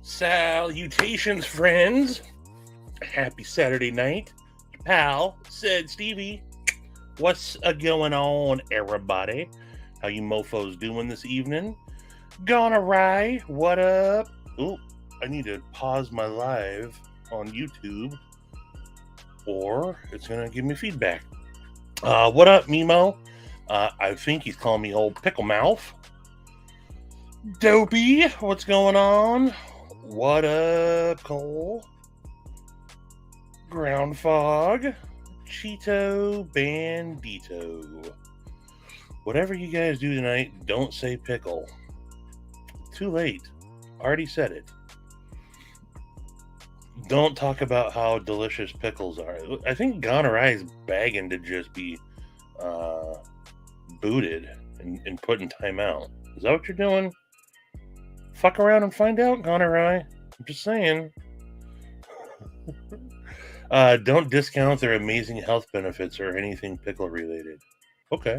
Salutations, friends. Happy Saturday night. Your pal said Stevie. What's going on, everybody? How you mofos doing this evening? Gonna rye, what up? Ooh, I need to pause my live on YouTube or it's gonna give me feedback. What up, Mimo? I think he's calling me old pickle mouth. Dopey, what's going on? What up, Cole? Ground Fog, Cheeto Bandito. Whatever you guys do tonight, don't say pickle. Too late. Already said it. Don't talk about how delicious pickles are. I think Gonorrhea is begging to just be booted and put in timeout. Is that what you're doing? Fuck around and find out, Gonorrhea. I'm just saying. Don't discount their amazing health benefits or anything pickle related. Okay.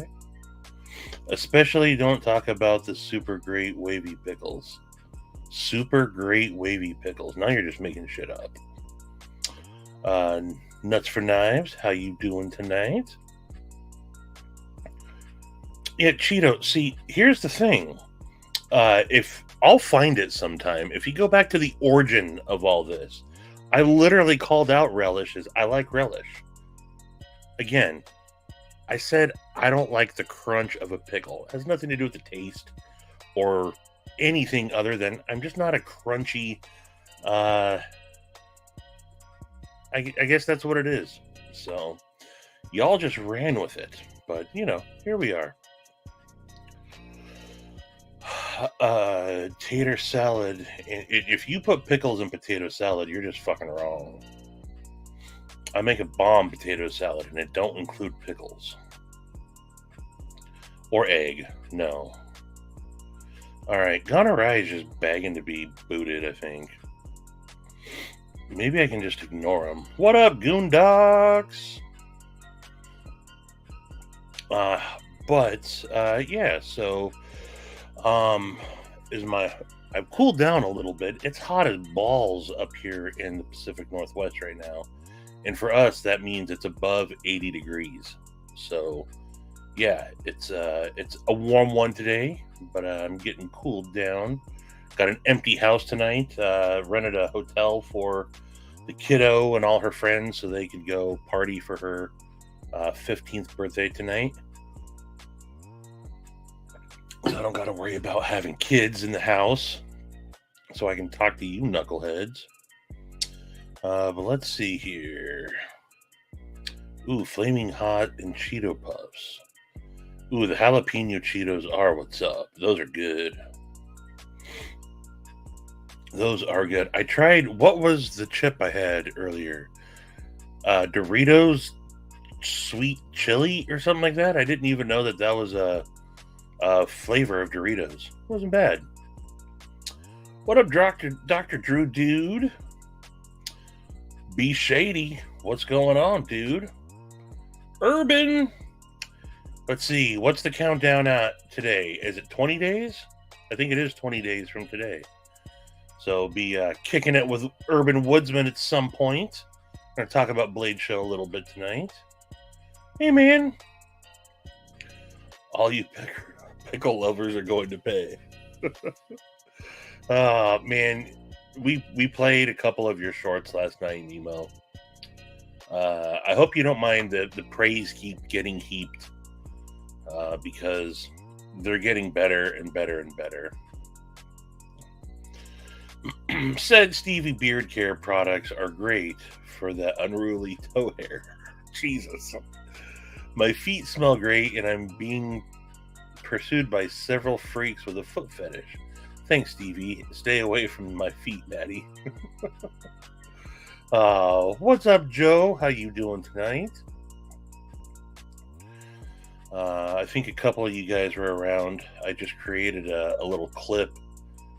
Especially don't talk about the super great wavy pickles. Super great wavy pickles. Now you're just making shit up. Nuts for Knives, how you doing tonight? Yeah, Cheeto. See, here's the thing. If I'll find it sometime. If you go back to the origin of all this, I literally called out relish as I like relish. Again, I said I don't like the crunch of a pickle. It has nothing to do with the taste or anything other than I'm just not a crunchy. I guess that's what it is. So y'all just ran with it, but here we are. Tater salad. If you put pickles in potato salad, you're just fucking wrong. I make a bomb potato salad, and it don't include pickles or egg. No. All right, Gonorrhea is just begging to be booted. I think maybe I can just ignore him. What up, Goondocks? Yeah. So. I've cooled down a little bit. It's hot as balls up here in the Pacific Northwest right now. And for us, that means it's above 80 degrees. So, yeah, it's a warm one today, but I'm getting cooled down. Got an empty house tonight. Rented a hotel for the kiddo and all her friends so they could go party for her 15th birthday tonight. So I don't got to worry about having kids in the house. So I can talk to you knuckleheads. But let's see here. Ooh, Flaming Hot and Cheeto Puffs. Ooh, the jalapeno Cheetos are what's up. Those are good. Those are good. I tried, what was the chip I had earlier? Doritos Sweet Chili or something like that? I didn't even know that was a flavor of Doritos. Wasn't bad. What up, Dr. Drew Dude? Be Shady. What's going on, dude? Urban. Let's see. What's the countdown at today? Is it 20 days? I think it is 20 days from today. So be kicking it with Urban Woodsman at some point. I'm going to talk about Blade Show a little bit tonight. Hey, man. All you pickle lovers are going to pay. Man, we played a couple of your shorts last night, Nemo. I hope you don't mind the praise keep getting heaped, because they're getting better and better and better. Said Stevie beard care products are great for that unruly toe hair. Jesus. My feet smell great and I'm being pursued by several freaks with a foot fetish. Thanks, Stevie. Stay away from my feet, Daddy. What's up, Joe? How you doing tonight? I think a couple of you guys were around. I just created a little clip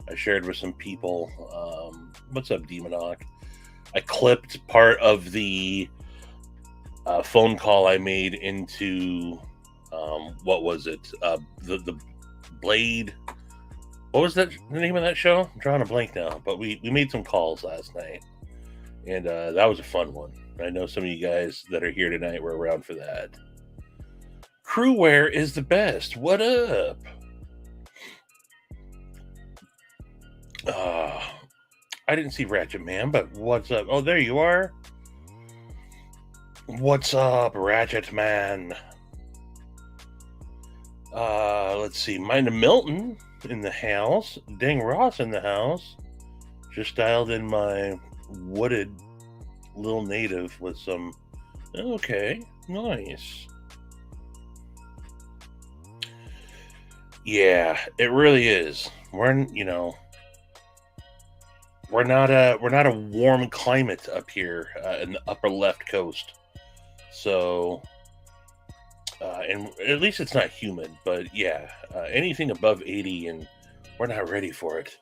I shared with some people. What's up, Demonok? I clipped part of the phone call I made into what was it? The Blade What was that the name of that show? I'm drawing a blank now, but we made some calls last night, and that was a fun one. I know some of you guys that are here tonight were around for that. Crewware is the best. What up? I didn't see Ratchet Man, but what's up? Oh, there you are. What's up, Ratchet Man? Let's see. Mind Milton in the house. Dang Ross in the house. Just dialed in my wooded little native with some. Okay, nice. Yeah, it really is. We're not a warm climate up here in the upper left coast. So, and at least it's not humid. But yeah, anything above 80, and we're not ready for it.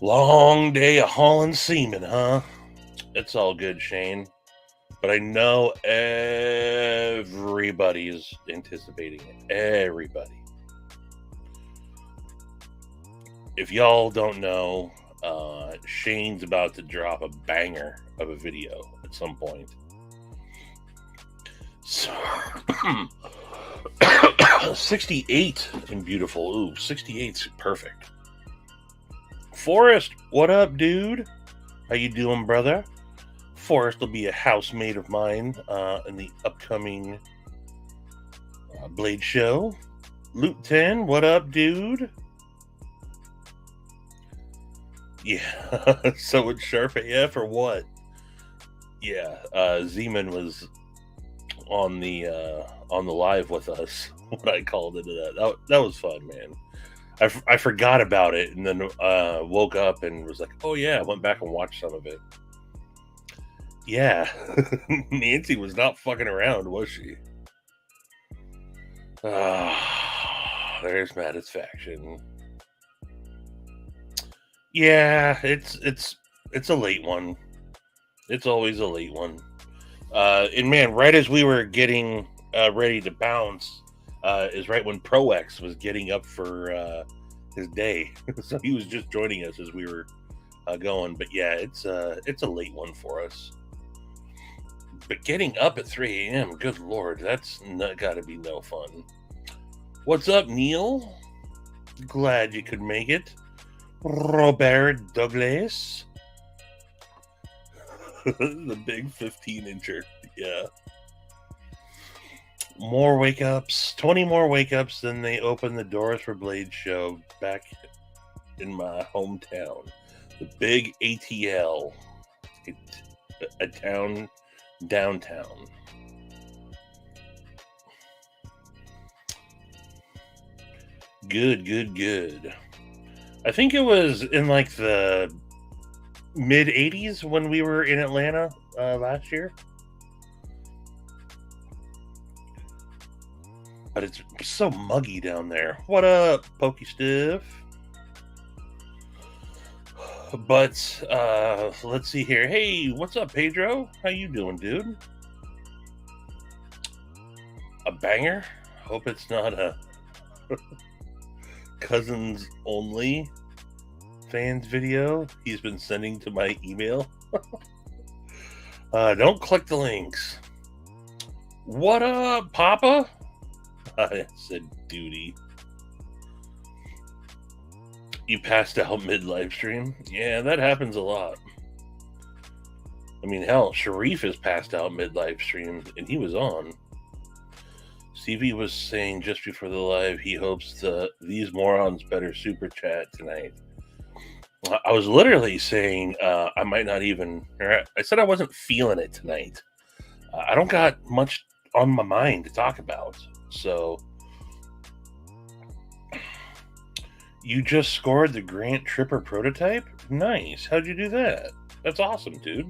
Long day of hauling semen, huh? It's all good, Shane. But I know everybody's anticipating it. Everybody. If y'all don't know, Shane's about to drop a banger of a video at some point. So, 68 and beautiful. Ooh, 68's perfect. Forrest, what up, dude? How you doing, brother? Forrest will be a housemate of mine in the upcoming Blade show. Loot 10, what up, dude? Yeah, so it's Sharp AF or what? Yeah, Zeman was on the live with us when I called into that. That was fun, man. I forgot about it, and then woke up and was like, oh yeah, I went back and watched some of it. Yeah, Nancy was not fucking around, was she? There's Satisfaction. Yeah, it's a late one. It's always a late one. And man, right as we were getting ready to bounce, is right when ProX was getting up for his day. So he was just joining us as we were going. But yeah, it's a late one for us. But getting up at 3 a.m., good lord, that's got to be no fun. What's up, Neil? Glad you could make it. Robert Douglas. The big 15-incher. Yeah. More wake-ups. 20 more wake-ups than they opened the doors for Blade show back in my hometown. The big ATL. A town downtown. Good. I think it was in like the mid 80s when we were in Atlanta last year. But it's so muggy down there. What up, Pokey Stiff? But let's see here. Hey, what's up, Pedro? How you doing, dude? A banger? Hope it's not a cousins only fans video he's been sending to my email. Don't click the links. What up, Papa? I said duty. You passed out mid-live stream? Yeah, that happens a lot. I mean, hell, Sharif has passed out mid-live stream, and he was on. Stevie was saying just before the live he hopes these morons better super chat tonight. I was literally saying I might not even... I said I wasn't feeling it tonight. I don't got much on my mind to talk about, so... You just scored the Grant Tripper prototype? Nice. How'd you do that? That's awesome, dude.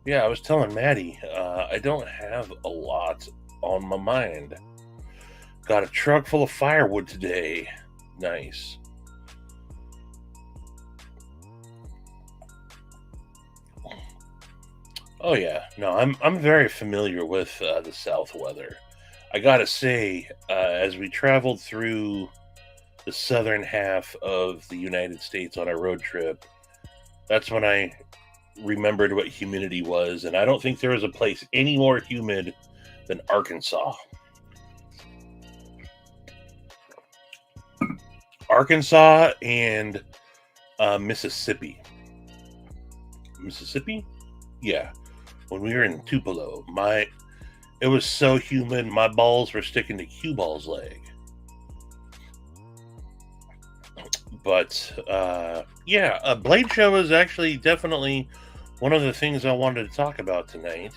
Yeah, I was telling Maddie, I don't have a lot on my mind. Got a truck full of firewood today. Nice. Oh yeah, no, I'm very familiar with the South weather. I gotta say, as we traveled through the southern half of the United States on a road trip. That's when I remembered what humidity was, and I don't think there was a place any more humid than Arkansas. Arkansas and Mississippi. Mississippi? Yeah. When we were in Tupelo, it was so humid, my balls were sticking to cue ball's leg. But yeah, Blade Show is actually definitely one of the things I wanted to talk about tonight,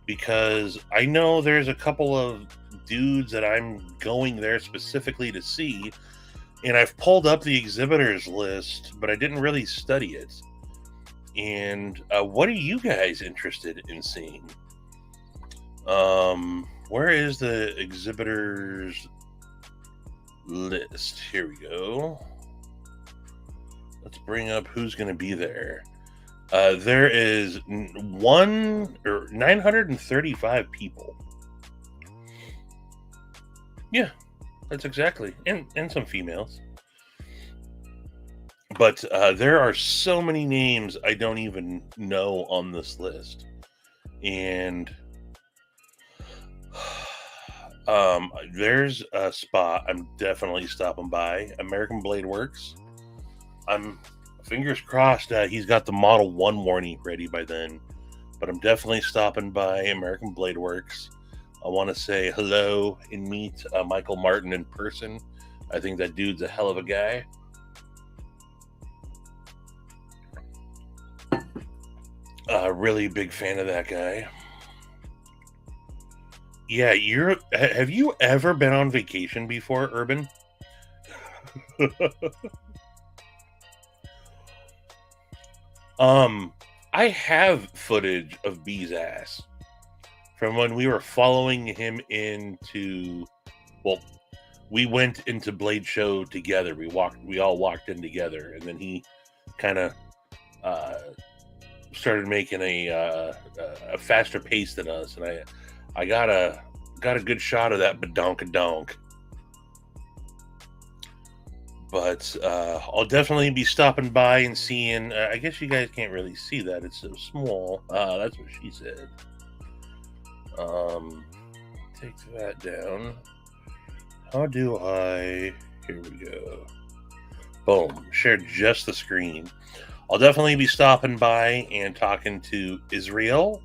because I know there's a couple of dudes that I'm going there specifically to see, and I've pulled up the exhibitors list, but I didn't really study it. And what are you guys interested in seeing? Where is the exhibitors list? Here we go. Let's bring up who's going to be there. There is 935 people. Yeah, that's exactly. And some females. But there are so many names I don't even know on this list. And there's a spot I'm definitely stopping by. American Blade Works. I'm fingers crossed he's got the Model 1 warning ready by then. But I'm definitely stopping by American Blade Works. I want to say hello and meet Michael Martin in person. I think that dude's a hell of a guy. Really big fan of that guy. Yeah, have you ever been on vacation before, Urban? I have footage of B's ass from when we were following him we went into Blade Show together. We all walked in together, and then he kind of started making a faster pace than us, and I got a good shot of that badonkadonk. But I'll definitely be stopping by and seeing. I guess you guys can't really see that; it's so small. That's what she said. Take that down. How do I? Here we go. Boom! Share just the screen. I'll definitely be stopping by and talking to Israel.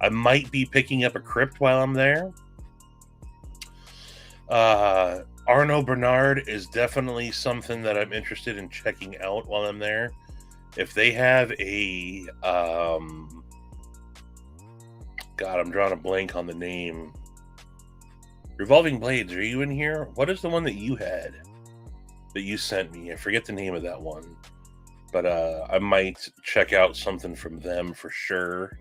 I might be picking up a crypt while I'm there. Arno Bernard is definitely something that I'm interested in checking out while I'm there. If they have a... God, I'm drawing a blank on the name. Revolving Blades, are you in here? What is the one that you had? That you sent me? I forget the name of that one. But I might check out something from them for sure.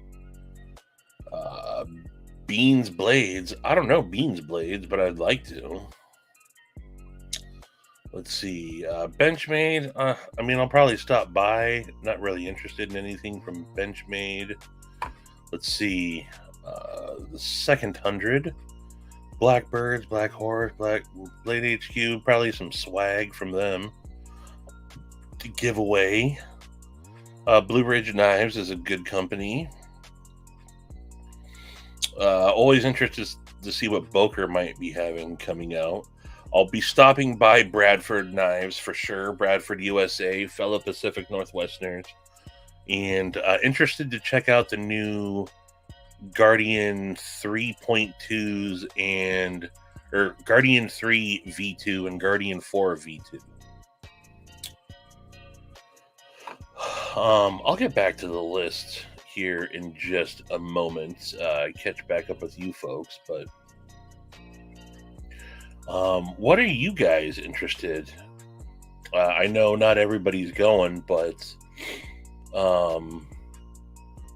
Beans Blades. I don't know Beans Blades, but I'd like to. Let's see. Benchmade. I mean, I'll probably stop by. Not really interested in anything from Benchmade. Let's see. The Second 100. Blackbirds, Black Horse, Black Blade HQ. Probably some swag from them to give away. Blue Ridge Knives is a good company. Always interested to see what Boker might be having coming out. I'll be stopping by Bradford Knives for sure. Bradford, USA, fellow Pacific Northwesterners. And interested to check out the new Guardian 3.2s or Guardian 3 V2 and Guardian 4 V2. I'll get back to the list here in just a moment. Catch back up with you folks, but what are you guys interested? I know not everybody's going, but well,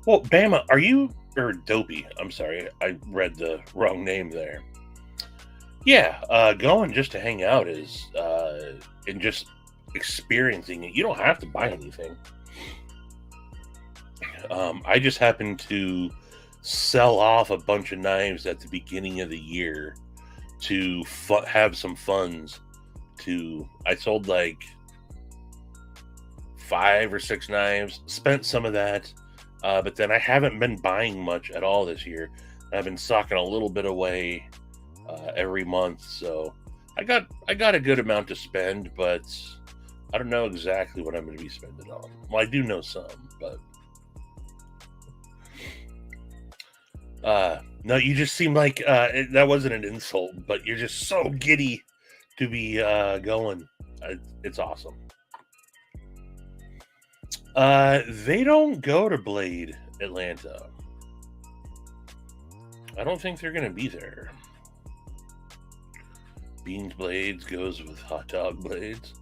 Bama, are you or Dopey? I'm sorry, I read the wrong name there. Yeah, going just to hang out is and just experiencing it. You don't have to buy anything. I just happened to sell off a bunch of knives at the beginning of the year to have some funds I sold like 5 or 6 knives, spent some of that, but then I haven't been buying much at all this year. I've been socking a little bit away every month, so I got a good amount to spend, but I don't know exactly what I'm going to be spending on. Well, I do know some, but no, you just seem like that wasn't an insult, but you're just so giddy to be going. It's awesome. They don't go to Blade Atlanta. I don't think they're gonna be there. Beans Blades goes with hot dog blades.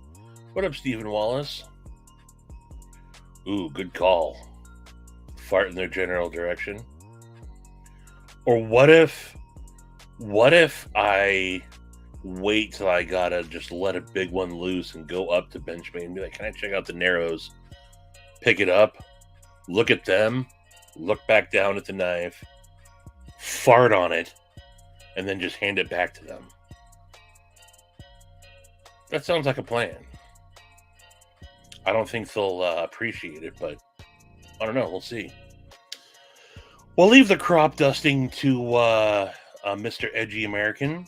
What up, Stephen Wallace? Ooh, good call. Fart in their general direction. Or what if I wait till I gotta just let a big one loose and go up to Benchmade and be like, can I check out the narrows? Pick it up, look at them, look back down at the knife, fart on it, and then just hand it back to them. That sounds like a plan. I don't think they'll appreciate it, but I don't know. We'll see. We'll leave the crop dusting to Mr. Edgy American.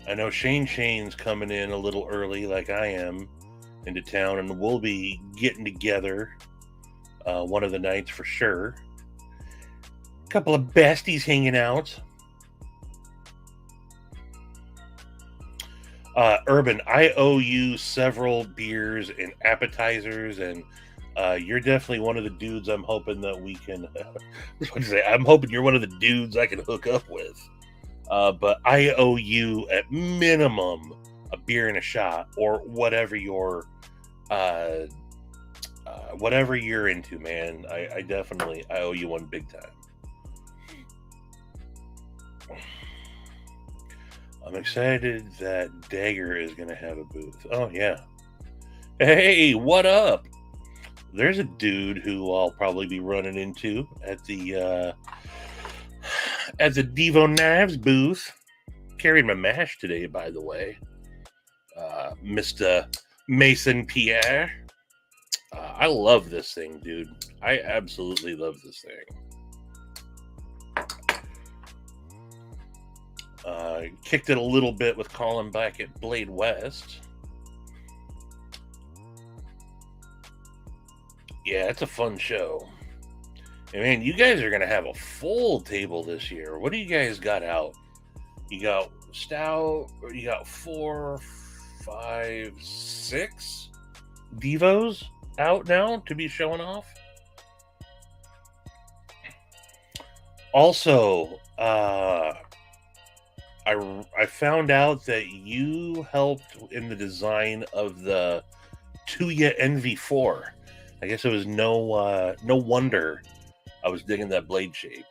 I know Shane's coming in a little early, like I am, into town, and we'll be getting together one of the nights for sure. A couple of besties hanging out. Urban, I owe you several beers and appetizers, and you're definitely one of the dudes I'm hoping that we can... I'm hoping you're one of the dudes I can hook up with. But I owe you, at minimum, a beer and a shot, or whatever you're into, man. I definitely owe you one big time. I'm excited that Dagger is going to have a booth. Oh, yeah. Hey, what up? There's a dude who I'll probably be running into at the Devo Knives booth. Carried my mash today, by the way. Mr. Mason Pierre. I love this thing, dude. I absolutely love this thing. Kicked it a little bit with Colin back at Blade West. Yeah, it's a fun show. And man, you guys are going to have a full table this year. What do you guys got out? You got Stout, or you got 4, 5, 6 Devos out now to be showing off? Also, I found out that you helped in the design of the Tuya NV4. I guess it was no wonder I was digging that blade shape.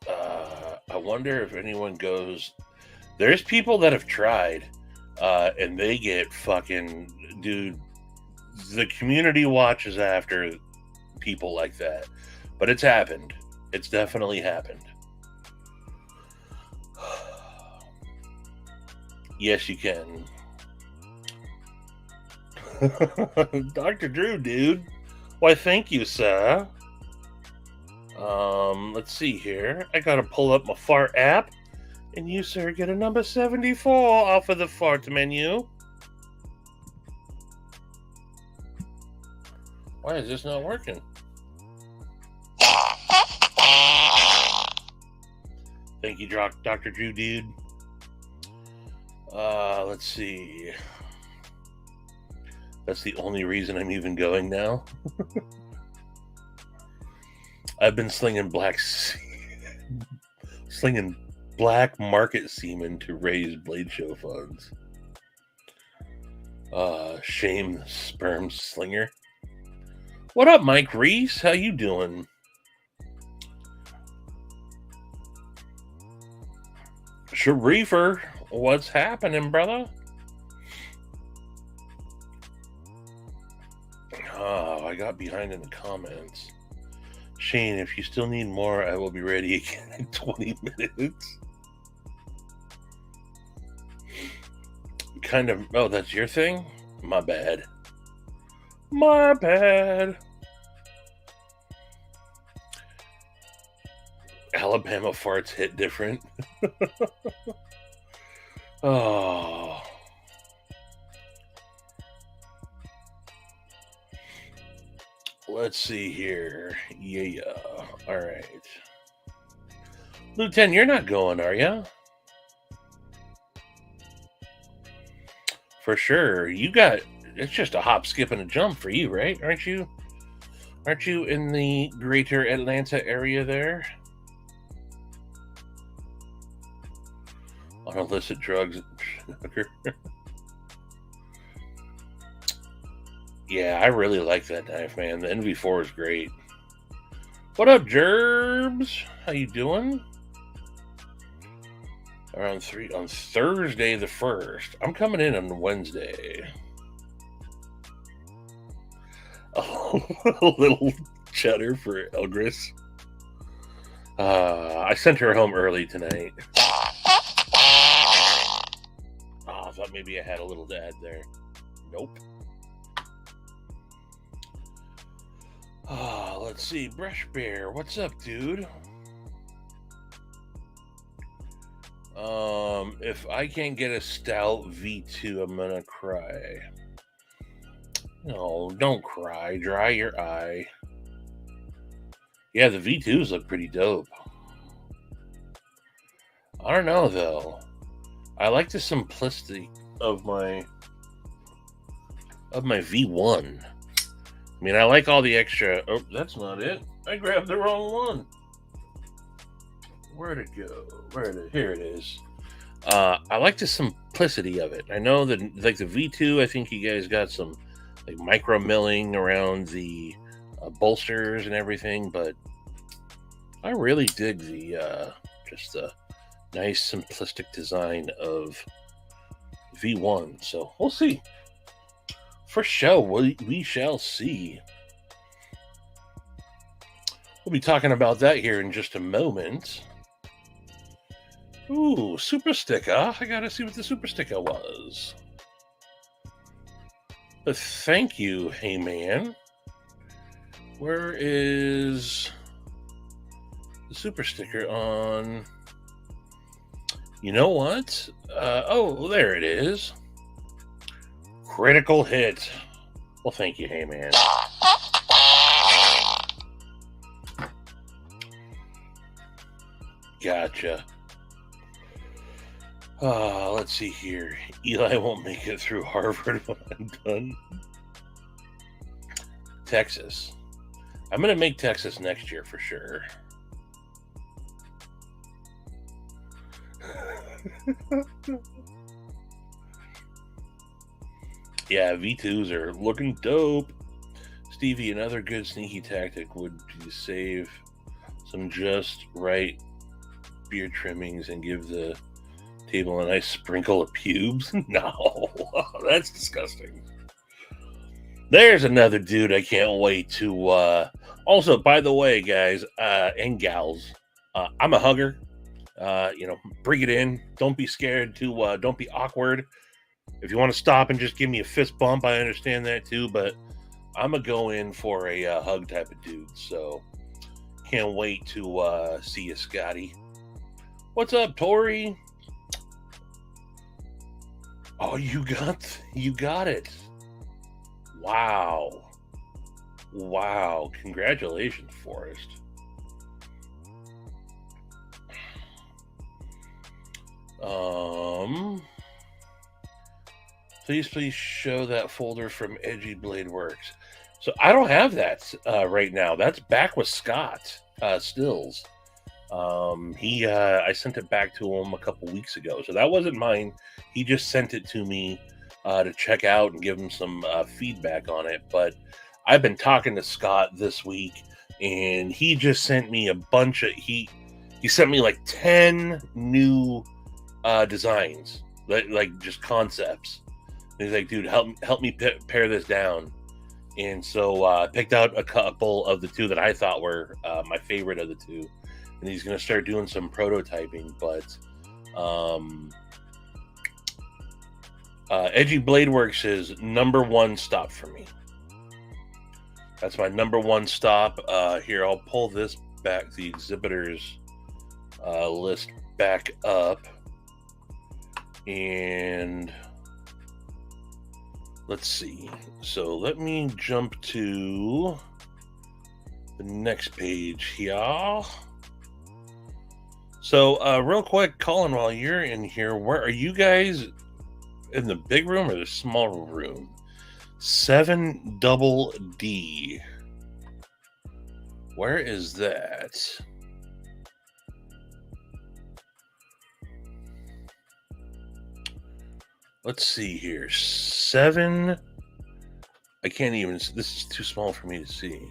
I wonder if anyone goes... There's people that have tried, and they get fucking... Dude, the community watches after people like that. But it's happened. It's definitely happened. Yes, you can. Dr. Drew, dude. Why, thank you, sir. Let's see here. I gotta pull up my fart app. And you, sir, get a number 74 off of the fart menu. Why is this not working? Thank you, Dr. Drew, dude. Let's see. That's the only reason I'm even going now. I've been slinging black market semen to raise Blade Show funds. Shame the sperm slinger. What up, Mike Reese? How you doing? Sharifer, what's happening, brother? Oh, I got behind in the comments. Shane, if you still need more, I will be ready again in 20 minutes. Kind of. Oh, that's your thing? My bad. My bad. Alabama farts hit different. Oh. Let's see here. Yeah. All right. Lieutenant, you're not going, are you? For sure. It's just a hop, skip, and a jump for you, right? Aren't you in the greater Atlanta area there? On illicit drugs. Yeah, I really like that knife, man. The NV4 is great. What up, Gerbs? How you doing? Around 3 on Thursday the 1st. I'm coming in on Wednesday. Oh, a little cheddar for Elgris. I sent her home early tonight. I thought maybe I had a little to add there. Nope. Let's see. Brush Bear, what's up, dude? If I can't get a stout V2, I'm gonna cry. No, don't cry. Dry your eye. Yeah, the V2s look pretty dope. I don't know, though. I like the simplicity of my V1. I mean, I like all the extra... Oh, that's not it. I grabbed the wrong one. Where'd it go? Here it is. I like the simplicity of it. I know that, like the V2, I think you guys got some like micro milling around the bolsters and everything, but I really dig the just the nice simplistic design of V1. So we'll see. For sure, we shall see. We'll be talking about that here in just a moment. Ooh, super sticker. I gotta see what the super sticker was. But thank you, hey man. Where is the super sticker on? You know what? Oh, there it is. Critical hit. Well, thank you, hey man. Gotcha. Let's see here. Eli won't make it through Harvard when I'm done. Texas. I'm going to make Texas next year for sure. Yeah, V2s are looking dope. Stevie, another good sneaky tactic would be to save some just right beard trimmings and give the table a nice sprinkle of pubes. No, that's disgusting. There's another dude I can't wait to also, by the way, guys and gals, I'm a hugger. Bring it in. Don't be scared to don't be awkward. If you want to stop and just give me a fist bump, I understand that too, but I'm gonna go in for a hug type of dude. So can't wait to see you, Scotty. What's up, Tori? Oh, you got it. Wow. Congratulations, Forrest. Please show that folder from Edgy Blade Works. So I don't have that right now. That's back with Scott Stills. I sent it back to him a couple weeks ago, so that wasn't mine. He just sent it to me to check out and give him some feedback on it. But I've been talking to Scott this week, and he just sent me a bunch of he sent me like 10 new designs, like just concepts. And he's like, dude, help me pare this down. And so I picked out a couple of the two that I thought were my favorite of the two. And he's going to start doing some prototyping. But Edgy Blade Works is number one stop for me. That's my number one stop. Here, I'll pull this back, the exhibitors list back up. And let's see. So let me jump to the next page here. So real quick, Colin, while you're in here, where are you guys, in the big room or the small room? 7 double D. Where is that? Let's see here. 7. I can't even. This is too small for me to see.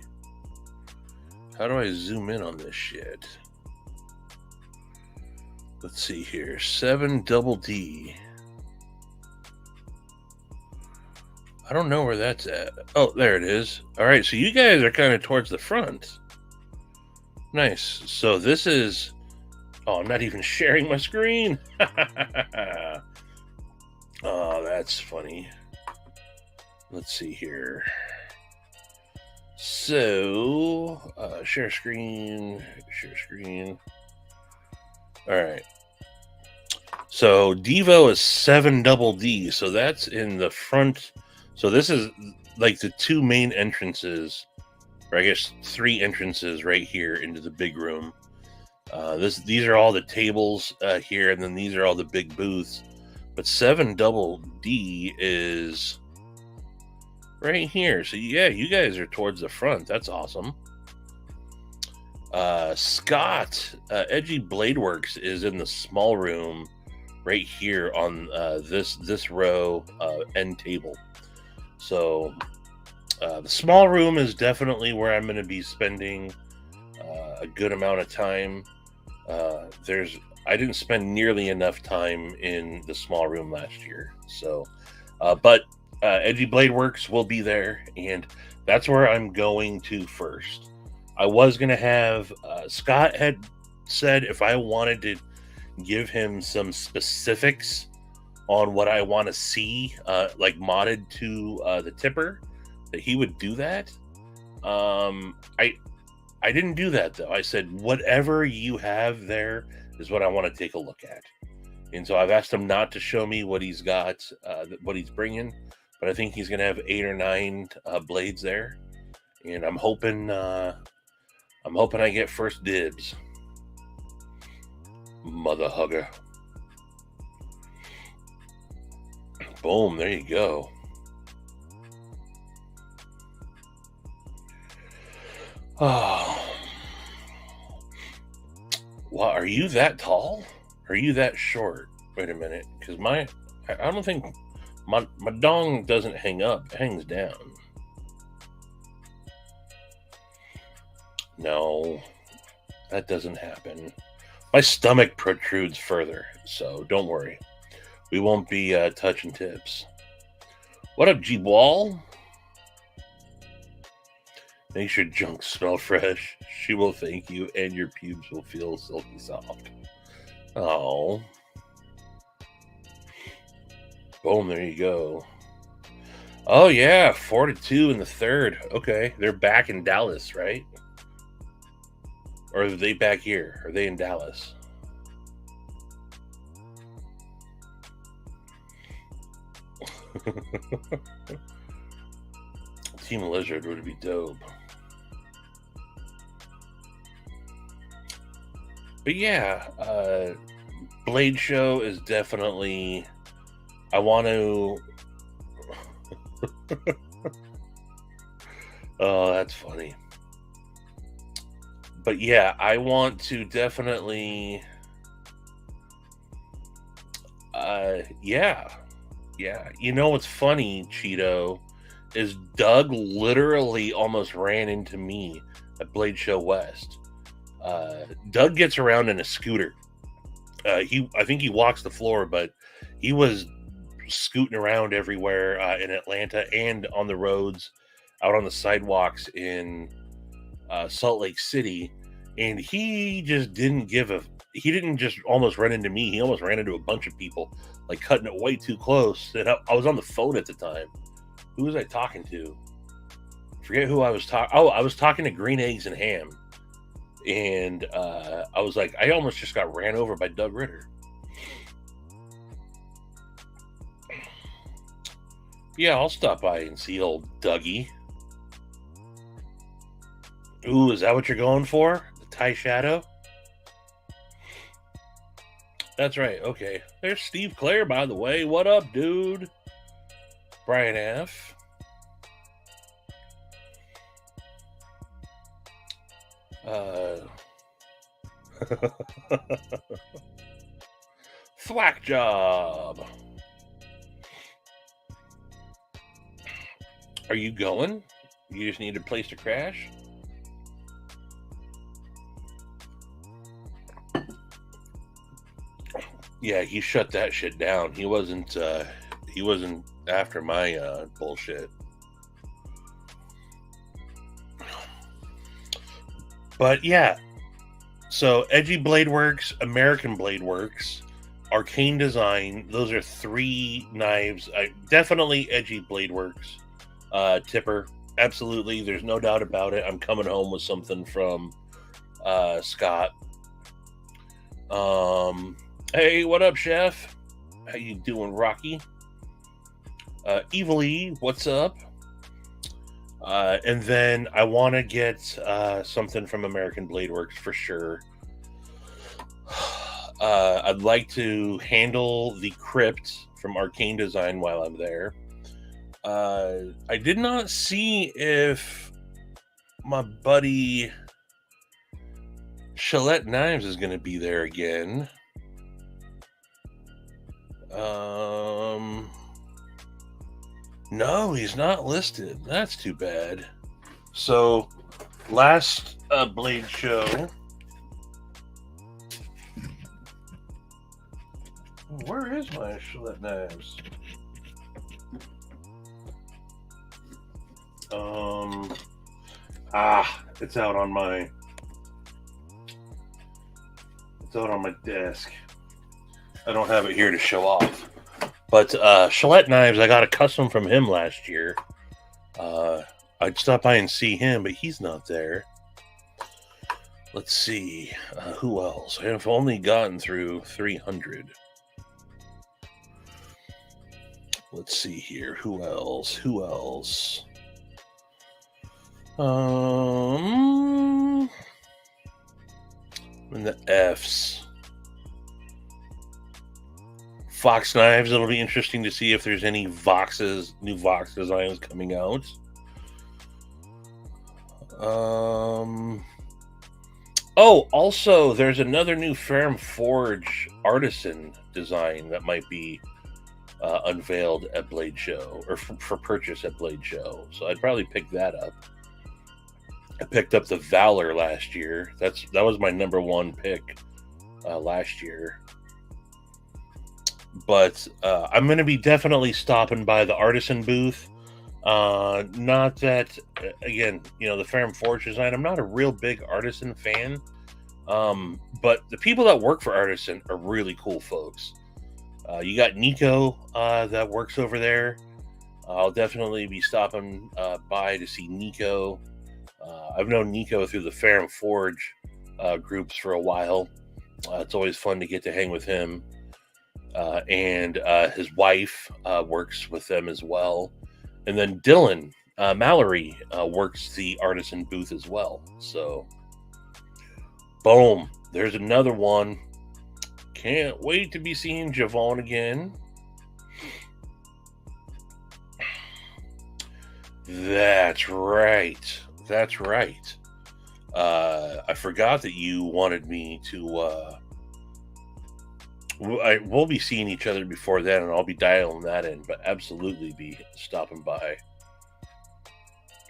How do I zoom in on this shit? Let's see here. 7 double D. I don't know where that's at. Oh, there it is. All right, so you guys are kind of towards the front. Nice. So this is... Oh, I'm not even sharing my screen. Oh, that's funny. Let's see here. So, share screen. All right. So Devo is 7 double D. So that's in the front. So this is like the two main entrances, or I guess 3 entrances right here into the big room. These are all the tables here, and then these are all the big booths. But 7 double D is right here. So yeah, you guys are towards the front. That's awesome. Scott, Edgy Blade Works is in the small room right here on this row end table. So the small room is definitely where I'm going to be spending a good amount of time. I didn't spend nearly enough time in the small room last year. So, but Edgy Blade Works will be there, and that's where I'm going to first. I was going to have, Scott had said if I wanted to give him some specifics on what I want to see, like modded to the tipper, that he would do that. I didn't do that though. I said, whatever you have there is what I want to take a look at. And so I've asked him not to show me what he's got, what he's bringing, but I think he's going to have 8 or 9 blades there. And I'm hoping I get first dibs. Mother hugger. Boom, there you go. Oh. Wow, are you that tall? Are you that short? Wait a minute, because I don't think my dong doesn't hang up, it hangs down. No, that doesn't happen. My stomach protrudes further, so don't worry. We won't be touching tips. What up, G-Wall? Makes your junk smell fresh. She will thank you, and your pubes will feel silky soft. Oh. Boom, there you go. Oh, yeah, 4-2 in the third. Okay, they're back in Dallas, right? Or are they back here? Are they in Dallas? Team Lizard would be dope. But yeah, Blade Show is definitely... I want to... Oh, that's funny. But yeah, I want to definitely... Yeah. You know what's funny, Cheeto, is Doug literally almost ran into me at Blade Show West. Doug gets around in a scooter. I think he walks the floor, but he was scooting around everywhere in Atlanta and on the roads out on the sidewalks in Salt Lake City, and he just didn't give a. He didn't just almost run into me. He almost ran into a bunch of people, like cutting it way too close. And I was on the phone at the time. Who was I talking to? Forget who I was talking. Oh, I was talking to Green Eggs and Ham, and I was like, I almost just got ran over by Doug Ritter. Yeah, I'll stop by and see old Dougie. Ooh, is that what you're going for? The Thai Shadow? That's right. Okay. There's Steve Clare, by the way. What up, dude? Brian F. Thwack job. Are you going? You just need a place to crash? Yeah, he shut that shit down. He wasn't after my bullshit. But yeah. So Edgy Blade Works, American Blade Works, Arcane Design, those are 3 knives. Definitely Edgy Blade Works. Tipper, absolutely. There's no doubt about it. I'm coming home with something from Scott. Hey, what up, Chef? How you doing, Rocky? Evil E, what's up? And then I want to get something from American Blade Works for sure. I'd like to handle the Crypt from Arcane Design while I'm there. I did not see if my buddy Gillette Knives is going to be there again. No, he's not listed. That's too bad. So, last Blade show. Where is my Gillette Knives? It's out on my desk. I don't have it here to show off. But Gillette Knives, I got a custom from him last year. I'd stop by and see him, but he's not there. Let's see. Who else? I've only gotten through 300. Let's see here. Who else? And the F's. Fox Knives. It'll be interesting to see if there's any new Vox designs coming out. Oh, also, there's another new Ferrum Forge artisan design that might be unveiled at Blade Show, or for purchase at Blade Show. So I'd probably pick that up. I picked up the Valor last year. That was my number one pick last year. But I'm going to be definitely stopping by the artisan booth. Not that, again, the Ferrum Forge design, I'm not a real big artisan fan. But the people that work for artisan are really cool folks. You got Nico that works over there. I'll definitely be stopping by to see Nico. I've known Nico through the Ferrum Forge groups for a while. It's always fun to get to hang with him. And his wife works with them as well. And then Dylan Mallory works the artisan booth as well. So, boom. There's another one. Can't wait to be seeing Javon again. That's right. I forgot that you wanted me to... we'll be seeing each other before then, and I'll be dialing that in, but absolutely be stopping by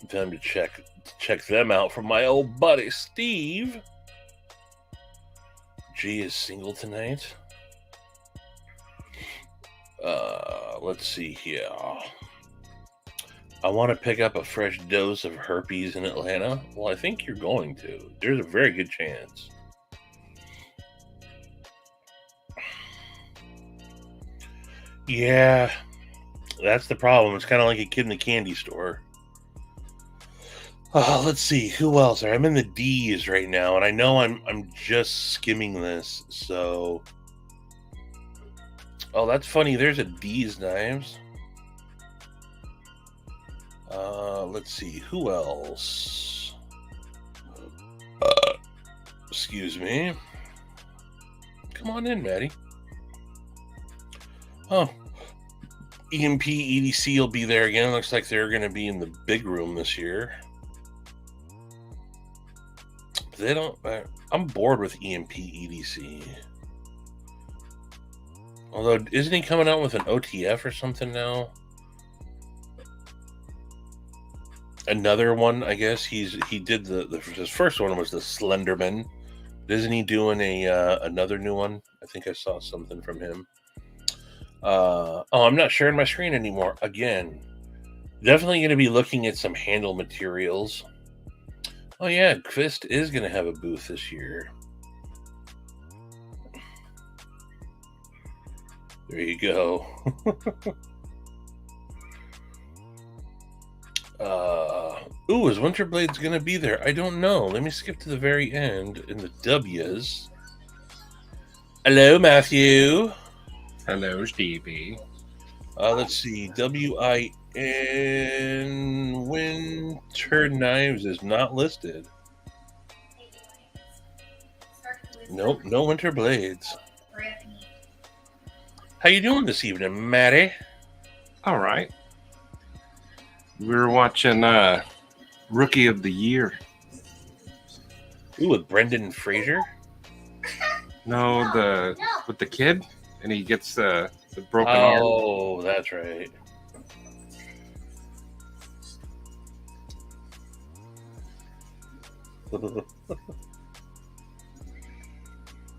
them to check them out from my old buddy Steve. G is single tonight. Let's see here. I want to pick up a fresh dose of herpes in Atlanta. Well, I think you're going to. There's a very good chance. Yeah, that's the problem. It's kind of like a kid in the candy store. Let's see who else. I'm in the D's right now, and I know I'm just skimming this. So, oh, that's funny. There's a D's Knives. Let's see who else. Excuse me. Come on in, Maddie. Oh, EMP EDC will be there again. Looks like they're going to be in the big room this year. They don't. I'm bored with EMP EDC. Although, isn't he coming out with an OTF or something now? Another one, I guess. He did his first one was the Slenderman. Isn't he doing another new one? I think I saw something from him. I'm not sharing my screen anymore. Again, definitely going to be looking at some handle materials. Oh yeah, Kvist is going to have a booth this year. There you go. Is Winterblade's going to be there? I don't know. Let me skip to the very end in the W's. Hello, Matthew. Hello, Stevie. Let's see. WIN Winter Knives is not listed. Nope, no Winter Blades. How you doing this evening, Matty? All right. We were watching Rookie of the Year. Ooh, with Brendan Fraser? No, with the kid, and he gets the broken arm. Oh, that's right.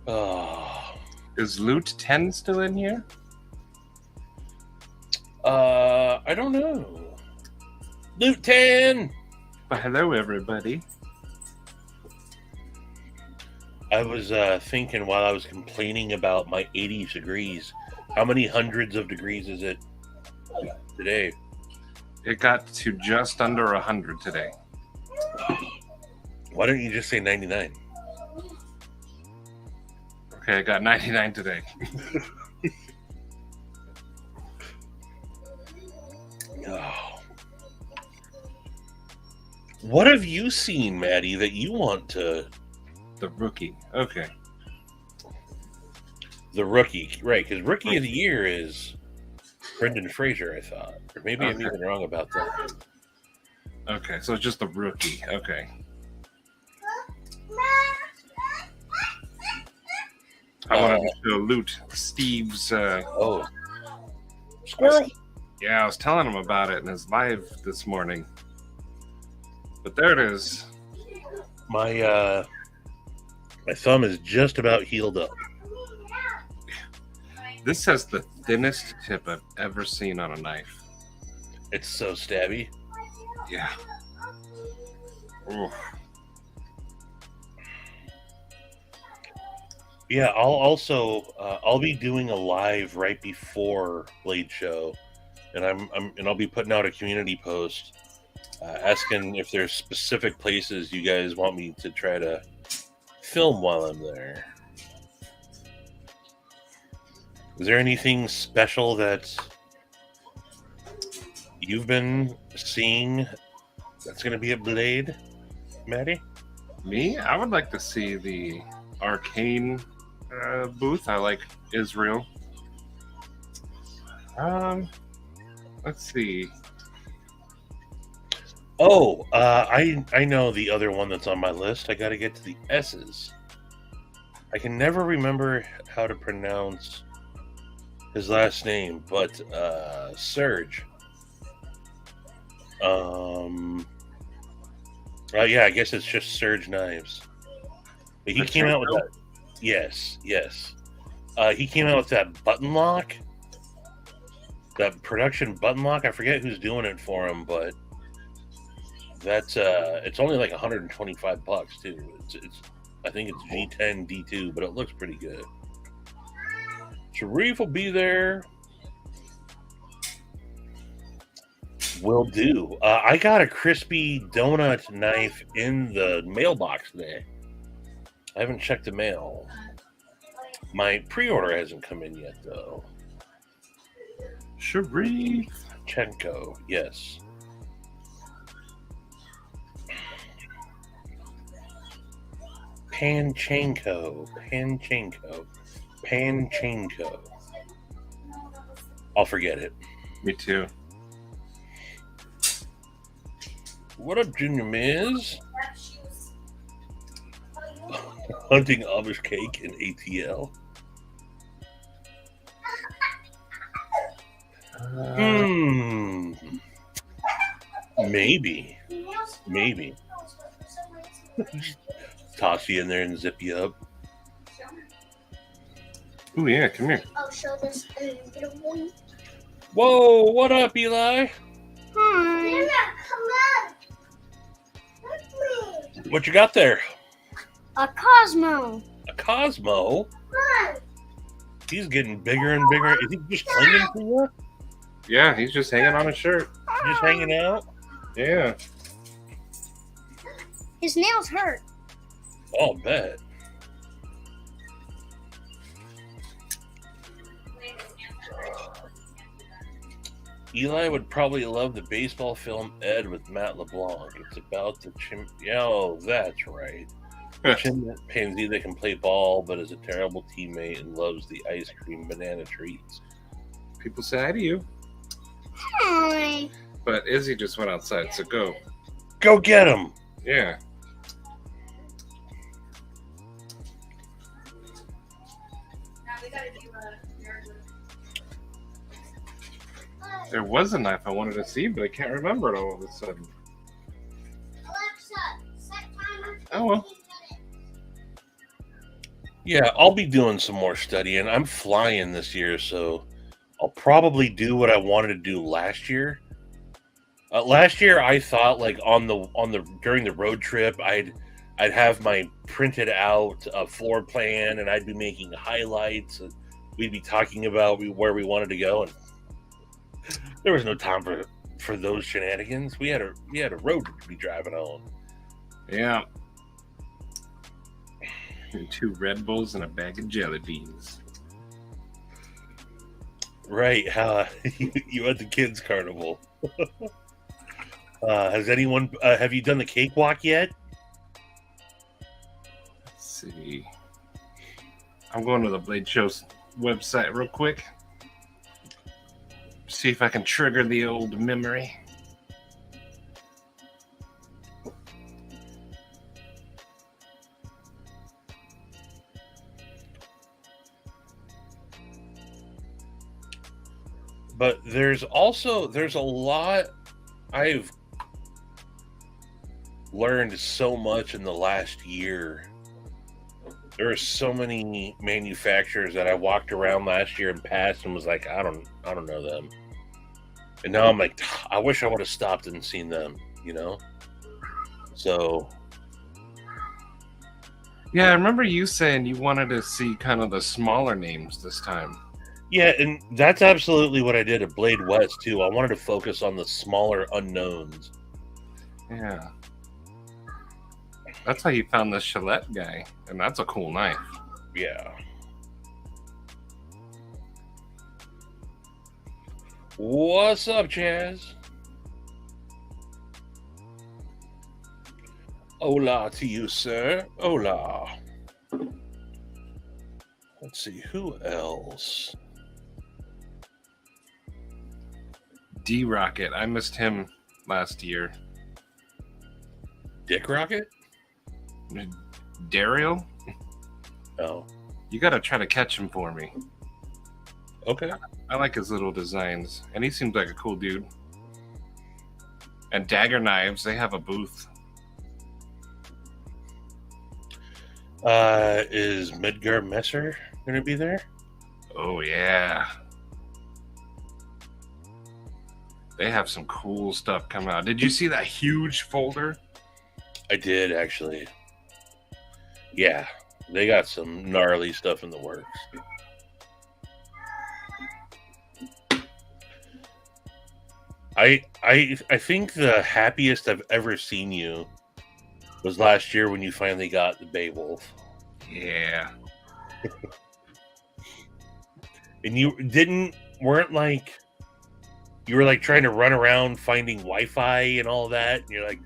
Oh. Is Loot 10 still in here? I don't know. Loot 10! Well, hello, everybody. I was thinking while I was complaining about my 80 degrees, how many hundreds of degrees is it today? It got to just under 100 today. Why don't you just say 99? Okay, I got 99 today. Oh. What have you seen, Maddie, that you want to... The Rookie. Okay. The Rookie, right, because Rookie of the Year is Brendan Fraser, I thought. Or maybe I'm even wrong about that. Okay, so it's just the Rookie. Okay. I wanted to loot Steve's... Squirrel! Yeah, I was telling him about it in his live this morning. But there it is. My thumb is just about healed up. This has the thinnest tip I've ever seen on a knife. It's so stabby. Yeah. Oof. Yeah, I'll be doing a live right before Blade Show, and I'll be putting out a community post asking if there's specific places you guys want me to try to film while I'm there. Is there anything special that you've been seeing that's going to be at Blade, Maddie? Me? I would like to see the Arcane booth. I like Israel. Let's see. Oh, I know the other one that's on my list. I got to get to the S's. I can never remember how to pronounce his last name, but Serge. Yeah, I guess it's just Serge Knives. But he came out with that. Yes. He came out with that button lock. That production button lock, I forget who's doing it for him, but that's it's only like $125 too. It's I think it's G10 D2, but it looks pretty good. Sharif will be there. Will do. I got a crispy donut knife in the mailbox today. I haven't checked the mail. My pre-order hasn't come in yet, though. Sharif. Chenko, yes. Panchenko. I'll forget it. Me too. What up, Junior Miz? Hunting Amish cake in ATL. Maybe. Toss you in there and zip you up. Oh yeah, come here. I'll show this little one. Whoa, what up, Eli? Hi. Come on. Look me. What you got there? A Cosmo. A Cosmo? Come He's getting bigger and bigger. Is he just clinging to you? Yeah, he's just hanging on his shirt. Just hanging out? Yeah. His nails hurt. I'll bet. Eli would probably love the baseball film Ed with Matt LeBlanc. It's about the oh, that's right. Chimpanzee that can play ball but is a terrible teammate and loves the ice cream banana treats. People say hi to you. Hi. But Izzy just went outside, so go. Go get him! Yeah. There was a knife I wanted to see, but I can't remember it all of a sudden. Alexa, set timer. Oh well. Yeah, I'll be doing some more studying. I'm flying this year, so I'll probably do what I wanted to do last year. Last year, I thought like during the road trip, I'd have my printed out floor plan, and I'd be making highlights, and we'd be talking about where we wanted to go, and there was no time for those shenanigans. We had a road to be driving on. Yeah. And 2 Red Bulls and a bag of jelly beans. Right. You at the kids' carnival. Has anyone? Have you done the cakewalk yet? Let's see. I'm going to the Blade Show's website real quick. See if I can trigger the old memory. But there's a lot. I've learned so much in the last year. There are so many manufacturers that I walked around last year and passed and was like, I don't know them. And now I'm like, I wish I would have stopped and seen them, you know? So Yeah, I remember you saying you wanted to see kind of the smaller names this time. yeah, and that's absolutely what I did at Blade West too. I wanted to focus on the smaller unknowns. Yeah. That's how you found the Gillette guy, and that's a cool knife. Yeah. What's up, Chaz? Hola to you, sir. Hola. Let's see, who else? D-Rocket. I missed him last year. Dick Rocket? Daryl? Oh, You gotta try to catch him for me. okay. I like his little designs, and he seems like a cool dude. And Dagger Knives, they have a booth. Is Midgar Messer going to be there? Oh, yeah. They have some cool stuff coming out. Did you see that huge folder? I did actually. Yeah, they got some gnarly stuff in the works. I think the happiest I've ever seen you was last year when you finally got the Beowulf. Yeah. And you weren't like, you were like trying to run around finding Wi-Fi and all that, and you're like,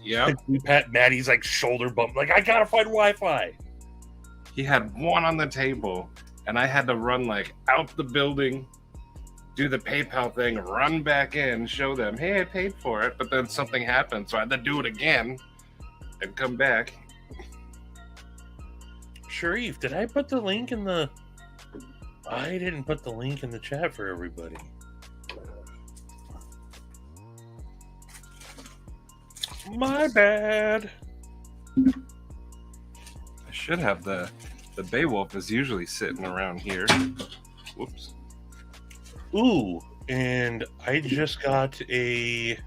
Yep. you pat Maddie's like shoulder bump, like, I gotta find Wi-Fi. He had one on the table, and I had to run like out the building, do the PayPal thing, run back in, show them, hey, I paid for it, but then something happened, so I had to do it again and come back. Sharif, did I put the link in the... I didn't put the link in the chat for everybody. My bad. I should have the Beowulf is usually sitting around here. Whoops. Ooh, and I just got a...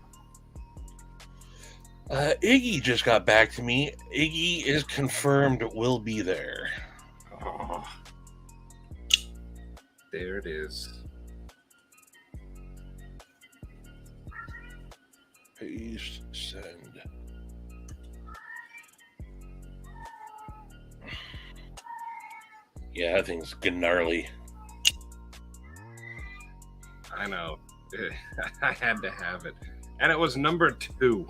Iggy just got back to me. Iggy is confirmed will be there. Oh. There it is. Paste, send. Yeah, that thing's getting gnarly. I know. I had to have it. And it was number 2.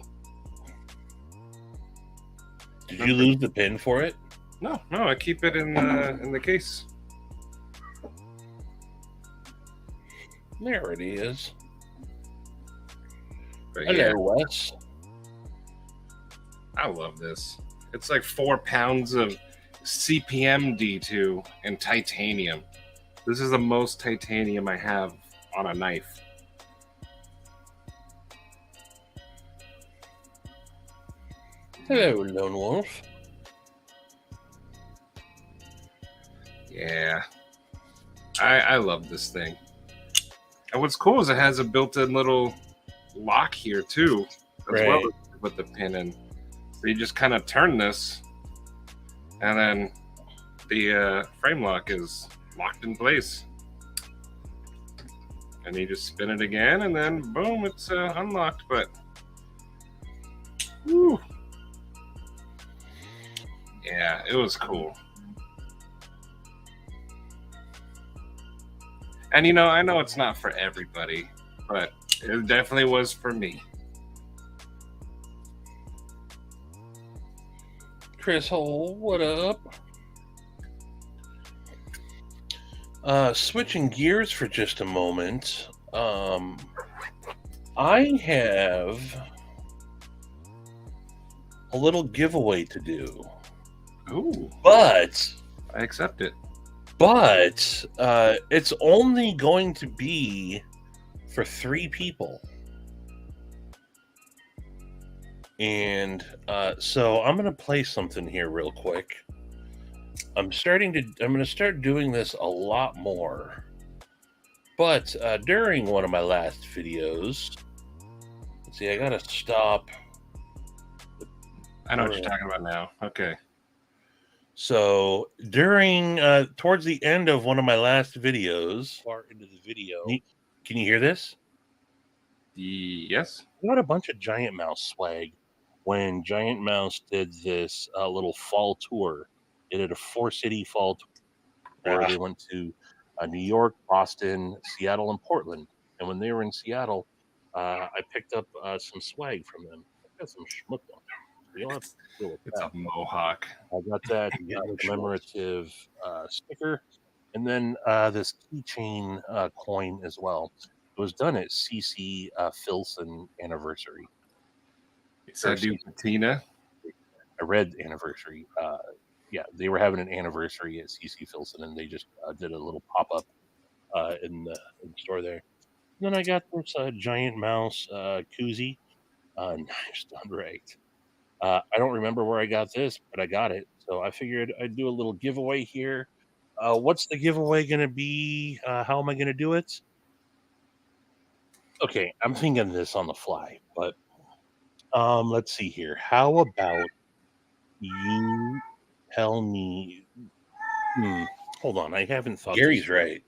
Did you lose the pin for it? No, I keep it in the case. There it is. But Hello, yeah, Wes. I love this. It's like 4 pounds of CPM D2 and titanium. This is the most titanium I have on a knife. Hello, Lone Wolf. Yeah. I love this thing. And what's cool is it has a built-in little lock here too, as well as put the pin in. So you just kind of turn this, and then the frame lock is locked in place. And you just spin it again, and then boom, it's unlocked. But whew. Yeah, it was cool. And you know, I know it's not for everybody, but it definitely was for me. Chris Hole, what up? Switching gears for just a moment. I have a little giveaway to do. Ooh, But I accept it. it's only going to be for 3 people. And so I'm going to play something here real quick. I'm going to start doing this a lot more. But during one of my last videos, let's see, I got to stop. I know what you're talking about now. Okay. So during towards the end of one of my last videos, far into the video, can you hear this? Yes. I got a bunch of Giant Mouse swag when Giant Mouse did this little fall tour. They did a 4-city fall tour where they went to New York, Boston, Seattle, and Portland. And when they were in Seattle, I picked up some swag from them. I got some schmuck on. You don't have to deal with It's that. a mohawk. I got that commemorative sticker, and then this keychain coin as well. It was done at CC Filson anniversary. So I do patina. I read anniversary. Yeah, they were having an anniversary at CC Filson, and they just did a little pop up in the store there. And then I got this Giant Mouse koozie. Nice done right. I don't remember where I got this, but I got it. So I figured I'd do a little giveaway here. What's the giveaway going to be? How am I going to do it? Okay, I'm thinking this on the fly, but let's see here. How about you tell me? Hmm, hold on, I haven't thought. Gary's this. right.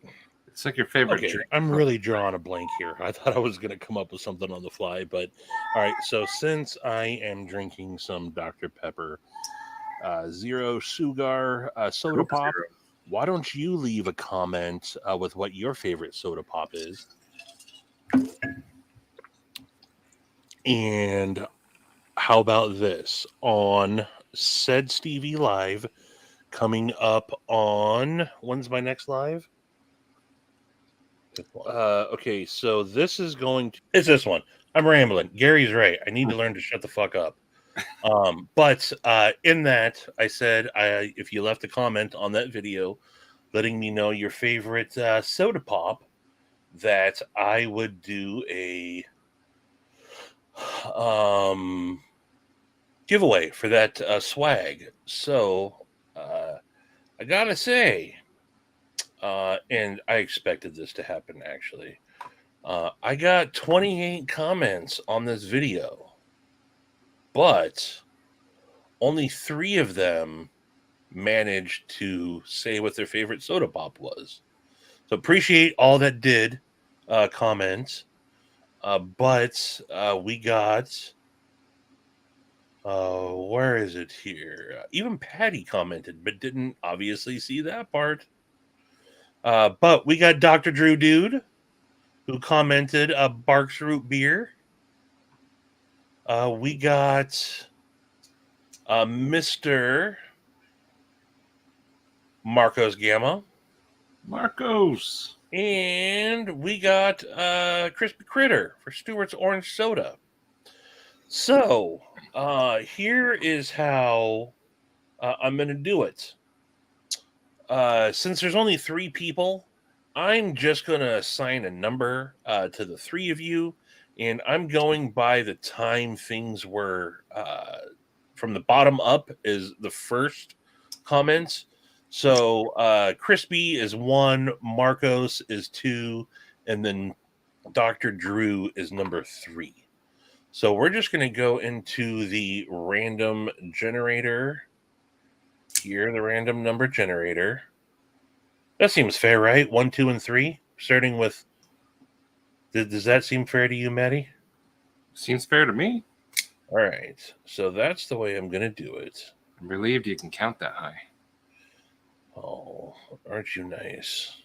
It's like your favorite Okay, drink. I'm really drawing a blank here. I thought I was going to come up with something on the fly, but all right. So since I am drinking some Dr. Pepper Zero Sugar soda Coke pop, Zero. why don't you leave a comment with what your favorite soda pop is? And how about this on said Stevie Live coming up on when's my next live? Okay, so this is going to it's this one. I'm rambling. Gary's right. I need to learn to shut the fuck up. But in that, I said if you left a comment on that video letting me know your favorite soda pop, that I would do a giveaway for that swag. So I gotta say, and I expected this to happen actually. I got 28 comments on this video, but only 3 of them managed to say what their favorite soda pop was. So appreciate all that did comment. But we got where is it here? Even Patty commented, but didn't obviously see that part. But we got Dr. Drew Dude, who commented Barks Root Beer. We got Mr. Marcos Gamma. Marcos. And we got Crispy Critter for Stewart's Orange Soda. So here is how I'm going to do it. Since there's only 3 people, I'm just going to assign a number to the 3 of you, and I'm going by the time things were from the bottom up is the first comments. So Crispy is 1, Marcos is 2, and then Dr. Drew is number 3. So we're just going to go into the random generator. Here, the random number generator. That seems fair, right? 1, 2, and 3. Starting with. Does that seem fair to you, Maddie? Seems fair to me. All right. So that's the way I'm going to do it. I'm relieved you can count that high. Oh, aren't you nice?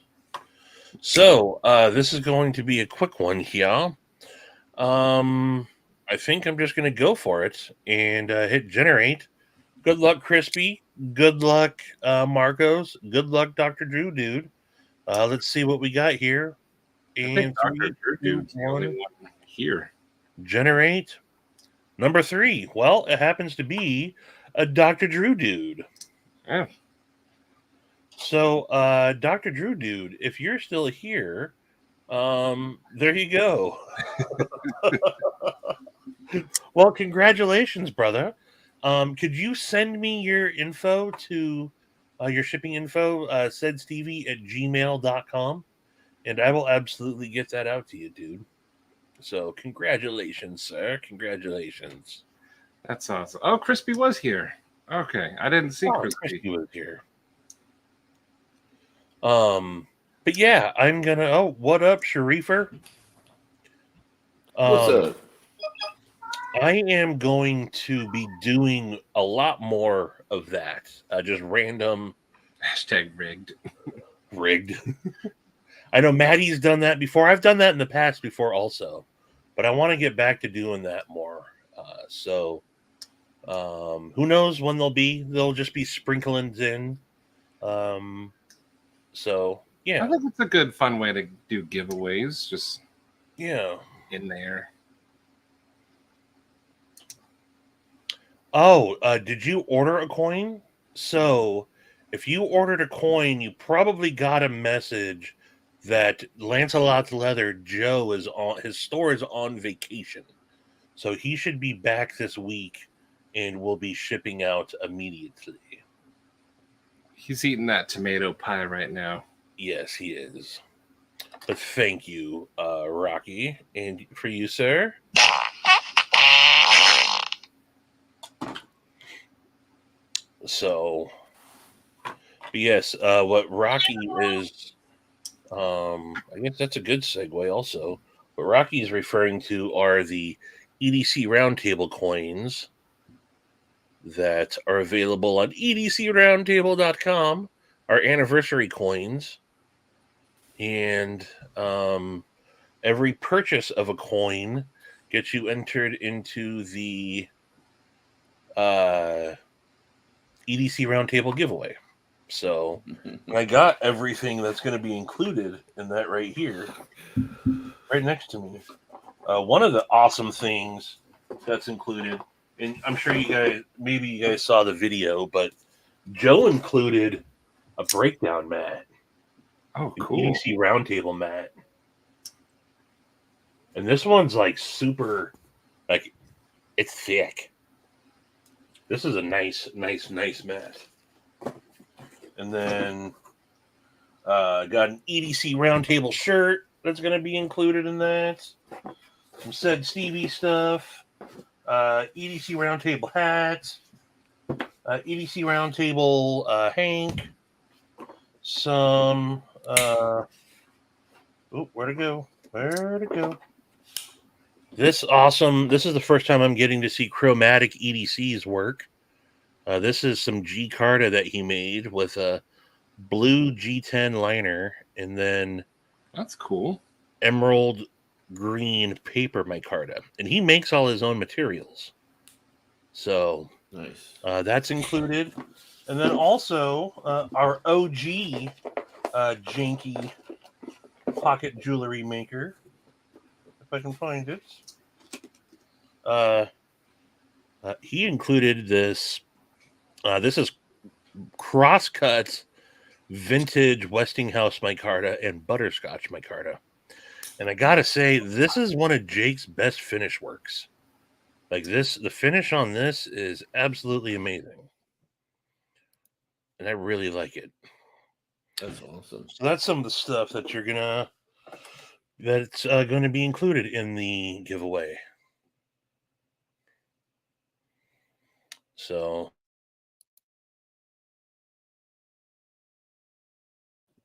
So this is going to be a quick one here. I think I'm just going to go for it and hit generate. Good luck, Crispy. Good luck, Marcos. Good luck, Dr. Drew, dude. Let's see what we got here. I think And Dr. Drew Dude's the only one here. Generate. Number 3. Well, it happens to be a Dr. Drew dude. Yeah. So, Dr. Drew dude, if you're still here, there you go. Well, congratulations, brother. Could you send me your info to your shipping info, saidstevie@gmail.com, and I will absolutely get that out to you, dude. So congratulations, sir. Congratulations. That's awesome. Oh, Crispy was here. Okay. I didn't see Crispy. Crispy was here. But yeah, I'm gonna what up, Sharifer? What's up? I am going to be doing a lot more of that. Just random Hashtag rigged. rigged. I know Maddie's done that before. I've done that in the past before also, but I want to get back to doing that more. So who knows when they'll be? They'll just be sprinkling in. So yeah, I think it's a good, fun way to do giveaways. Just yeah. in there. Oh, did you order a coin? So, if you ordered a coin, you probably got a message that Lancelot's Leather Joe is on his store is on vacation. So he should be back this week and will be shipping out immediately. He's eating that tomato pie right now. Yes, he is. But thank you, Rocky, and for you, sir. So, yes, what Rocky is, I guess that's a good segue. Also, what Rocky is referring to are the EDC Roundtable coins that are available on edcroundtable.com. Our anniversary coins, and every purchase of a coin gets you entered into the EDC Roundtable giveaway. So I got everything that's going to be included in that right here, right next to me. One of the awesome things that's included, and I'm sure maybe you guys saw the video, but Joe included a breakdown mat. Oh, An cool. EDC Roundtable mat. And this one's like super, like, it's thick. This is a nice mat. And then got an EDC Roundtable shirt that's going to be included in that. Some said Stevie stuff. EDC Roundtable hats. EDC Roundtable Hank. Some. Where'd it go? This is the first time I'm getting to see chromatic EDC's work. This is some G Carta that he made with a blue G10 liner and then That's cool. emerald green paper micarta. And he makes all his own materials. So Nice. that's included. And then also our OG janky pocket jewelry maker, if I can find it. He included this. This is crosscut vintage Westinghouse micarta and butterscotch micarta. And I gotta say, this is one of Jake's best finish works. Like this, the finish on this is absolutely amazing. And I really like it. That's awesome. So that's some of the stuff that's gonna be included in the giveaway. So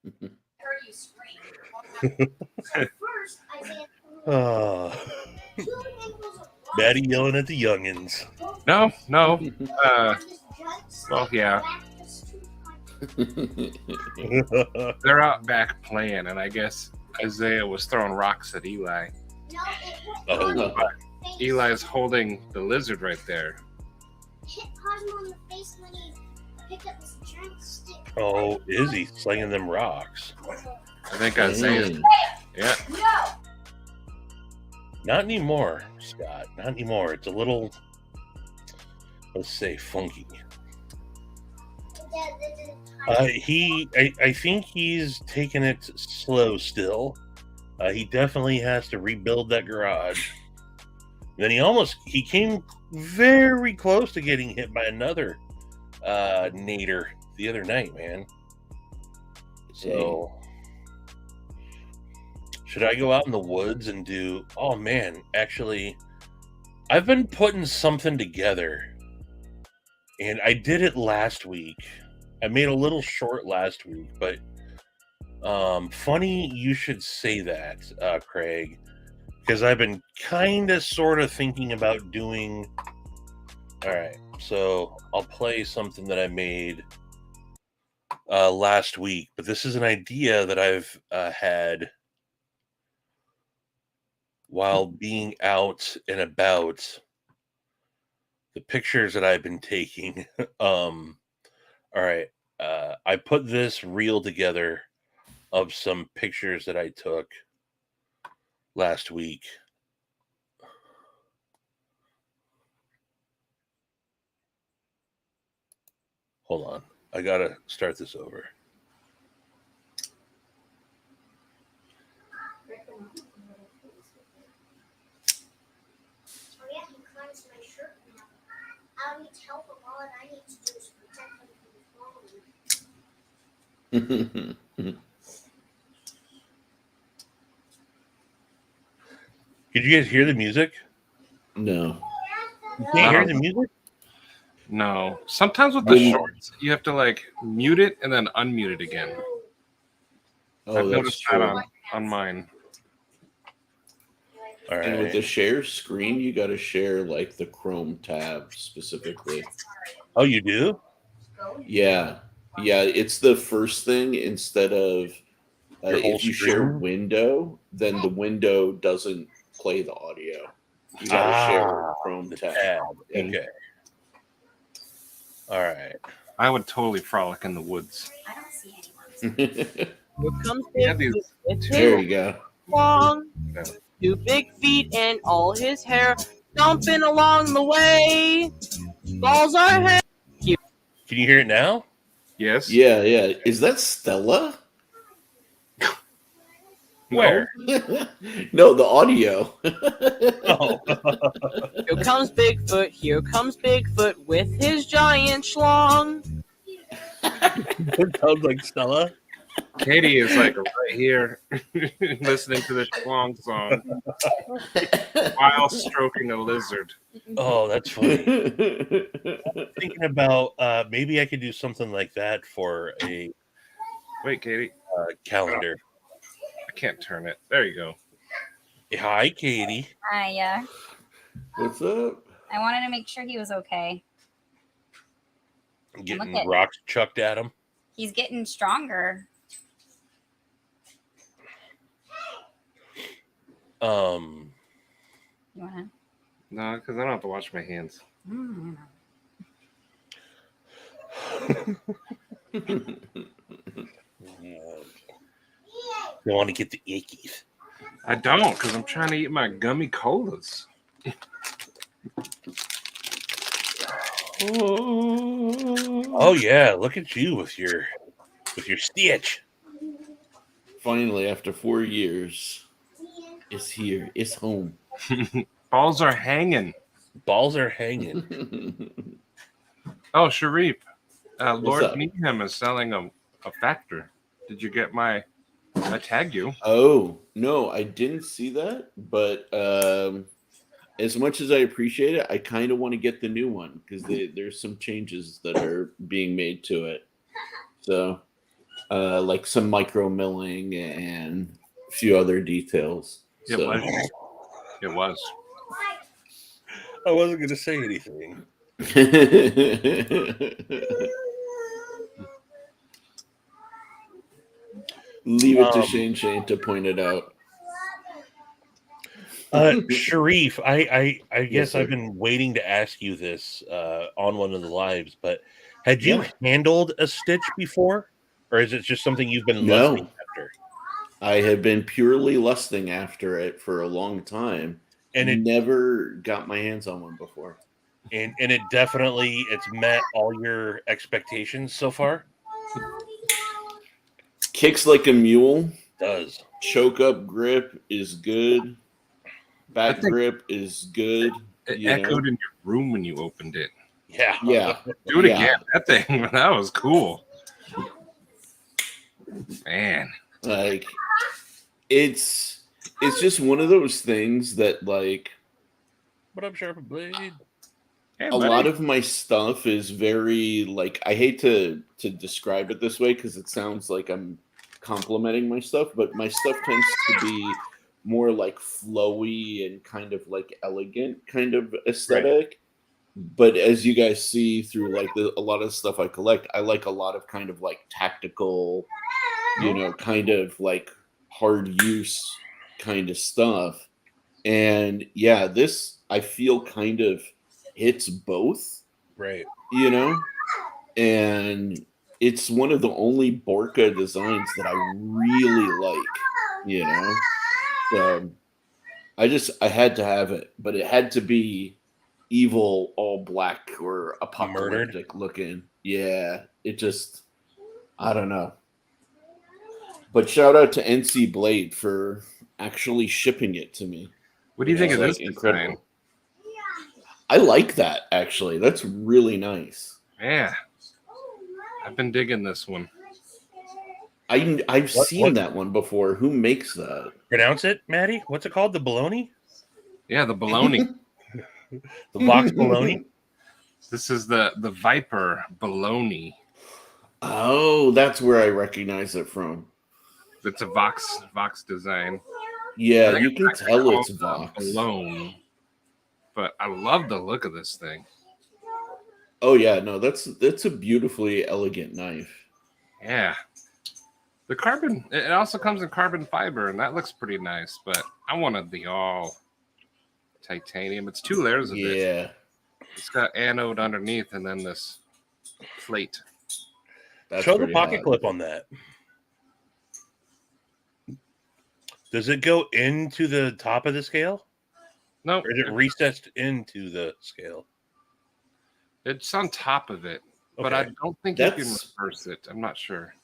Heard you scream. So first, I said, Maddie yelling at the youngins. No. Well, yeah. They're out back playing, and I guess Isaiah was throwing rocks at Eli. Oh. Eli's holding the lizard right there. Hit Cosmo in the face when he picked up this giant stick. Oh, is he slinging them rocks? I think Isaiah. Yeah. No! Not anymore, Scott. Not anymore. It's a little, let's say, funky. I think he's taking it slow still. He definitely has to rebuild that garage. Then he came very close to getting hit by another nader the other night, man. So should I go out in the woods and do? Oh man, actually, I've been putting something together, and I did it last week. I made a little short last week, but funny you should say that, Craig, because I've been kind of sort of thinking about doing. All right, so I'll play something that I made last week, but this is an idea that I've had while being out and about. The pictures that I've been taking. All right, I put this reel together of some pictures that I took last week. Hold on. I gotta start this over. Oh yeah, he climbs my shirt now. I need help, but all I need to do is protect him from falling. Did you guys hear the music? No. You can't hear the music? No. Sometimes with the shorts, you have to like mute it and then unmute it again. Oh, I've that's noticed true. that on mine. All right. And with the share screen, you got to share like the Chrome tab specifically. Oh, you do? Yeah. Yeah, it's the first thing instead of Your whole if you share screen? window, then the window doesn't play the audio. You got to share Chrome the tab. tab. Yeah. Okay. All right. I would totally frolic in the woods. I don't see anyone. Here comes Yeah, Big these- with There his you go. long, Yeah. 2 big feet and all his hair stomping along the way. Balls are hanging. Can you hear it now? Yes. Yeah, yeah. Is that Stella? Where? No, the audio. Oh. Here comes Bigfoot. Here comes Bigfoot with his giant schlong. It sounds like Stella. Katie is like right here listening to the Schlong song while stroking a lizard. Oh, that's funny. Thinking about maybe I could do something like that for a Wait, Katie. calendar. I can't turn it. There you go. Hi, Katie. I What's up? I wanted to make sure he was okay. Getting Look at- rocks chucked at him. He's getting stronger. Um, You wanna? No, because I don't have to wash my hands. Mm. you want to get the ickies. I don't, because I'm trying to eat my gummy colas. Oh yeah, look at you with your stitch. Finally, after 4 years, it's here. It's home. Balls are hanging. Balls are hanging. Oh, Sharif. Lord up? Needham is selling a factor. Did you get my... I tagged you. Oh, no, I didn't see that. But as much as I appreciate it, I kind of want to get the new one because there's some changes that are being made to it. So, like some micro milling and a few other details. It So. was. It was. I wasn't going to say anything. Leave it to Shane to point it out. Sharif, I guess sir. I've been waiting to ask you this on one of the lives, but had you handled a stitch before, or is it just something you've been lusting after? I have been purely lusting after it for a long time, And it never got my hands on one before. and it definitely it's met all your expectations so far. Kicks like a mule. Does Choke up grip is good. Back grip is good. It echoed in your room when you opened it. yeah. Do it again. That thing, that was cool. Man. Like it's just one of those things that like But I'm sharp blade. Hey, a buddy. lot of my stuff is very like I hate to describe it this way because it sounds like I'm complimenting my stuff, but my stuff tends to be more like flowy and kind of like elegant kind of aesthetic. Right. But as you guys see through like a lot of the stuff I collect, I like a lot of kind of like tactical, you know, kind of like hard use kind of stuff. And yeah, this I feel kind of hits both, Right? You know, and it's one of the only Borka designs that I really like, you know. So I had to have it, but it had to be evil, all black or apocalyptic looking. Yeah, it just I don't know. But shout out to NC Blade for actually shipping it to me. What do you think of this incredible design? I like that actually. That's really nice. Yeah. I've been digging this one. I've seen that one before. Who makes that? Pronounce it, Maddie. What's it called? The baloney? Yeah, the bologna. The Vox bologna. This is the Viper bologna. Oh, that's where I recognize it from. It's a Vox design. Yeah, I think you can actually tell called it's Vox. Bologna. But I love the look of this thing. Oh yeah, no, that's a beautifully elegant knife. Yeah. The carbon, it also comes in carbon fiber, and that looks pretty nice, but I wanted the all titanium. It's 2 layers of it. Yeah, It's got anode underneath and then this plate. that's Show the pretty pocket hot. clip on that. Does it go into the top of the scale? No, Or is it recessed into the scale? it's on top of it, but I Okay. don't think you can That's- reverse it. I'm not sure.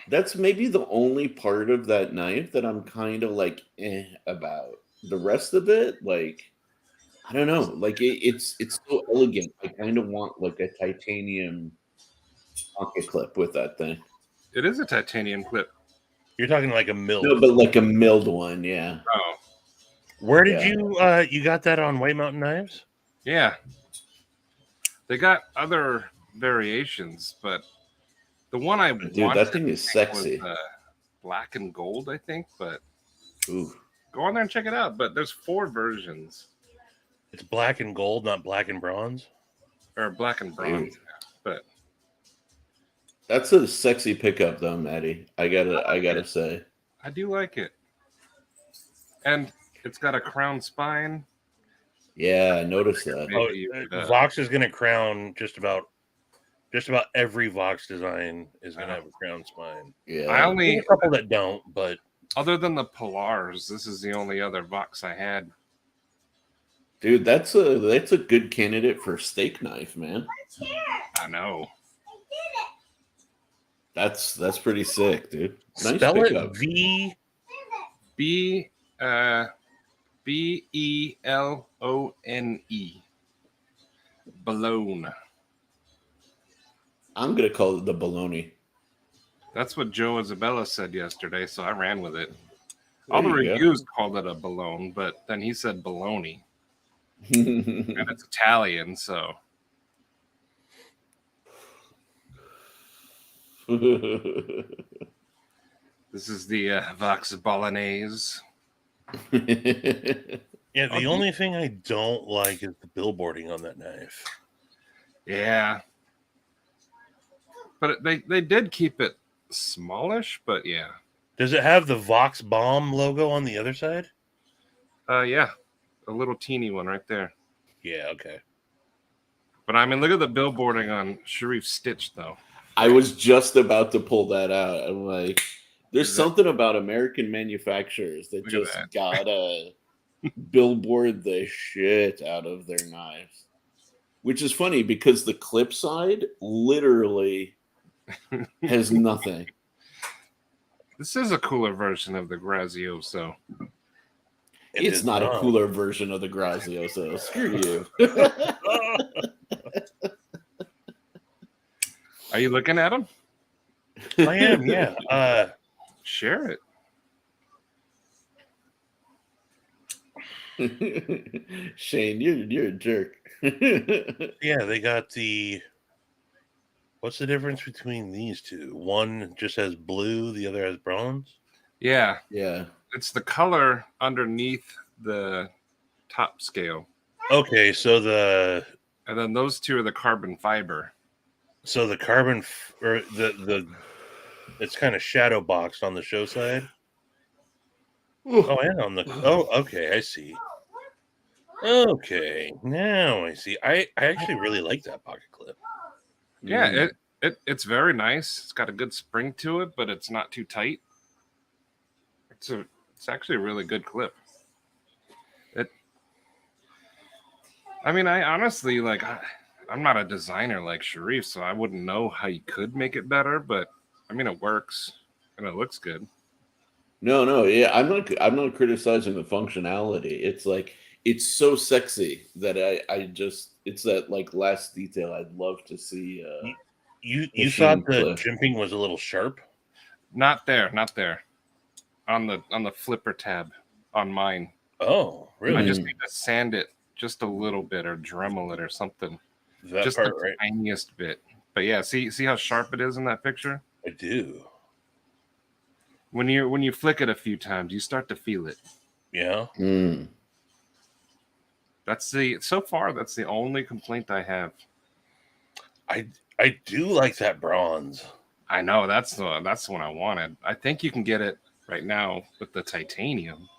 That's maybe the only part of that knife that I'm kind of like about. The rest of it, like, I don't know, like it's so elegant. I kind of want like a titanium pocket clip with that thing. It is a titanium clip. You're talking like a mill. No, but like a milled one, yeah. Oh, Where did Yeah. you got that on White Mountain Knives? yeah. They got other variations, but the one I Dude, wanted that thing is I think, sexy. was black and gold, I think. But Ooh. go on there and check it out. But there's 4 versions, It's black and gold, not black and bronze. or black and bronze. Dude. But That's a sexy pickup though, Maddie. I gotta say. I do like it, and it's got a crown spine. Yeah, I noticed that. Maybe you could, Vox is going to crown just about every Vox design is going to have a crown spine. Yeah. I only, There's a couple that don't, but other than the Polars, this is the only other Vox I had. Dude, that's a good candidate for steak knife, man. I know. That's pretty sick, dude. Nice spell pickup. it V. Belone. Bologna. I'm gonna call it the bologna. That's what Joe Isabella said yesterday, so I ran with it. All the There you go. reviews called it a bologna, but then he said bologna, and it's Italian, so this is the Vox Bolognese. Yeah, the only thing I don't like is the billboarding on that knife. Yeah, but they did keep it smallish, but yeah, Does it have the Vox Bomb logo on the other side? yeah, a little teeny one right there. Yeah, okay. But I mean, look at the billboarding on Sharif's Stitch, though. I was just about to pull that out. I'm like, there's Is that- something about American manufacturers that Look at just that. gotta billboard the shit out of their knives. Which is funny because the clip side literally has nothing. This is a cooler version of the Grazioso. It It's is not a cooler version of the Grazioso. Screw you. Are you looking at them? I am, yeah. Share it. Shane, you're a jerk. Yeah, they got the. What's the difference between these two? One just has blue, the other has bronze. Yeah, Yeah. it's the color underneath the top scale, Okay, so the and then those 2 are the carbon fiber. carbon or the it's kind of shadow boxed on the show side. Oh, and on the okay, I see. Okay, now I see. I actually really like that pocket clip. Yeah, it's very nice. It's got a good spring to it, but it's not too tight. It's actually a really good clip. I mean, I honestly like. I'm not a designer like Sharif, so I wouldn't know how you could make it better. But I mean, it works and it looks good. No, yeah, I'm not criticizing the functionality. It's like it's so sexy that I just it's that like last detail I'd love to see. You Machine thought the clip. jimping was a little sharp? Not there. On the flipper tab on mine. Oh, I really? just need to sand it just a little bit or Dremel it or something. That Just part, the right? tiniest bit. But yeah, see how sharp it is in that picture? I do. When you flick it a few times, you start to feel it. Yeah. Mm. That's the only complaint I have. I do like that bronze. I know that's the one I wanted. I think you can get it right now with the titanium.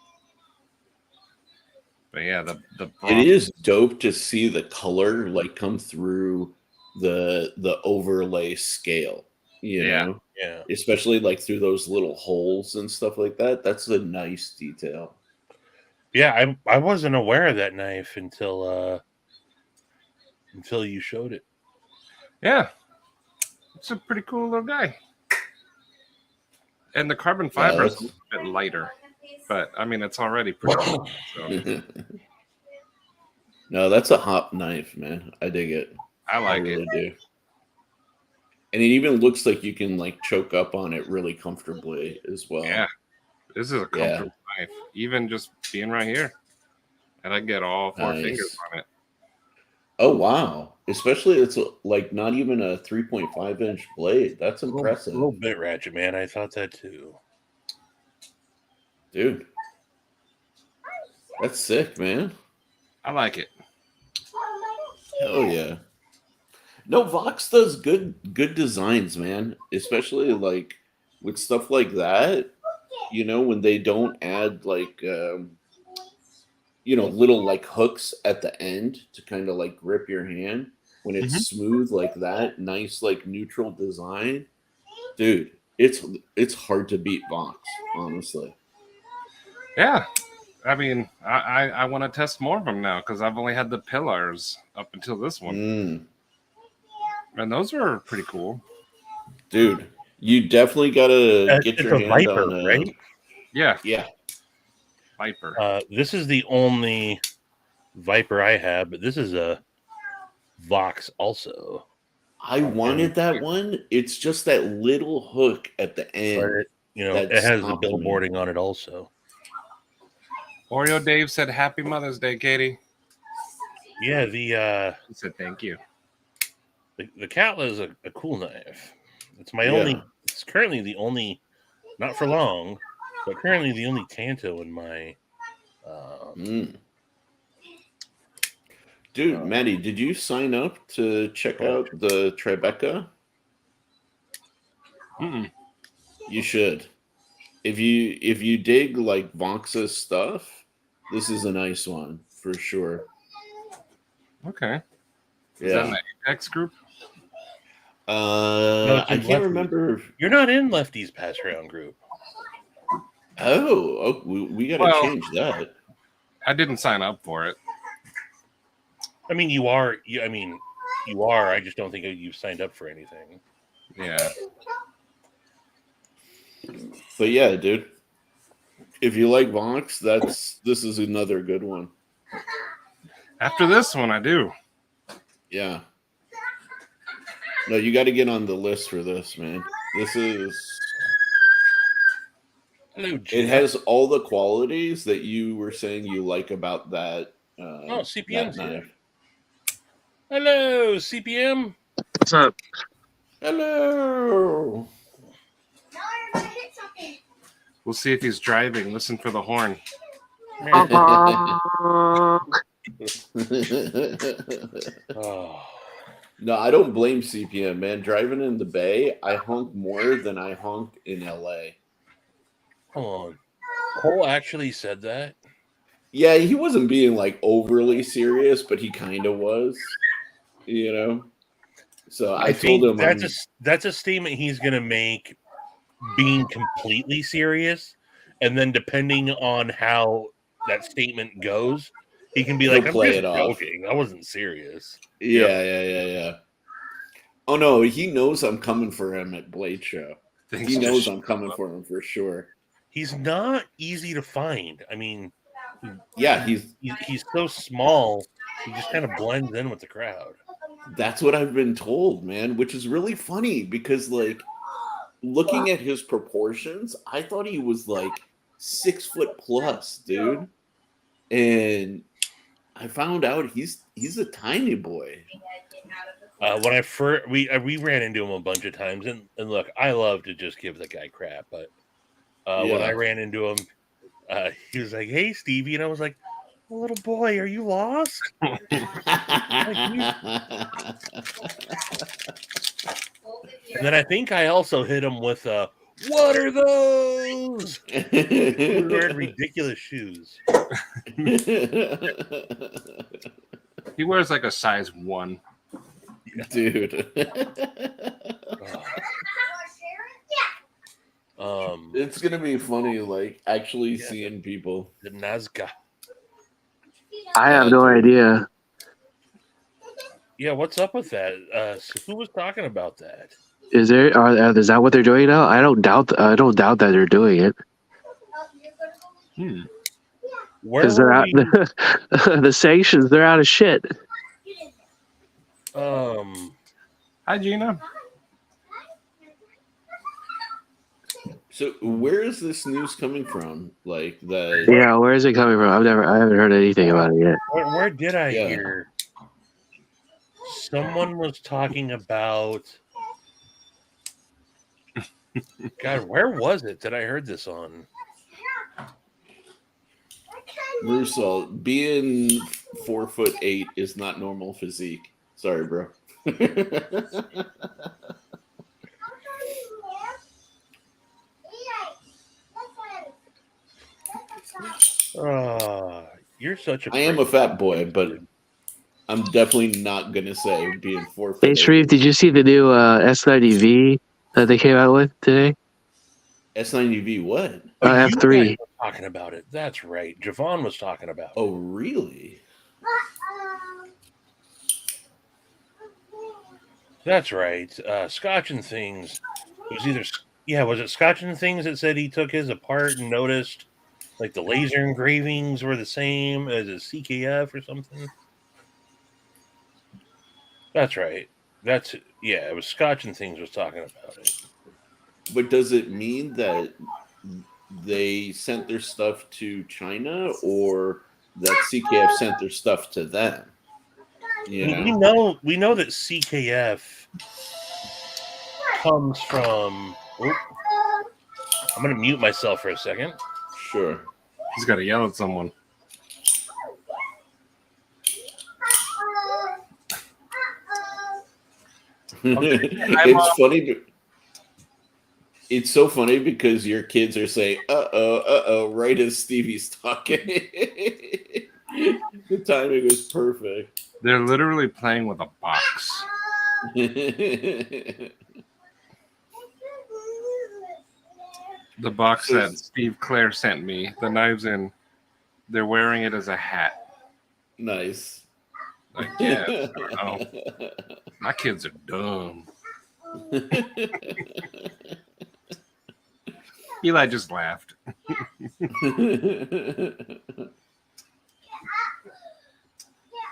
But yeah, the It bronze. is dope to see the color like come through the overlay scale, you Yeah. know, Yeah. especially like through those little holes and stuff like that. That's a nice detail. Yeah, I wasn't aware of that knife until you showed it. Yeah. It's a pretty cool little guy. And the carbon fiber is a little bit lighter. But I mean it's already pretty cool. So No, that's a hot knife, man. I dig it. I like really it. do. And it even looks like you can like choke up on it really comfortably as well. Yeah. This is a comfortable knife. Even just being right here. And I get all four fingers on it. Oh wow! Especially it's like not even a 3.5-inch blade. That's impressive. A little bit ratchet, man. I thought that too. Dude. That's sick, man. I like it. Oh yeah. No, Vox does good designs, man. Especially like with stuff like that. You know, when they don't add like little like hooks at the end to kind of like grip your hand. When it's smooth like that, nice like neutral design. Dude, it's hard to beat Vox, honestly. Yeah. I mean, I want to test more of them now because I've only had the pillars up until this one. And those are pretty cool. Dude, you definitely got to get your hand Viper, on right? Yeah. Yeah. Viper. This is the only Viper I have, but this is a Vox also. I wanted that one. It's just that little hook at the end. It has the billboarding on it also. Oreo Dave said, "Happy Mother's Day, Katie." Yeah, he said thank you. The Catla is a cool knife. It's my only. It's currently the only, not for long, but currently the only Tanto in my. Dude, Maddie, did you sign up to check out the Tribeca? You should. If you dig like Vox's stuff, this is a nice one for sure. Okay. Yeah. Is that in the Apex group? I can't remember. You're not in Lefty's pass round group. Oh, we got to change that. I didn't sign up for it. I mean, you are. You are. I just don't think you've signed up for anything. Yeah. But yeah, dude. If you like Vox, this is another good one. After this one, I do. Yeah. No, you got to get on the list for this, man. This is. It has all the qualities that you were saying you like about that. CPM's that here. Hello, CPM. What's up? Hello. We'll see if he's driving. Listen for the horn. No, I don't blame CPM, man. Driving in the Bay, I honk more than I honked in LA. Hold on. Cole actually said that? Yeah, he wasn't being like overly serious, but he kind of was, you know. So I told him that's a statement he's going to make being completely serious, and then depending on how that statement goes, he can be like, "I'm just joking. I wasn't serious." Yeah. Oh no, he knows I'm coming for him at Blade Show. He knows I'm coming for him for sure. He's not easy to find. I mean, yeah, he's so small. He just kind of blends in with the crowd. That's what I've been told, man, which is really funny because, like, looking at his proportions, I thought he was like 6 foot plus, dude. and I found out he's a tiny boy. When I first we ran into him a bunch of times, and look, I love to just give the guy crap, but when I ran into him, he was like, "Hey, Stevie," and I was like, "Little boy, are you lost?" And then I think I also hit him with "What are those?" He was wearing ridiculous shoes. He wears like a size 1. Dude. It's gonna be funny, like actually seeing people. The Nazca. I have no idea. Yeah, what's up with that? So who was talking about that? Is that what they're doing now? I don't doubt that they're doing it. Where Because they're were out, the sanctions, they're out of shit. Hi, Gina. So where is this news coming from? Like the Yeah, where is it coming from? I haven't heard anything about it yet. Where did I hear? Someone was talking about. God, where was it that I heard this on? Russell, being 4'8" is not normal physique. Sorry, bro. You're such a. I am a fat boy, but I'm definitely not gonna say being 4'8". Hey, Sharif, did you see the new S90V that they came out with today? S90V what? F3. You guys were talking about it. That's right. Javon was talking about it. Oh, really? That's right. Scotch and Things. It was was it Scotch and Things that said he took his apart and noticed like the laser engravings were the same as a CKF or something? That's right. It was Scotch and Things was talking about it. But does it mean that they sent their stuff to China or that CKF sent their stuff to them? Yeah. We know that CKF comes from. I'm going to mute myself for a second. Sure. He's got to yell at someone. It's funny. It's so funny because your kids are saying right as Stevie's talking. The timing was perfect. They're literally playing with a box. The box that Steve Claire sent me, the knives in, they're wearing it as a hat. Nice. Like, yeah. My kids are dumb. Eli just laughed.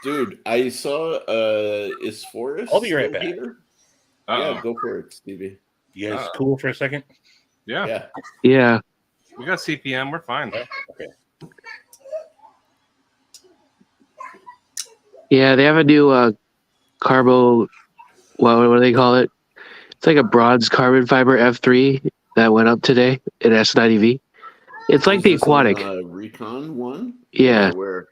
Dude, I saw is Forrest. I'll be right back. Here? Yeah, go for it, Stevie. You guys cool for a second? Yeah. Yeah. We got CPM. We're fine. Okay. Yeah, they have a new carbo. What do they call it? It's like a bronze carbon fiber F3 that went up today in S90V. It's like the Aquatic. Recon one? Yeah. Where?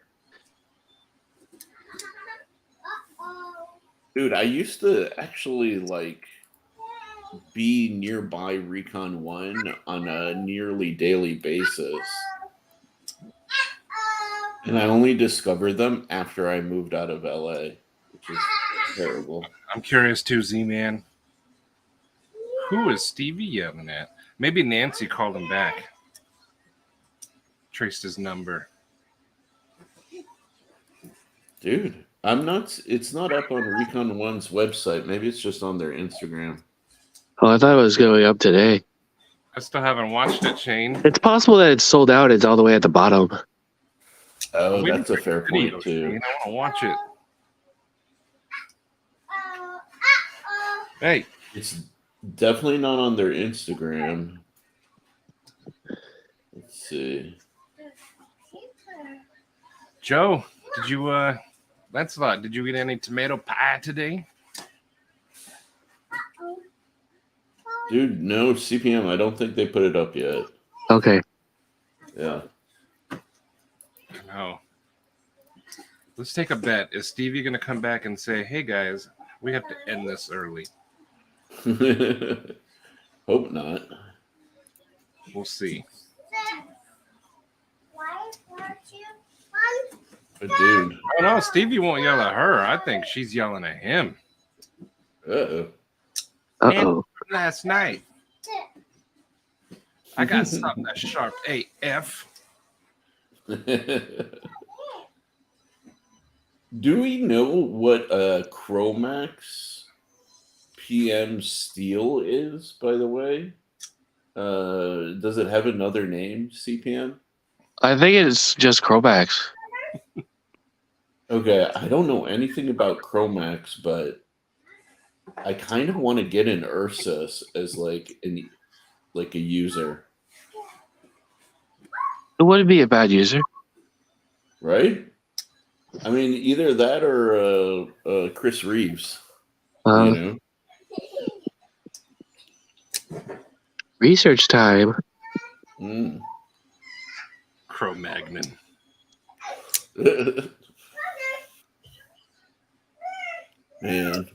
Dude, I used to actually like be nearby Recon 1 on a nearly daily basis. And I only discovered them after I moved out of LA, which is terrible. I'm curious too, Z-Man. Who is Stevie yelling at? Maybe Nancy called him back. Traced his number. Dude, it's not up on Recon 1's website. Maybe it's just on their Instagram. Oh, I thought it was going up today. I still haven't watched it, Shane. It's possible that it's sold out. It's all the way at the bottom. Oh, that's a fair point, too. Shane. I want to watch it. Hey. It's definitely not on their Instagram. Let's see. Joe, did you Lancelot, did you eat any tomato pie today? Dude, no CPM. I don't think they put it up yet. Okay. Yeah. No. Let's take a bet. Is Stevie gonna come back and say, "Hey guys, we have to end this early"? Hope not. We'll see. Why weren't you? But dude. Oh no, Stevie won't yell at her. I think she's yelling at him. Uh-oh. Uh-oh. Last night, I got something that's sharp AF. Do we know what a Chromax PM steel is, by the way? Does it have another name, CPM? I think it's just Chromax. Okay, I don't know anything about Chromax, but I kind of want to get an Ursus as like a user, It wouldn't be a bad user. right? I mean, either that or Chris Reeves. Uh, You know. Research time. Mm. Cro-Magnon. Man,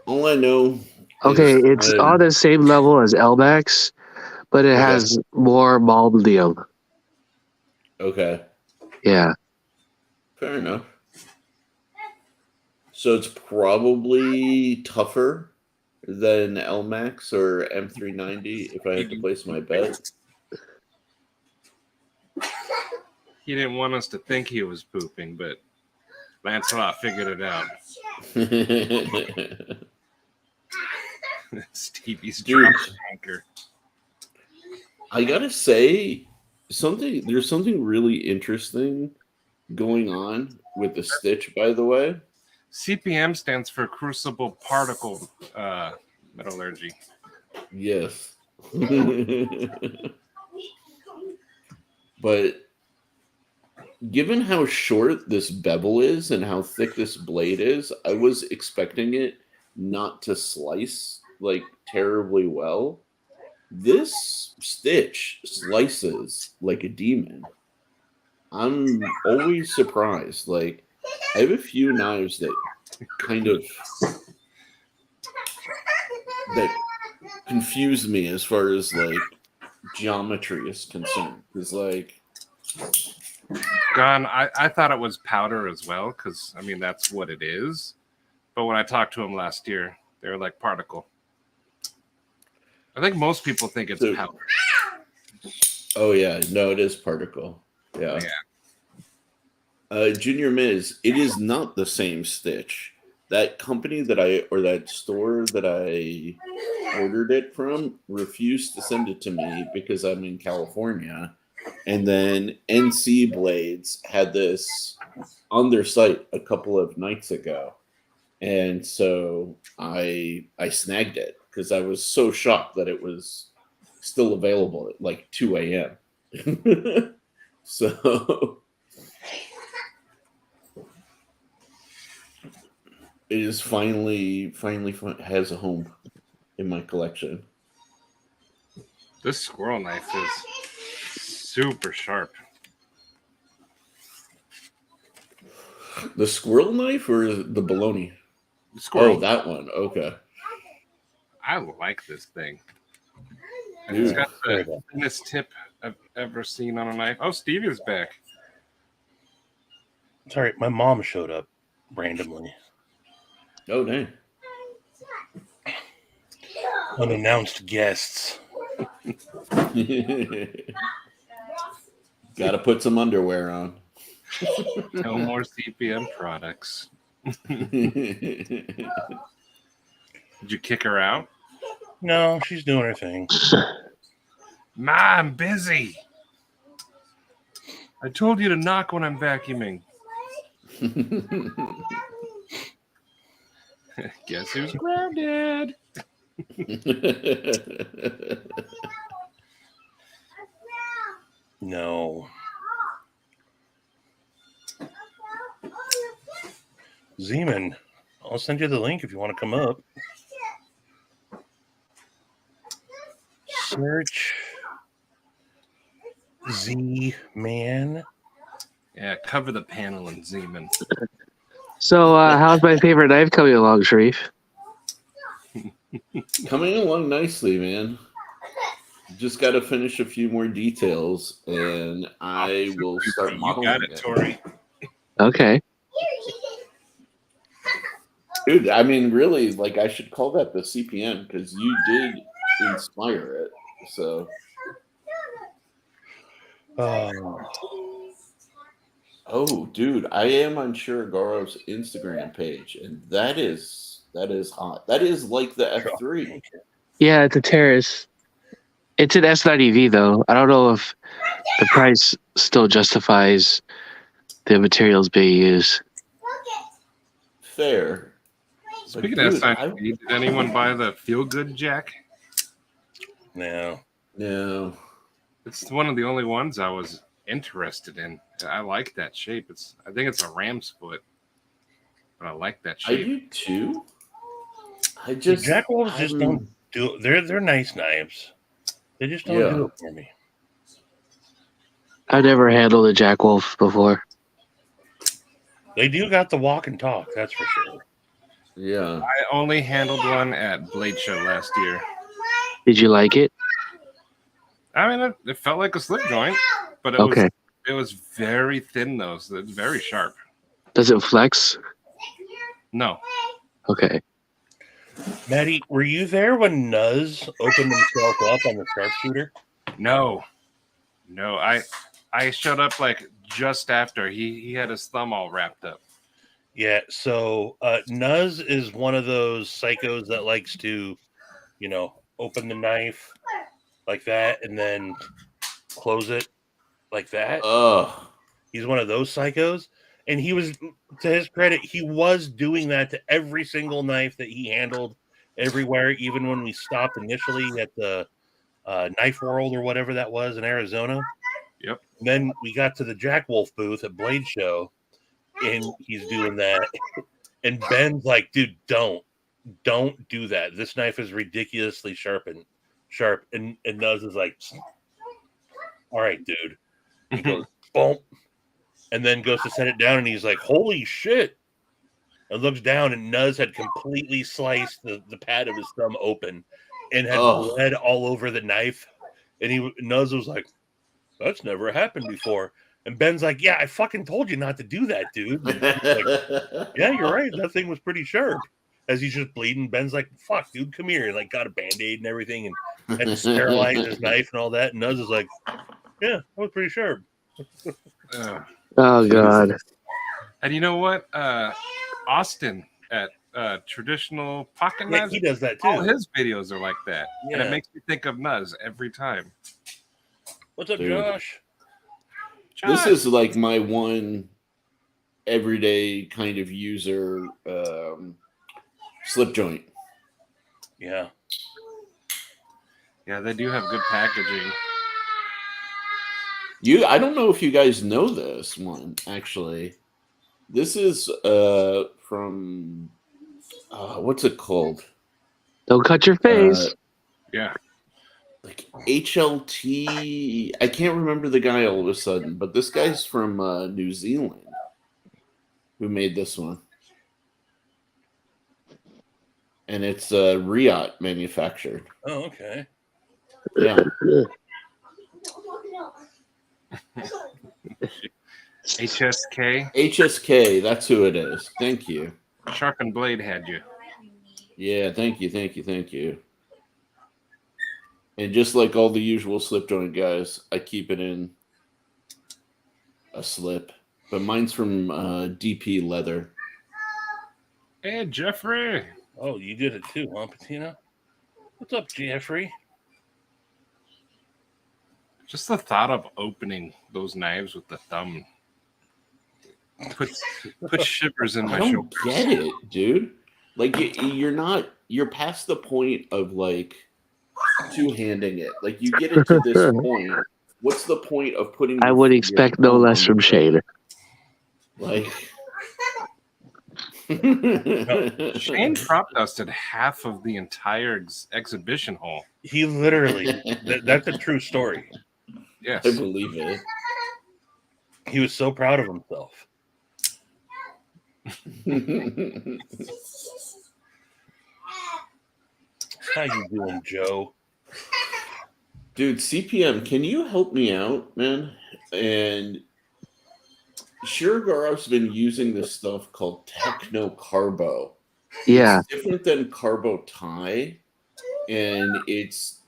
all I know. Okay, is it's on the same level as LMAX, but it has more molybdenum. Okay, Yeah. fair enough. So it's probably tougher than LMAX or M390 if I had to place my bet. He didn't want us to think he was pooping, but Lancelot figured it out. Stevie's Dude. drop anchor. I gotta say, there's something really interesting going on with the Stitch, by the way. CPM stands for Crucible Particle Metallurgy. Yes. But given how short this bevel is and how thick this blade is, I was expecting it not to slice like terribly well. This Stitch slices like a demon. I'm always surprised. Like, I have a few knives that kind of that confuse me as far as like geometry is concerned. It's like, Gone. I thought it was powder as well, because I mean that's what it is. But when I talked to him last year, they were like particle. I think most people think it's So- powder. oh yeah, no, it is particle. Yeah. Junior Miz, it is not the same Stitch. That company that store that I ordered it from refused to send it to me because I'm in California. And then NC Blades had this on their site a couple of nights ago. And so I snagged it because I was so shocked that it was still available at like 2 a.m. So it is finally has a home in my collection. This squirrel knife is super sharp. The squirrel knife or the bologna? Squirrel. Oh, that one. Okay. I like this thing. And Dude. it's got the thinnest tip I've ever seen on a knife. Oh, Stevie's back. Sorry, my mom showed up randomly. Oh, dang. Unannounced guests. Gotta put some underwear on. No more CPM products. Did you kick her out? No, she's doing her thing. Ma, I'm busy. I told you to knock when I'm vacuuming. Guess who's grounded? No. Zeman, I'll send you the link if you want to come up. Search Z-Man. Yeah, cover the panel in Zeman. So, how's my favorite knife coming along, Sharif? Coming along nicely, man. Just got to finish a few more details, and I will start You modeling got it, Tori. Okay. Dude, I mean, really, like, I should call that the CPM because you did inspire it. So, oh, dude, I am on Shirogoro's Instagram page, and that is hot. That is like the F3. Yeah, it's a Terrace. It's an S90V, though. I don't know if the price still justifies the materials being used. Fair. Speaking But, of dude, SID, did anyone buy the Feel Good Jack? No. No. It's one of the only ones I was interested in. I like that shape. I think it's a ram's foot, but I like that I shape. do too. Jack Wolves just don't do it. They're nice knives. They just don't do it for me. I've never handled a Jack Wolf before. They do got the walk and talk, that's for sure. Yeah. I only handled one at Blade Show last year. Did you like it? I mean, it felt like a slip joint, but it was very thin though, so it's very sharp. Does it flex? No. Okay. Maddie, were you there when Nuz opened himself up on the sharpshooter? No. I showed up like just after he had his thumb all wrapped up. Yeah, so Nuz is one of those psychos that likes to, open the knife like that and then close it like that. He's one of those psychos. And he was, to his credit, he was doing that to every single knife that he handled everywhere, even when we stopped initially at the Knife World or whatever that was in Arizona. Yep. And then we got to the Jack Wolf booth at Blade Show, and he's doing that. And Ben's like, dude, don't do that. This knife is ridiculously sharp. And Nuz is like, all right, dude. He goes, boom. And then goes to set it down, and he's like, holy shit. And looks down, and Nuz had completely sliced the pad of his thumb open and had bled all over the knife. And Nuz was like, that's never happened before. And Ben's like, yeah, I fucking told you not to do that, dude. Like, yeah, you're right. That thing was pretty sharp. As he's just bleeding, Ben's like, fuck, dude, come here. And like got a Band-Aid and everything and had to sterilize his knife and all that. And Nuz is like, yeah, that was pretty sharp. Oh, God. And you know what? Austin at Traditional Pocket Knives, he does that too. All his videos are like that. Yeah. And it makes me think of Nuz every time. What's up, Dude. Josh? This is like my one everyday kind of user slip joint. Yeah. Yeah, they do have good packaging. I don't know if you guys know this one, actually. This is from what's it called? Don't cut your face. Yeah. Like HLT. I can't remember the guy all of a sudden, but this guy's from New Zealand who made this one. And it's Riot manufactured. Oh, okay. Yeah. HSK, that's who it is. Thank you. Sharpen Blade had you. Yeah, thank you. And just like all the usual slip joint guys, I keep it in a slip. But mine's from DP Leather. Hey, Jeffrey. Oh, you did it too, huh, Patina? What's up, Jeffrey? Just the thought of opening those knives with the thumb put shivers in my I don't shoulders. get it, dude. Like you're past the point of like two-handing it. Like you get it to this point. What's the point of putting? I would expect no less from Shane. Like, Shane prop dusted half of the entire exhibition hall. He literally, that's a true story. Yes. I believe it. He was so proud of himself. How you doing, Joe? Dude, CPM, can you help me out, man? And Shiragarov's been using this stuff called Techno Carbo. Yeah. It's different than Carbo Thai, and it's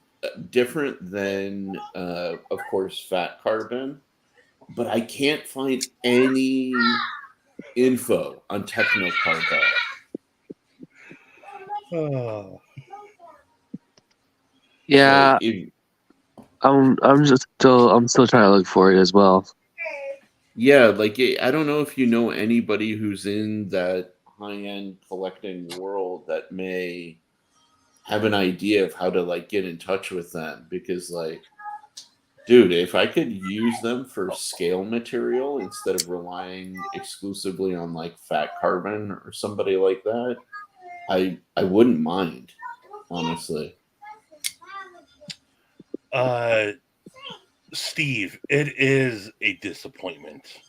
different than, of course, Fat Carbon. But I can't find any info on Techno Carbo. Oh. Yeah. So if- I'm still trying to look for it as well. yeah, like I don't know if you know anybody who's in that high-end collecting world that may have an idea of how to like get in touch with them, because like, dude, if I could use them for scale material instead of relying exclusively on like Fat Carbon or somebody like that, I wouldn't mind, honestly. Steve, it is a disappointment.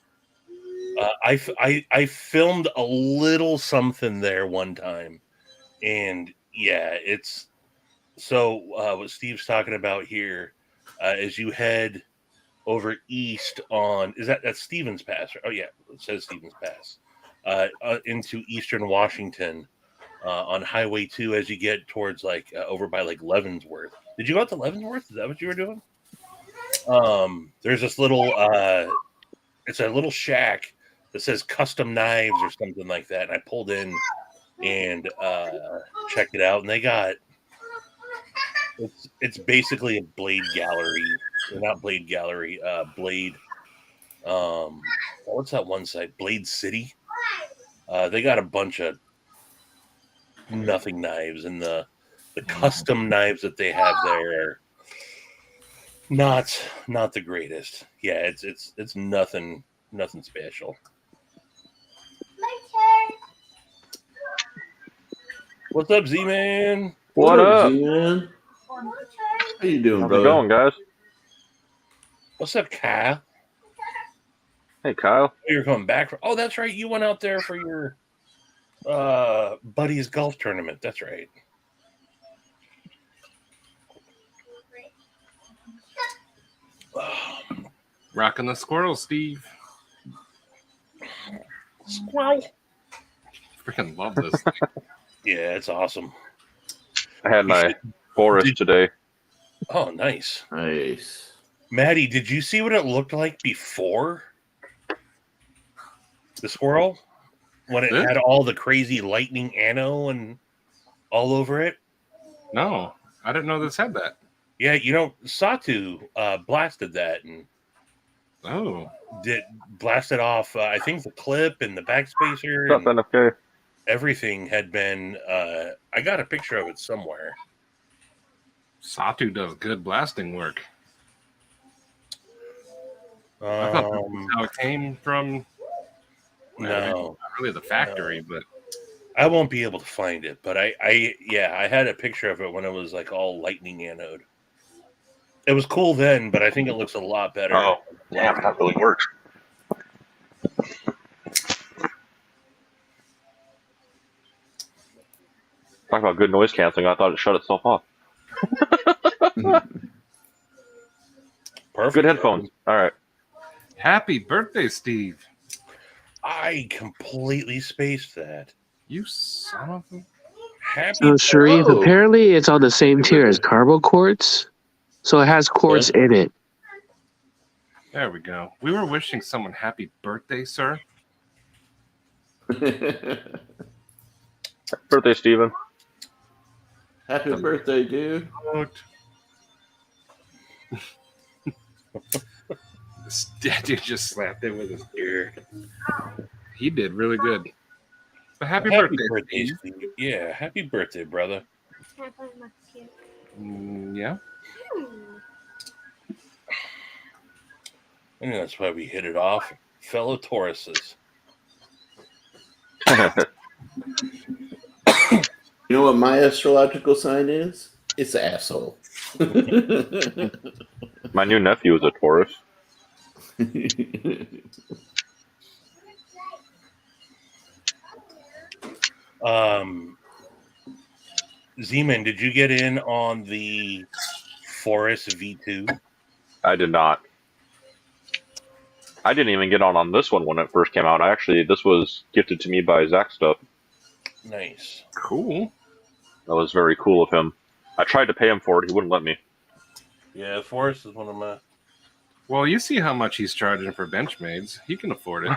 I filmed a little something there one time, and yeah, it's so what Steve's talking about here as you head over east on that's Stevens Pass. Oh yeah, it says Stevens Pass into eastern Washington on Highway 2 as you get towards like over by like Leavenworth. Did you go out to Leavenworth? Is that what you were doing? There's this little it's a little shack that says custom knives or something like that, and I pulled in and checked it out, and they got it's basically a blade gallery, or not blade gallery, blade what's that one site, Blade City. They got a bunch of nothing knives, and the custom knives that they have there are not the greatest. Yeah, it's nothing special. My turn. What's up, Z-Man? What up? Z-Man? My turn. How you doing, How's brother? it going, guys? What's up, Kyle? Hey, Kyle. You're coming back from? Oh, that's right. You went out there for your buddy's golf tournament. That's right. Rocking the squirrel, Steve. Squirrel. Freaking love this thing. Yeah, it's awesome. I had my forest today. Oh, nice. Nice. Maddie, did you see what it looked like before the squirrel? When it had all the crazy lightning anno and all over it? No, I didn't know this had that. Yeah, Satu blasted that and blasted off, I think, the clip and the backspacer. What's up, NFK? Everything had been, I got a picture of it somewhere. Satu does good blasting work. I thought that was how it came from. No, not really the factory, but I won't be able to find it. But I had a picture of it when it was like all lightning anode. It was cool then, but I think it looks a lot better. Oh, damn, that really works. Talk about good noise canceling. I thought it shut itself off. Perfect. Good headphones. All right. happy birthday, Steve. I completely spaced that. You son of a... Happy So Sharif, Oh. apparently it's on the same tier as Carbo Quartz, so it has quartz in it. There we go. We were wishing someone happy birthday, sir. Birthday, Steven. Happy birthday, dude. This dude just slapped it with his ear. He did really good. But happy birthday, Steve. Steve. Yeah, happy birthday, brother. Yeah. And that's why we hit it off, fellow Tauruses. You know what my astrological sign is? It's asshole. My new nephew is a Taurus. Z-Man, did you get in on the Forest V2? I did not. I didn't even get on this one when it first came out. This was gifted to me by Zach Stuff. Nice. Cool. That was very cool of him. I tried to pay him for it. He wouldn't let me. Yeah, Forest is one of my... Well, you see how much he's charging for Benchmades. He can afford it.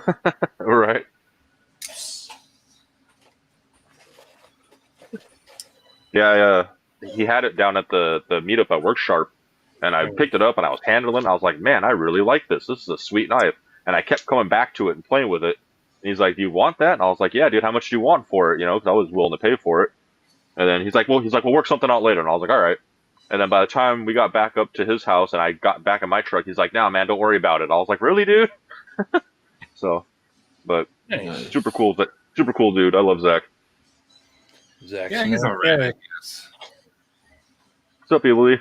All right. Yeah, he had it down at the meetup at Work Sharp, and I picked it up and I was handling it. I was like, man, I really like this. This is a sweet knife. And I kept coming back to it and playing with it. And he's like, do you want that? And I was like, yeah, dude, how much do you want for it? You know, because I was willing to pay for it. And then he's like, we'll work something out later. And I was like, all right. And then by the time we got back up to his house and I got back in my truck, he's like, nah, man, don't worry about it. I was like, really, dude? So, but Nice. super cool dude. I love Zach. Zach, Yeah, he's all right, I guess. What's up, Lee?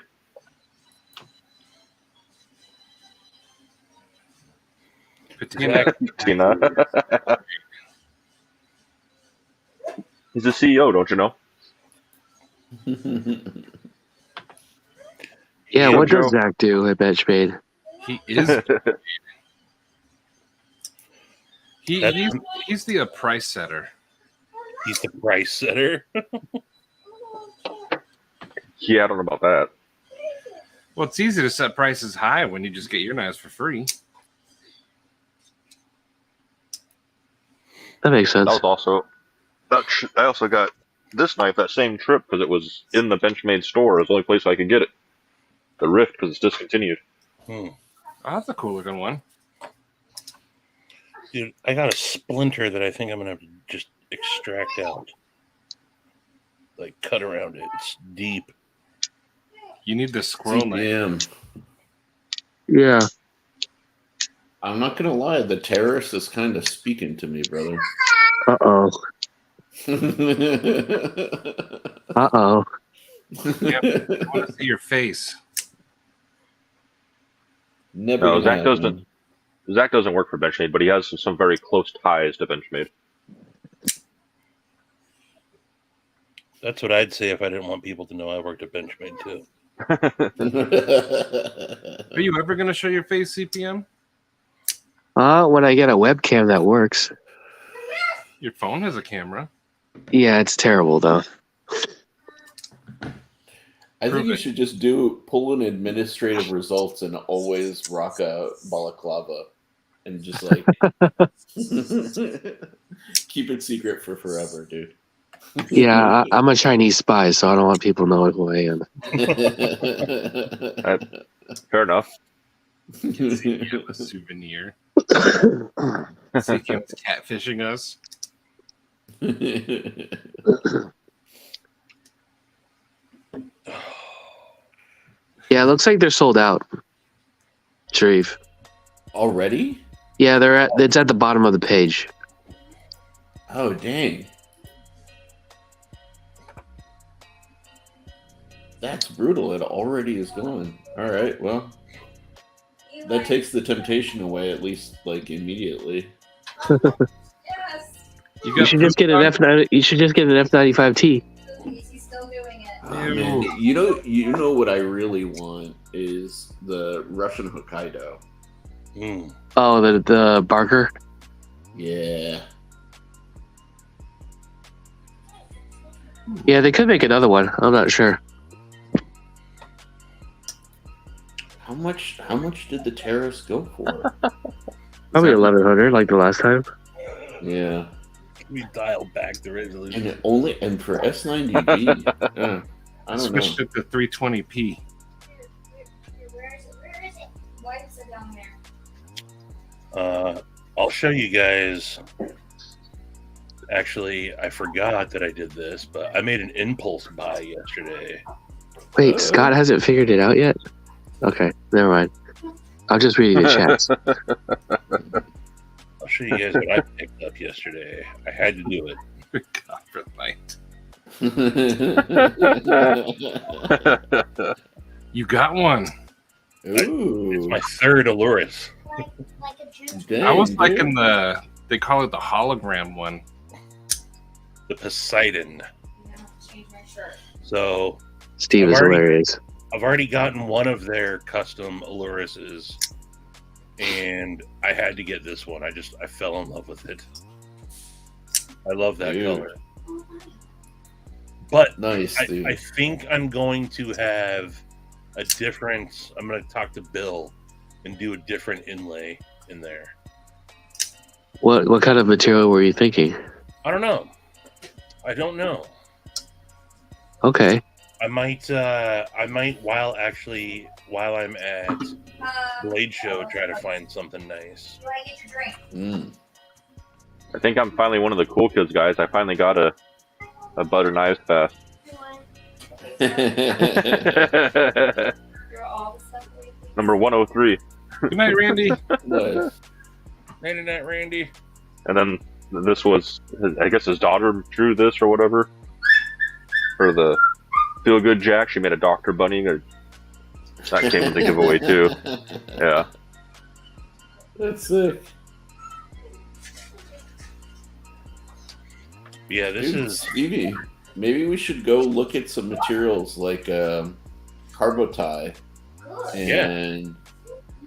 Patina. Tina. He's the CEO, don't you know? Yeah, So, what Joe- does Zach do at Benchmade? He is. He's the price setter. He's the price setter. Yeah, I don't know about that. Well, it's easy to set prices high when you just get your knives for free. That makes sense. That was also I also got this knife that same trip because it was in the Benchmade store. It was the only place I could get it. The Rift because it's discontinued. Oh, that's a cool looking one. Dude, I got a splinter that I think I'm going to have to just extract out. Like, cut around it. It's deep. You need the squirrel knife. Damn. Yeah. I'm not gonna lie, the terrorist is kind of speaking to me, brother. Uh-oh. Uh-oh. Yep. I want to see your face. Never. No, gonna happen. Zach doesn't work for Benchmade, but he has some very close ties to Benchmade. That's what I'd say if I didn't want people to know I worked at Benchmade, too. Are you ever going to show your face, CPM? When I get a webcam that works. Your phone has a camera. Yeah, it's terrible, though. I think you should just pull in administrative results and always rock a balaclava and just like keep it secret for forever, dude. Yeah, I'm a Chinese spy, so I don't want people knowing who I am. Fair enough. A souvenir. CPM's catfishing us. Yeah, it looks like they're sold out. Sharif. Already? Yeah, it's at the bottom of the page. Oh, dang. That's brutal. It already is going. All right, well, that takes the temptation away, at least like immediately. You should just get an F9. You should just get an F95T. He's still doing it. Oh, man, you know what I really want is the Russian Hokkaido. Mm. Oh, the Barker. Yeah. Yeah, they could make another one. I'm not sure. How much did the terrorists go for? Probably 1,100, like the last time. Yeah. We dialed back the resolution. And for S90B, I don't Switched know. it to 320p. Where is it? Why is it down there? I'll show you guys. Actually, I forgot that I did this, but I made an impulse buy yesterday. Wait, Scott hasn't figured it out yet? Okay, never mind. I'm just reading the chats. I'll show you guys what I picked up yesterday. I had to do it. You got one. Ooh. It's my third Aluris. Like a juice. Dang, I was dude. liking they call it the hologram one. The Poseidon. Change my shirt. So Steve is I've already- hilarious. I've already gotten one of their custom Alurises, and I had to get this one. I fell in love with it. I love that Dude. color. But Nice, dude. I think I'm going to have a different. I'm going to talk to Bill and do a different inlay in there. What kind of material were you thinking? I don't know. I don't know. Okay. I might while I'm at Blade Show try to find something nice. Do I get your drink? Mm. I think I'm finally one of the cool kids, guys. I finally got a butter knives pass. Number 103. Good night, Randy. Nice. Ain't that Randy? And then this was, I guess his daughter drew this or whatever. For the Feel Good Jack, she made a Dr. Bunny. That came with the giveaway too. Yeah. That's sick. Yeah, this Dude, is Stevie. Maybe we should go look at some materials like carbo tie and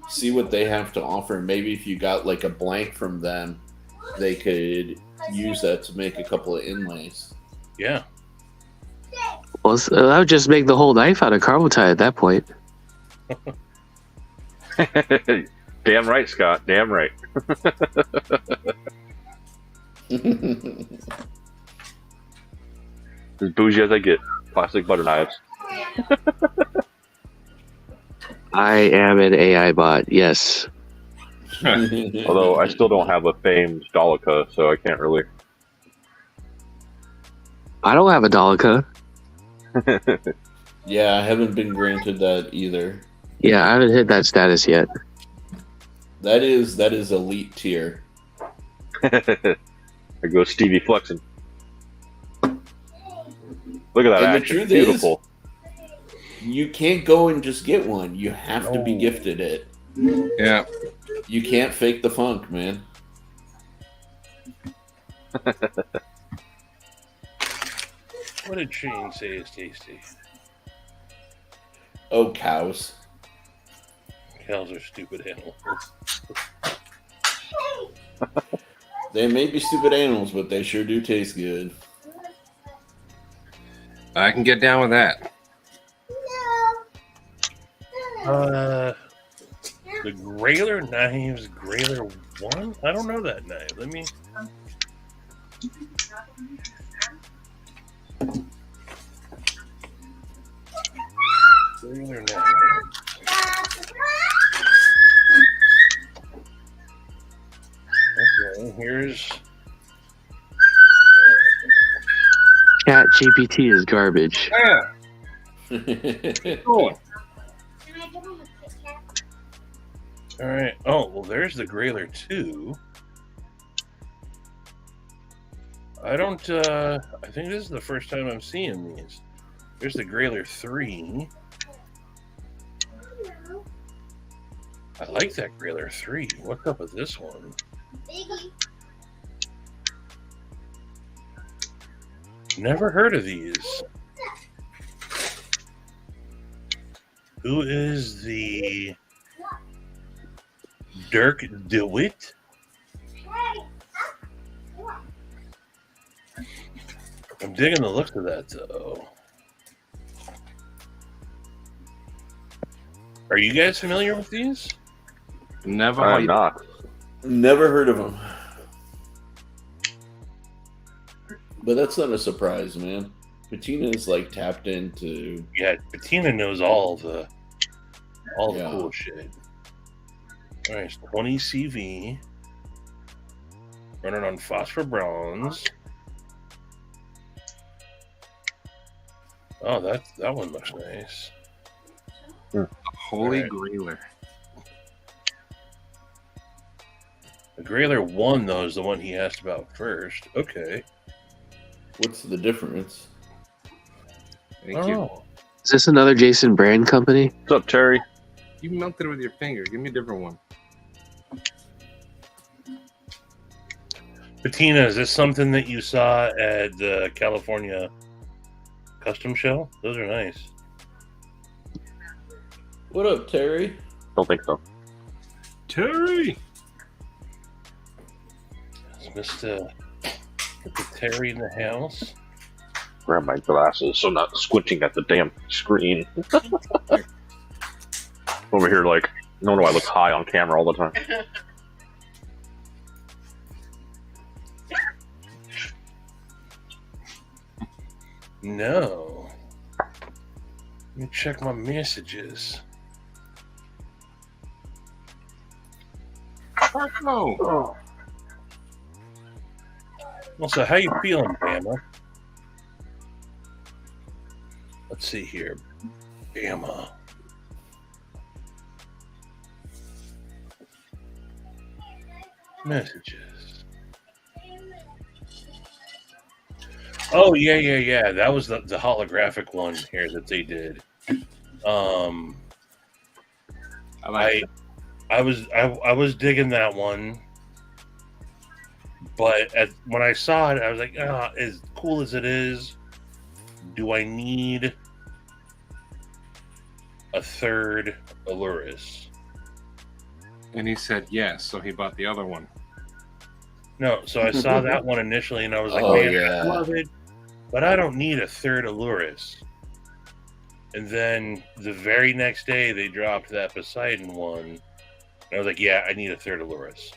see what they have to offer. Maybe if you got like a blank from them, they could use that to make a couple of inlays. yeah. Well, that would just make the whole knife out of carbotite at that point. Damn right, Scott. Damn right. As bougie as I get. Plastic butter knives. I am an AI bot. Yes. Although I still don't have a famed Dolica, so I can't really. I don't have a Dolica. Yeah, I haven't been granted that either. Yeah, I haven't hit that status yet. That is elite tier. There goes Stevie flexing. Look at that And the action. truth Beautiful. You can't go and just get one. You have to be No. gifted it. Yeah. You can't fake the funk, man. What did Shane say is tasty? Oh, cows. Cows are stupid animals. They may be stupid animals, but they sure do taste good. I can get down with that. The Grailer knives, Grailer 1? I don't know that knife. Let me. Grailer knife. Okay, here's. Chat GPT is garbage. Yeah. Cool. Can I give him a Kit Kat? All right. Oh, well, there's the Grailer 2. I don't. I think this is the first time I'm seeing these. There's the Grailer 3. I like that Grailer 3. What's up with this one? Biggie. Never heard of these. Who is the Dirk DeWitt? I'm digging the looks of that, though. Are you guys familiar with these? Never. I'm not. Never heard of them. But that's not a surprise, man. Patina is like tapped into. Yeah, Bettina knows all the Yeah. cool shit. All right, 20 CV. Running on phosphor bronze. Oh, that one looks nice. Holy Alright. Grailer. The Grailer 1, though, is the one he asked about first. Okay. What's the difference? Thank you. Oh, Is this another Jason Brand company? What's up, Terry? You melted it with your finger. Give me a different one. Bettina, is this something that you saw at the California Custom Show? Those are nice. What up, Terry? Don't think so. Terry. It's Mr. Terry in the house. Grab my glasses so I'm not squinting at the damn screen. Over here, like, no, I look high on camera all the time. No. Let me check my messages. No. Oh. Well, so how you feeling, Bama? Let's see here. Bama. Messages. Oh, yeah. That was the holographic one here that they did. I like I was digging that one, but when I saw it, I was like, as cool as it is, do I need a third Aluris? And he said yes, so he bought the other one. No, so I saw that one initially, and I was like, Oh, man, yeah. I love it, but I don't need a third Aluris. And then the very next day, they dropped that Poseidon one, and I was like, yeah, I need a third Aluris.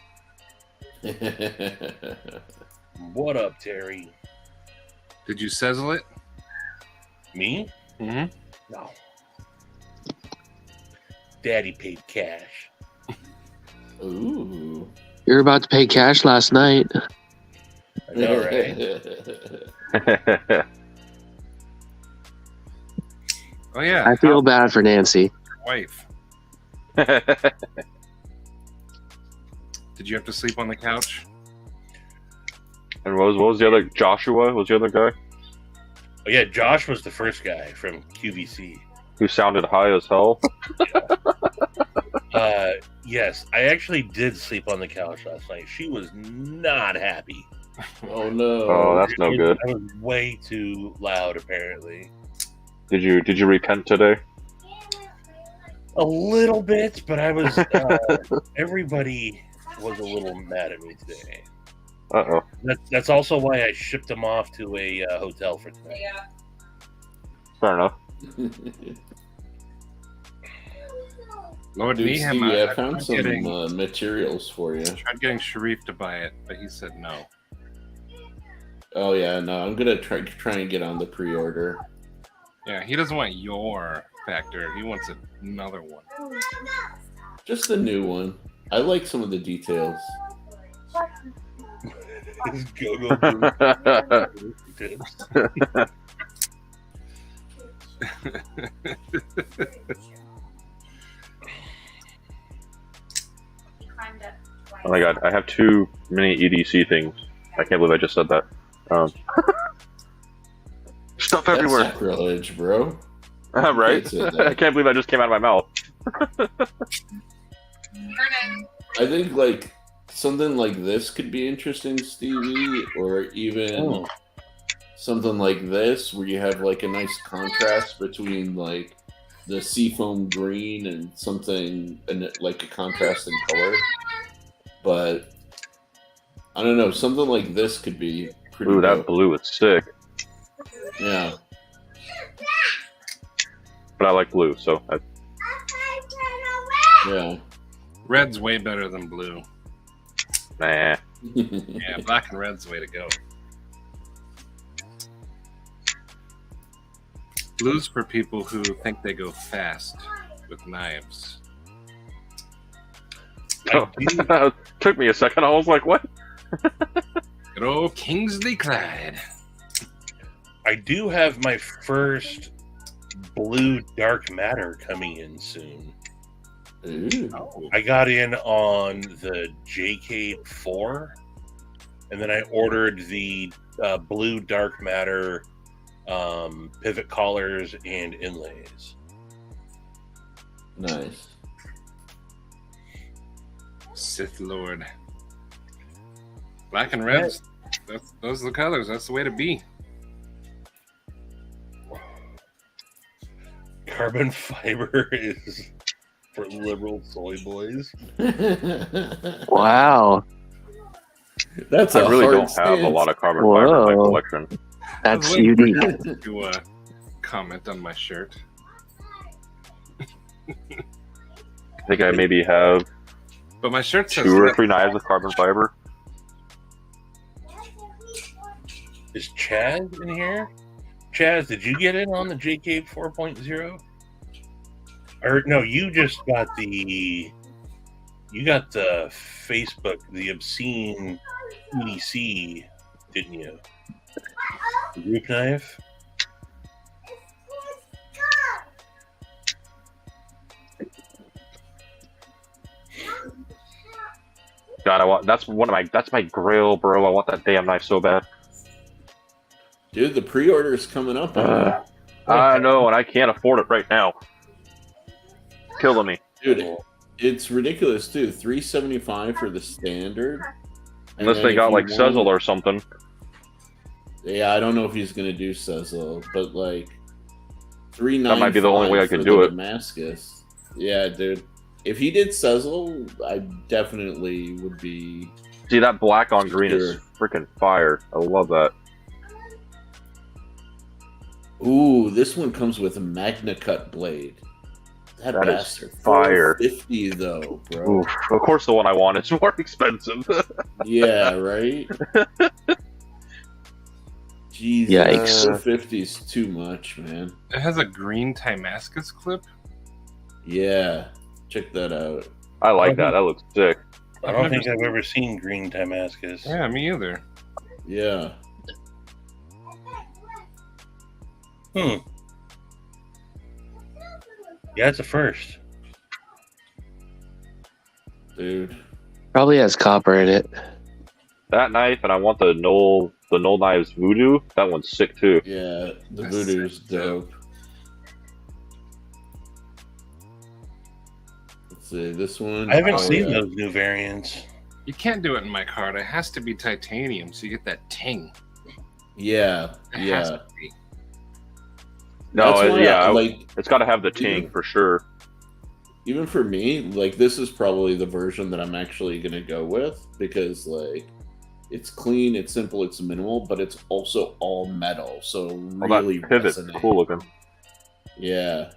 What up, Terry? Did you sizzle it? Me? Mm-hmm. No. Daddy paid cash. Ooh. You were about to pay cash last night. I know, right? Oh yeah. I feel bad for Nancy. Wife. Did you have to sleep on the couch? And what was the other? Joshua was the other guy Oh, yeah, Josh was the first guy from QVC. who sounded high as hell. Yes, I actually did sleep on the couch last night. She was not happy. Oh no. Oh, that's no good. I was way too loud, apparently. Did you repent today? A little bit, but I was. Everybody was a little mad at me today. Uh oh. That's also why I shipped them off to a hotel for tonight. Fair enough. Lord Dude, Nehem, Stevie, I I found tried some getting, materials for you. tried getting Sharif to buy it, but he said no. Oh yeah, no, I'm gonna try and get on the pre-order. Yeah, he doesn't want your factor. He wants another one. Just the new one. I like some of the details. Go-go tips. Oh my god, I have too many EDC things. I can't believe I just said that. Stuff That's everywhere. sacrilege, bro. Right? Say that. I can't believe that just came out of my mouth. I think like something like this could be interesting, Stevie, or even something like this where you have like a nice contrast between like the seafoam green and something like a contrast in color. But I don't know, something like this could be pretty Ooh, that dope. blue is sick. Yeah. But I like blue, so Yeah. Red's way better than blue. nah. Yeah, black and red's the way to go. Blue's for people who think they go fast with knives. Took me a second. I was like, what? Good old Kingsley Clyde. I do have my first blue dark matter coming in soon. Ooh. Oh, I got in on the JK 4, and then I ordered the blue dark matter pivot collars, and inlays. Nice. Sith Lord. Black and red. Those are the colors. That's the way to be. Carbon fiber is for liberal soy boys. Wow. That's I really hard don't have a stance. lot of carbon fiber in my Whoa. collection. That's I was waiting for unique. you to comment on my shirt. I think I maybe have But my shirt says 2 or 3 knives of carbon fiber. Is Chaz in here? Chaz, did you get in on the JK 4.0? Or no, you just got the Facebook, the obscene EDC, didn't you? The group knife. God, that's my grail, bro. I want that damn knife so bad. Dude, the pre-order is coming up. I know, and I can't afford it right now. Killing me. Dude, it's ridiculous too. $375 for the standard. And Unless then they if got you like want- Sezzle or something. Yeah, I don't know if he's gonna do Sezzle, but like $395 That might be the only way I could for do the it. Damascus. Yeah, dude. If he did Sezzle, I definitely would be. See, that black on green is freaking fire. I love that. Ooh, this one comes with a Magna Cut blade. That That is bastard. fire. $450 though, bro. Oof. Of course, the one I want is more expensive. Yeah, right. Jesus, Yikes. $450 is too much, man. It has a green Damascus clip. Yeah, check that out. I like that. That looks sick. I don't think I've ever seen green Damascus. Yeah, me either. Yeah. Yeah, it's a first. Dude. Probably has copper in it. That knife, and I want the Knoll Knives Voodoo. That one's sick too. Yeah, the That's voodoo's sick, dope. Let's see, this one. I haven't oh, seen yeah. those new variants. You can't do it in my card. It has to be titanium, so you get that ting. Yeah, It has yeah. to be. No, That's why yeah, like it's got to have the ting for sure. even for me, like this is probably the version that I'm actually gonna go with because like it's clean, it's simple, it's minimal, but it's also all metal, so Well, really that pivot's resonate. cool looking. Yeah,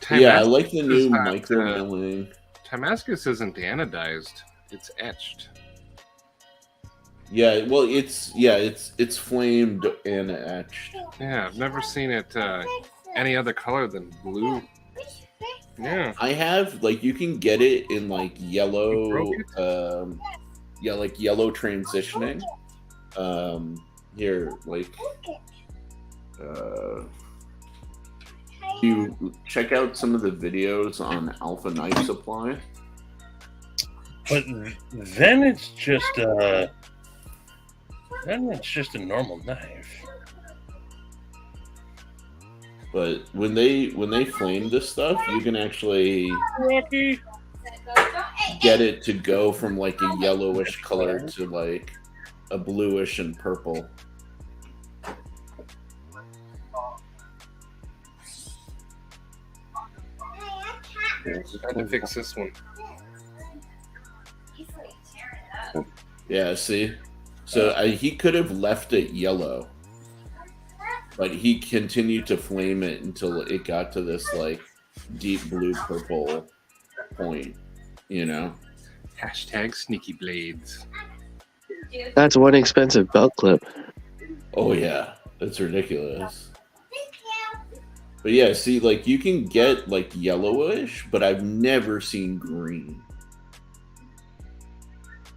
Damascus yeah, I like the new is not, micro milling. Damascus isn't anodized. It's etched. Yeah, well, it's flamed and etched. Yeah, I've never seen it any other color than blue. Yeah. I have like you can get it in like yellow, broke yeah, like yellow transitioning. Here, like, you check out some of the videos on Alpha Knife Supply. But then it's just a normal knife. But when they flame this stuff, you can actually Rocky. get it to go from like a yellowish color to like a bluish and purple. Gotta fix this one. Yeah, see? So he could have left it yellow, but he continued to flame it until it got to this like deep blue purple point, you know? Hashtag sneaky blades. That's one expensive belt clip. Oh yeah, that's ridiculous. But yeah, see, like you can get like yellowish, but I've never seen green.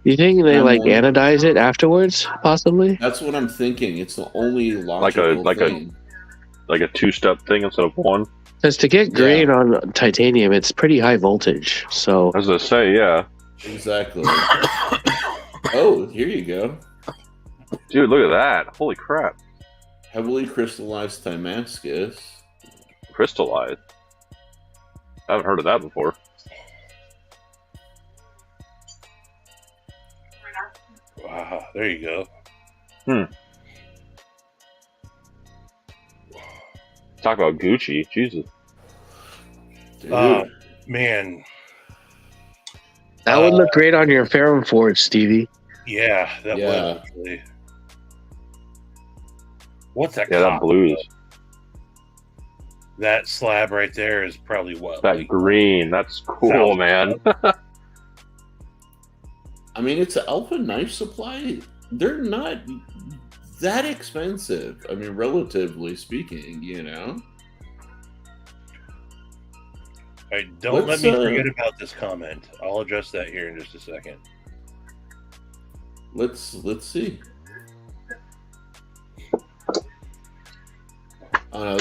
You think they I'm like wondering- anodize it afterwards, possibly? That's what I'm thinking. It's the only Like a- logical like a- thing. Like a two-step thing instead of one. Because to get green on titanium, it's pretty high voltage. So As I say, yeah. Exactly. Oh, here you go. Dude, look at that! Holy crap! Heavily crystallized Damascus. Crystallized. I haven't heard of that before. Wow, there you go. Talk about Gucci, Jesus. Dude. Man, That would look great on your Ferrum Forge, Stevie. yeah, that Yeah. would actually. What's that? Yeah, that cop? blues. That slab right there is probably what? That like green. That's cool, 1,000 man. I mean, it's an Alpha knife supply. They're not that expensive. I mean, relatively speaking, you know. All right, don't Let's, let me forget about this comment. I'll address that here in just a second. Let's see.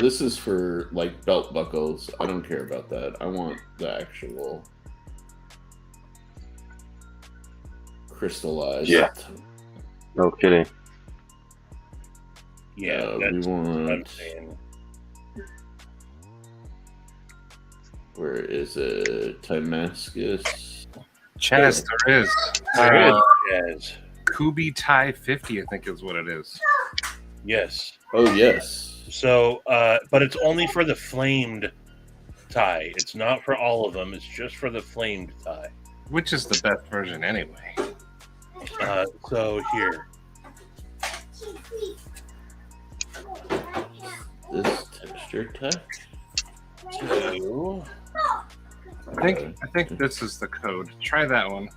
This is for like belt buckles. I don't care about that. I want the actual crystallized. Yeah. No kidding. Yeah, we that's what I'm want. saying. Where is it? Damascus. Chaz, there is. There is, yes. Kubi Tai 50, I think is what it is. Yes. Oh yes. So, but it's only for the flamed tie. It's not for all of them. It's just for the flamed tie. Which is the best version anyway. So here. This texture text. So, I think this is the code. Try that one.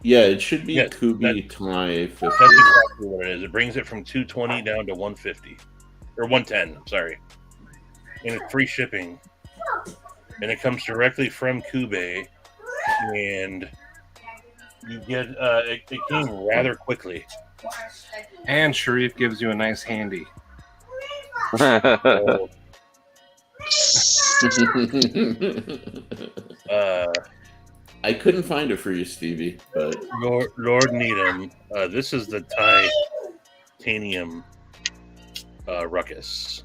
Yeah, it should be Yes, Kubi Tai 50. that's exactly what it is. It brings it from 220 down to 150. Or 110, I'm sorry. And it's free shipping. And it comes directly from Kube. And you get it came rather quickly. And Sharif gives you a nice handy. So, I couldn't find it for you, Stevie, but Lord Needham, this is the titanium ruckus.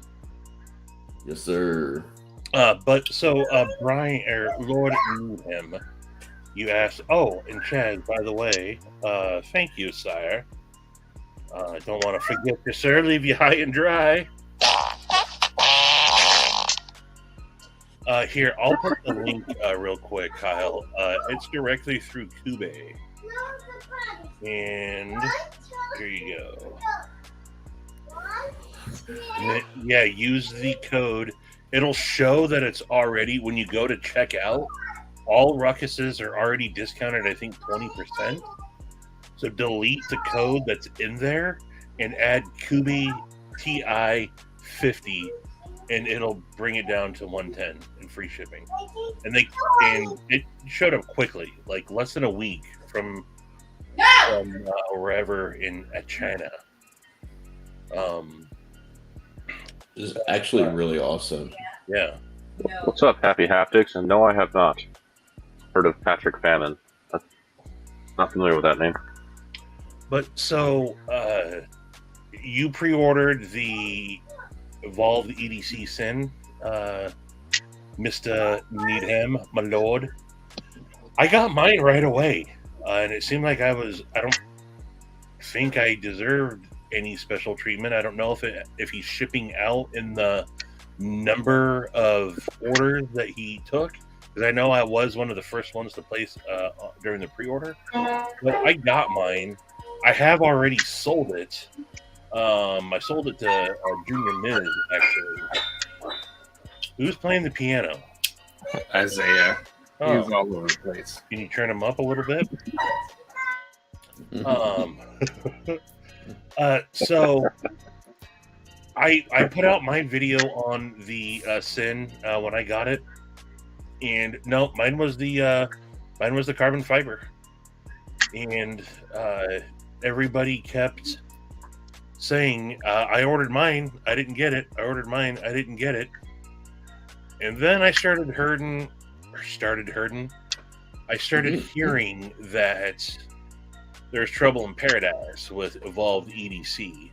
yes, sir. But so Brian or Lord Needham, you asked. Oh, and Chad, by the way, thank you, sire. I don't want to forget you, sir. Leave you high and dry. Here, I'll put the link real quick, Kyle. It's directly through Kube. And here you go. Yeah, use the code. It'll show that it's already, when you go to check out, all ruckuses are already discounted, I think, 20%. So delete the code that's in there and add Kubi TI 50, and it'll bring it down to 110 in free shipping. And it showed up quickly, like less than a week from wherever at China. This is actually really awesome. Yeah. What's up, Happy Haptics? And no, I have not heard of Patrick Famine. Not familiar with that name. But so you pre-ordered the Evolved EDC Sin, Mr. Needham, my lord. I got mine right away, and it seemed like I don't think I deserved any special treatment. I don't know if he's shipping out in the number of orders that he took, because I know I was one of the first ones to place during the pre-order. But I got mine. I have already sold it. I sold it to Junior Miz, actually. Who's playing the piano? Isaiah. Oh. He's all over the place. Can you turn him up a little bit? So I put out my video on the Sin when I got it, and no, mine was the carbon fiber, and everybody kept saying, I ordered mine, I didn't get it. I ordered mine, I didn't get it. And then I started hearing that there's trouble in paradise with Evolved EDC.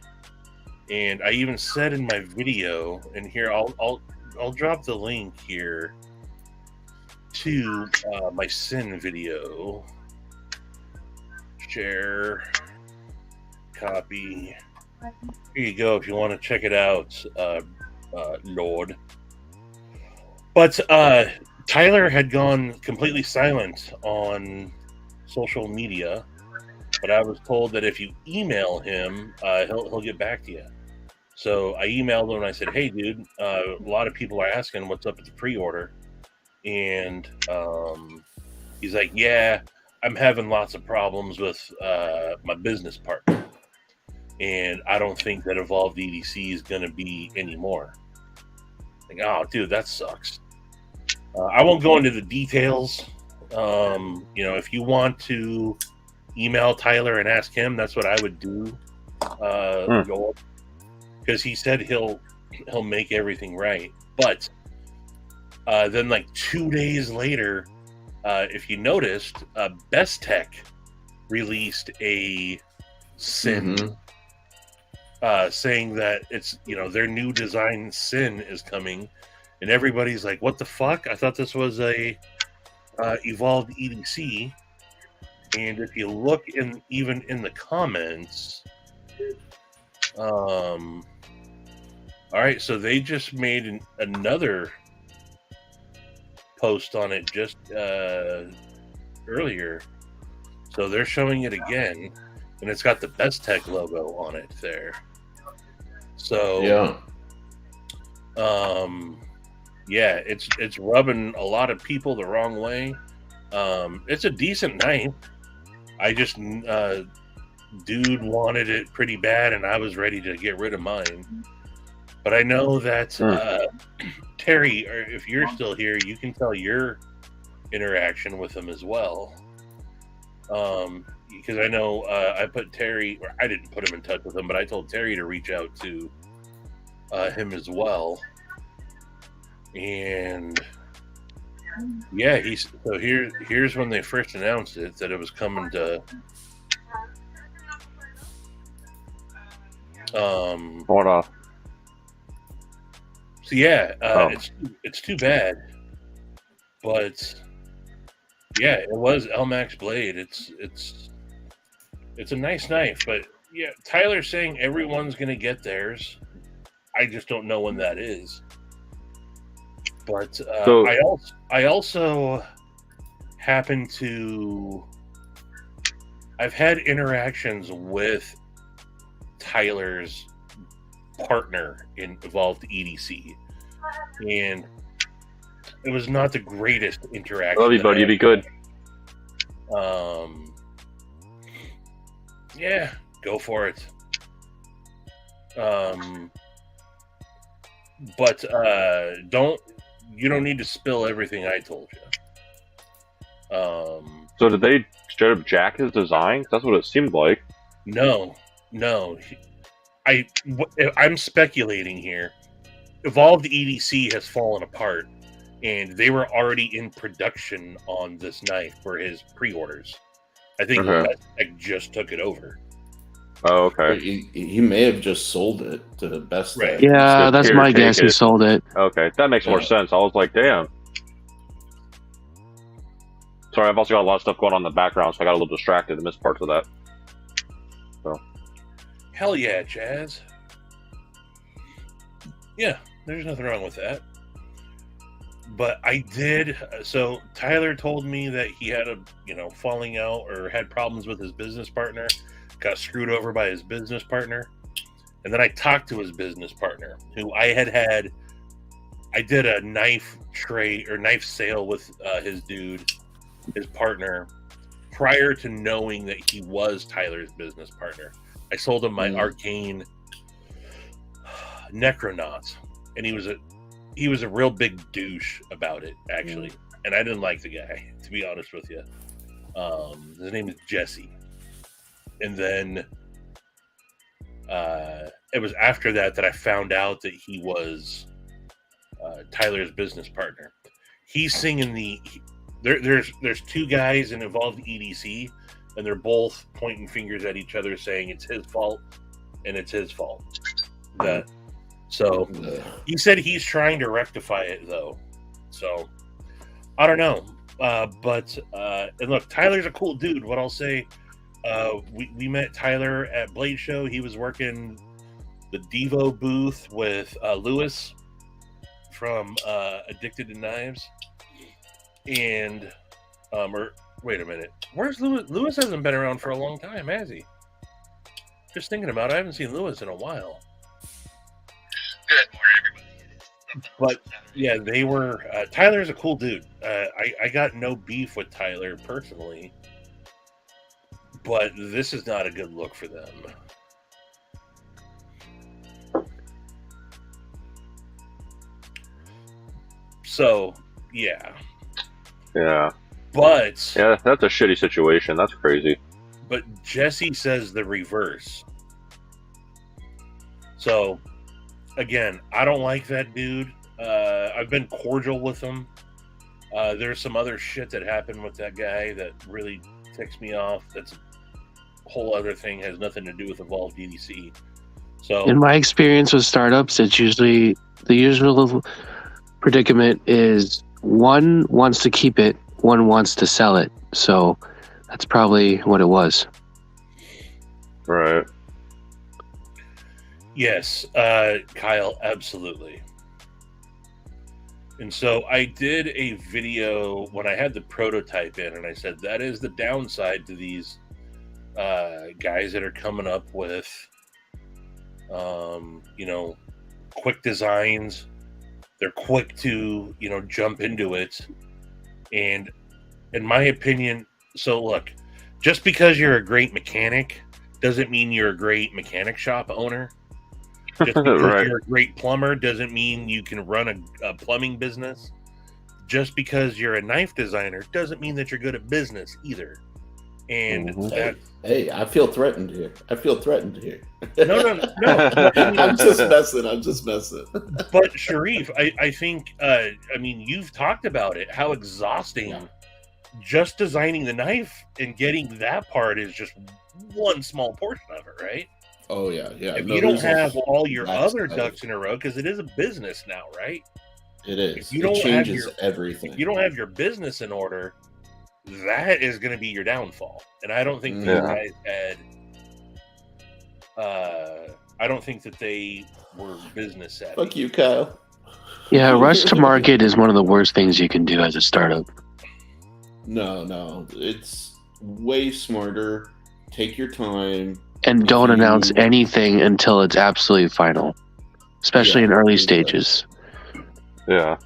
And I even said in my video, and here I'll drop the link here to my Sin video. Share, copy. Here you go if you want to check it out, Lord. But Tyler had gone completely silent on social media, but I was told that if you email him, he'll get back to you. So I emailed him and I said, "Hey, dude, a lot of people are asking what's up with the pre-order," and he's like, "Yeah, I'm having lots of problems with my business partner, and I don't think that Evolved EDC is going to be anymore." Like, oh, dude, that sucks. I won't go into the details. If you want to email Tyler and ask him, that's what I would do. Because he said he'll make everything right. But then, like 2 days later, if you noticed, Best Tech released a Sin, saying that it's their new design Sin is coming, and everybody's like, "What the fuck? I thought this was a Evolved EDC." And if you look even in the comments, all right, so they just made another post on it just earlier. So they're showing it again, and it's got the Best Tech logo on it there. So yeah, it's rubbing a lot of people the wrong way. It's a decent knife. I just dude wanted it pretty bad, and I was ready to get rid of mine. But I know that Terry, or if you're still here, you can tell your interaction with him as well. Because I know I put Terry, or I didn't put him in touch with him, but I told Terry to reach out to him as well. And yeah, here's when they first announced it, that it was coming to Hold on. So yeah, it's too bad, but yeah, it was LMAX blade. It's a nice knife, but yeah, Tyler's saying everyone's gonna get theirs. I just don't know when that is. But I also happen to. I've had interactions with Tyler's partner in Evolved EDC, and it was not the greatest interaction. Love you, buddy. You be good. Yeah, go for it. But you don't need to spill everything I told you. So did they straight up jack his design? That's what it seemed like. No. I'm speculating here. Evolved EDC has fallen apart, and they were already in production on this knife for his pre-orders. I think Best Tech just took it over. Oh, okay. He may have just sold it to the Best Tech. Yeah, that's my guess. He sold it. Okay, that makes more sense. I was like, damn. Sorry, I've also got a lot of stuff going on in the background, so I got a little distracted and missed parts of that. So. Hell yeah, Jazz. Yeah, there's nothing wrong with that. But I did. So Tyler told me that he had a falling out or had problems with his business partner. Got screwed over by his business partner, and then I talked to his business partner, who I did a knife sale with his partner, prior to knowing that he was Tyler's business partner. I sold him my Arcane Necronaut, and he was a real big douche about it, actually, and I didn't like the guy, to be honest with you. His name is Jesse. And then it was after that I found out that he was Tyler's business partner. He's singing there's two guys in Evolved EDC and they're both pointing fingers at each other, saying it's his fault, and it's his fault. So he said he's trying to rectify it, though. So I don't know. And look, Tyler's a cool dude. What I'll say, we met Tyler at Blade Show. He was working the Devo booth with Lewis from Addicted to Knives. And, or wait a minute, where's Lewis? Lewis hasn't been around for a long time, has he? Just thinking about it, I haven't seen Lewis in a while. Good morning, everybody. But yeah, they were. Tyler's a cool dude. I got no beef with Tyler personally, but this is not a good look for them. So yeah. But yeah, that's a shitty situation. That's crazy. But Jesse says the reverse. So again, I don't like that dude. I've been cordial with him. There's some other shit that happened with that guy that really ticks me off. That's a whole other thing, has nothing to do with Evolved EDC. So in my experience with startups, it's usually the usual predicament is one wants to keep it, one wants to sell it. So that's probably what it was. Right. yes, Kyle, absolutely. And so I did a video when I had the prototype in, and I said that is the downside to these guys that are coming up with, quick designs. They're quick to, jump into it. And in my opinion, so look, just because you're a great mechanic doesn't mean you're a great mechanic shop owner. Just because Right. you're a great plumber doesn't mean you can run a plumbing business. Just because you're a knife designer doesn't mean that you're good at business either. And that, Hey, I feel threatened here. no. I'm just messing. But Sharif, I think, you've talked about it, how exhausting just designing the knife and getting that part is just one small portion of it, right? Oh yeah. If you don't have all your other ducks in a row, because it is a business now, right? It is. If you don't it have changes everything. If you don't have your business in order, that is going to be your downfall. And I don't think these Yeah. guys had. I don't think that they were business savvy. Fuck you, Kyle. Yeah, rush to market is one of the worst things you can do as a startup. No, it's way smarter. Take your time. And don't announce anything until it's absolutely final, especially in early exactly. stages. Yeah.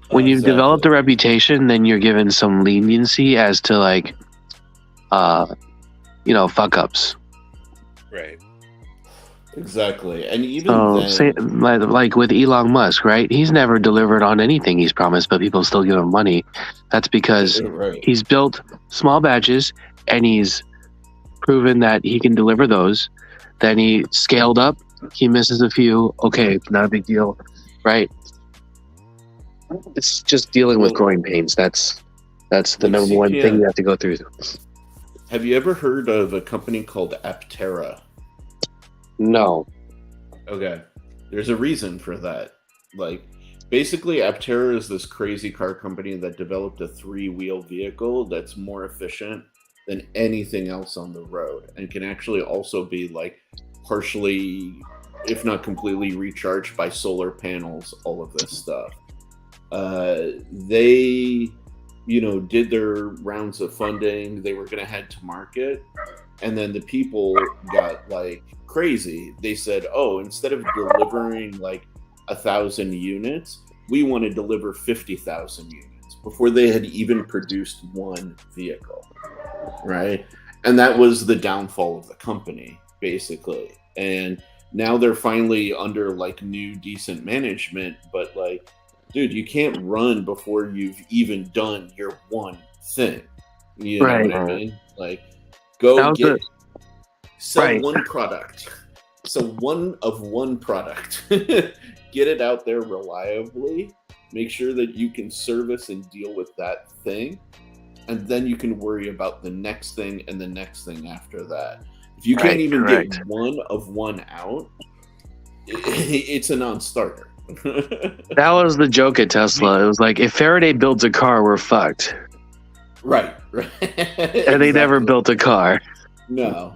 When you've Exactly. developed a reputation, then you're given some leniency as to fuck ups. Right. Exactly, and even then, Say, like with Elon Musk, right? He's never delivered on anything he's promised, but people still give him money. That's because right. he's built small batches and he's proven that he can deliver those. Then he scaled up. He misses a few. Okay, not a big deal, right? It's just dealing with growing pains. That's the number one thing you have to go through. Have you ever heard of a company called Aptera? No. Okay, there's a reason for that. Basically, Aptera is this crazy car company that developed a 3-wheel vehicle that's more efficient than anything else on the road, and can actually also be partially, if not completely, recharged by solar panels. All of this stuff. They, did their rounds of funding. They were going to head to market, and then the people got crazy. They said, "Oh, instead of delivering 1,000 units, we want to deliver 50,000 units," before they had even produced one vehicle, right? And that was the downfall of the company, basically. And now they're finally under new decent management, but dude, you can't run before you've even done your one thing. You know what I mean? Go sell one product. So one product. Get it out there reliably. Make sure that you can service and deal with that thing. and then you can worry about the next thing and the next thing after that. If you Right, can't even correct. get one of one out, it's a non-starter. That was the joke at Tesla. It was like, if Faraday builds a car, we're fucked. Right. And they never built a car. No.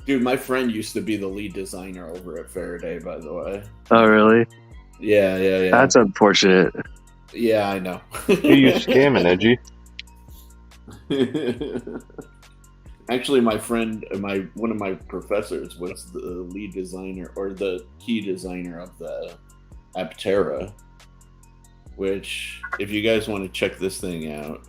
Dude, my friend used to be the lead designer over at Faraday, by the way. Oh, really? Yeah. That's unfortunate. Yeah, I know. Who you scamming, Edgy? Actually, my friend, one of my professors was the lead designer or the key designer of the Aptera, which, if you guys want to check this thing out,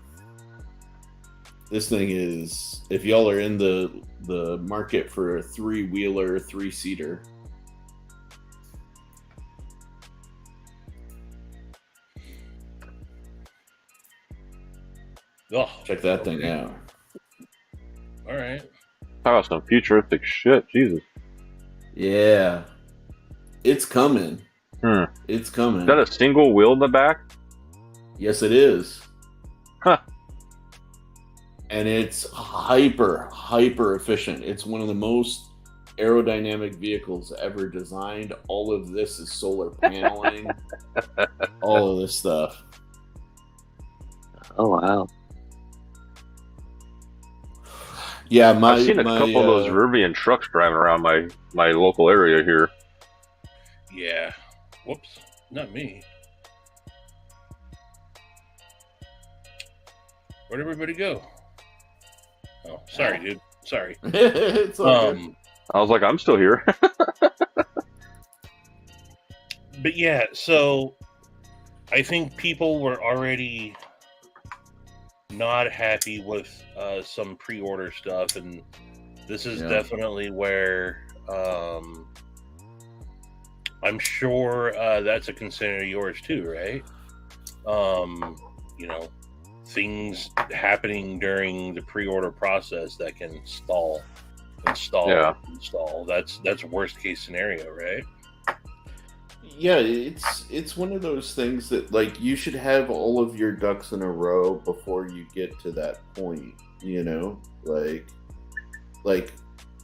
this thing is, if y'all are in the market for a 3-wheeler, 3-seater, Oh, check that thing out. all right. Talk about some futuristic shit. Jesus. Yeah. It's coming. Hmm. It's coming. Is that a single wheel in the back? Yes, it is. Huh. And it's hyper efficient. It's one of the most aerodynamic vehicles ever designed. All of this is solar paneling. All of this stuff. Oh, wow. Yeah, I've seen a couple of those Rivian trucks driving around my local area here. Yeah. Whoops. Not me. Where'd everybody go? Oh, sorry, dude. Sorry. It's all good. I was like, I'm still here. But yeah, so I think people were already not happy with some pre-order stuff, and this is definitely where I'm sure that's a concern of yours too, right? You know, things happening during the pre-order process that can install. That's worst case scenario, right? Yeah, it's one of those things that, like, you should have all of your ducks in a row before you get to that point, you know? Like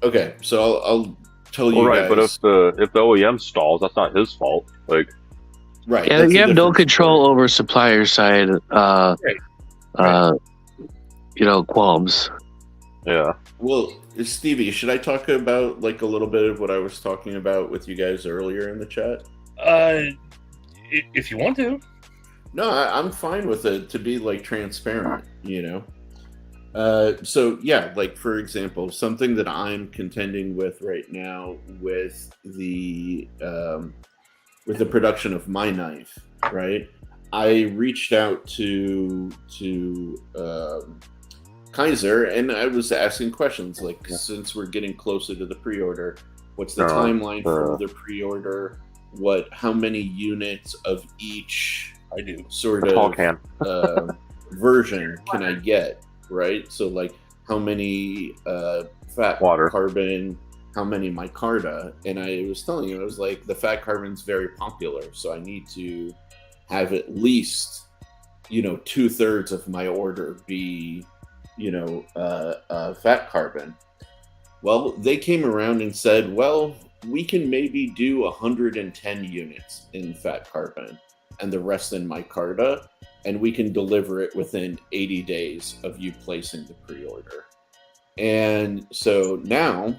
okay, so I'll tell you right, guys. but if the OEM stalls, that's not his fault. Like, right. Yeah, you have no control over supplier side, qualms. Yeah. Well, Stevie, should I talk about, like, a little bit of what I was talking about with you guys earlier in the chat? If you want to. No, I'm fine with it, to be, like, transparent, you know? So yeah, like, for example, something that I'm contending with right now with the production of my knife, right? I reached out to Kaiser, and I was asking questions like, since we're getting closer to the pre-order, what's the timeline for the pre-order? How many units of each sort of version can I get, right? So, like, how many fat carbon, how many micarta? And I was telling you, I was like, the fat carbon's very popular, so I need to have at least, 2/3 of my order be, fat carbon. Well, they came around and said, well, we can maybe do 110 units in fat carbon and the rest in micarta, and we can deliver it within 80 days of you placing the pre-order. And so now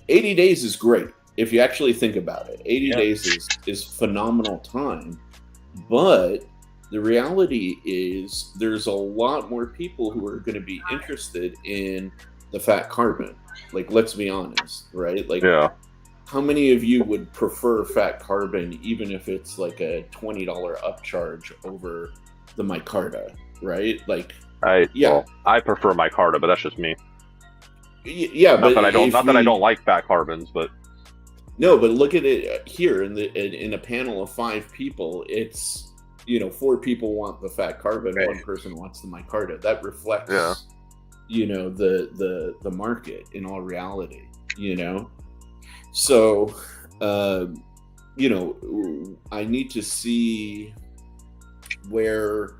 80 days is great if you actually think about it. 80 days is phenomenal time, but the reality is there's a lot more people who are going to be interested in the fat carbon. Like, let's be honest, right? Like, how many of you would prefer fat carbon even if it's like a $20 upcharge over the micarta, right? Like, well, I prefer micarta, but that's just me. Yeah, not that I don't like fat carbons, but no, but look at it here in a panel of 5 people. It's 4 people want the fat carbon, 1 person wants the micarta. That reflects, the market in all reality. So, I need to see where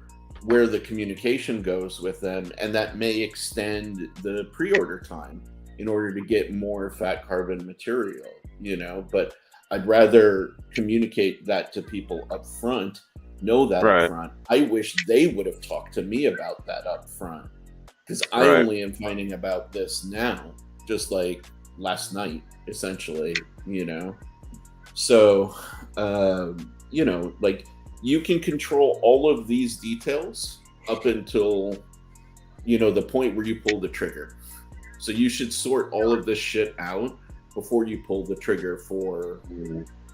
where the communication goes with them, and that may extend the pre-order time in order to get more fat carbon material, but I'd rather communicate that to people up front, know that up front. I wish they would have talked to me about that up front, because I only am finding about this now, just like last night, essentially, so like, you can control all of these details up until the point where you pull the trigger. So you should sort all of this shit out before you pull the trigger for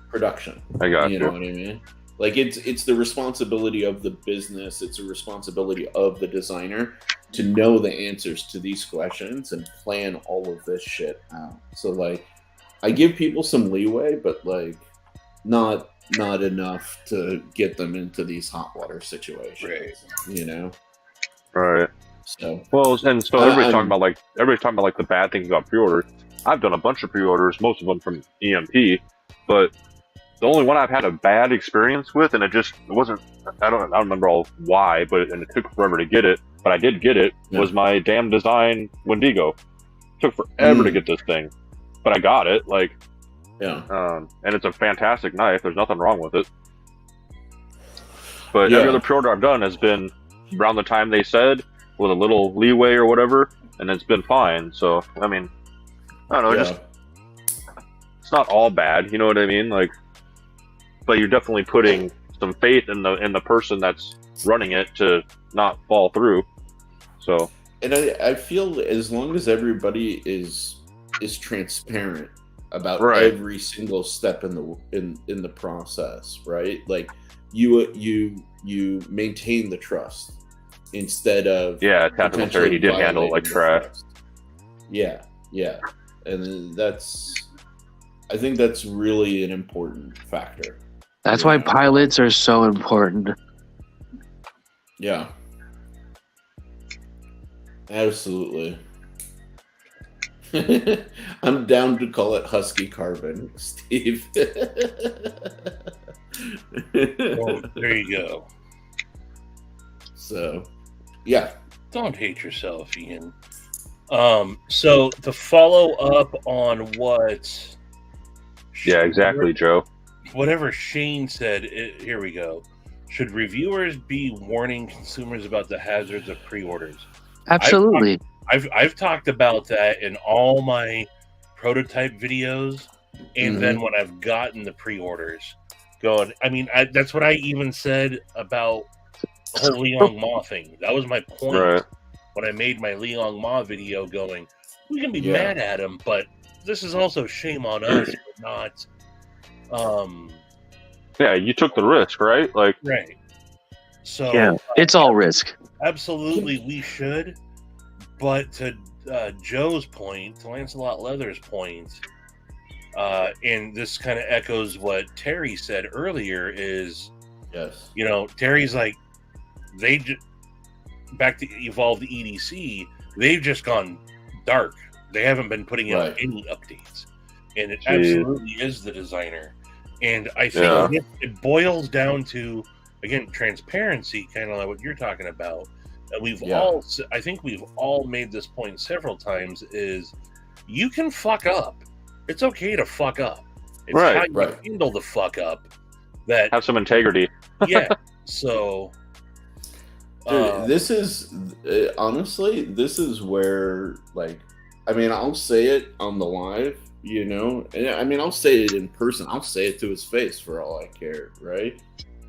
production. I got you. Know what I mean? Like, it's the responsibility of the business. It's a responsibility of the designer to know the answers to these questions and plan all of this shit out. So, like, I give people some leeway, but like, not enough to get them into these hot water situations. Right. So everybody's talking about like the bad things about pre-orders. I've done a bunch of pre-orders, most of them from EMP, but the only one I've had a bad experience with, and it wasn't. I don't remember all why, and it took forever to get it, but I did get it. Was my damn design Wendigo. It took forever to get this thing, but I got it. Like, and it's a fantastic knife. There's nothing wrong with it. But every other pre-order I've done has been around the time they said, with a little leeway or whatever, and it's been fine. So, I mean, I don't know, it's not all bad, you know what I mean? Like, but you're definitely putting some faith in the person that's running it to not fall through. So, and I feel as long as everybody is transparent about every single step in the process, right? Like, you maintain the trust. Instead of Terry, he did handle it like trash. Yeah, and I think that's really an important factor. That's why pilots are so important. Yeah, absolutely. I'm down to call it Husky Carbon, Steve. Well, there you go. So, yeah. Don't hate yourself, Ian. So to follow up on what... Yeah, exactly, Joe. Whatever Shane said, here we go. Should reviewers be warning consumers about the hazards of pre-orders? Absolutely. I've talked about that in all my prototype videos, and then when I've gotten the pre-orders going, I mean, that's what I even said about the whole Liang Ma thing. That was my point when I made my Liang Ma video, going, we can be mad at him, but this is also shame on us for not... yeah, you took the risk, right? Like, right. So it's all risk. Absolutely, we should. But to Joe's point, to Lancelot Leather's point, and this kind of echoes what Terry said earlier, is Terry's like, back to Evolve the EDC, they've just gone dark. They haven't been putting out any updates, and it absolutely is the designer. And I think it boils down to, again, transparency, kind of like what you're talking about. And I think we've all made this point several times, is you can fuck up. It's okay to fuck up. It's how you handle the fuck up that... Have some integrity. Yeah. So... Dude, this is, honestly, this is where, like, I mean, I'll say it on the live, I mean, I'll say it in person. I'll say it to his face for all I care, right?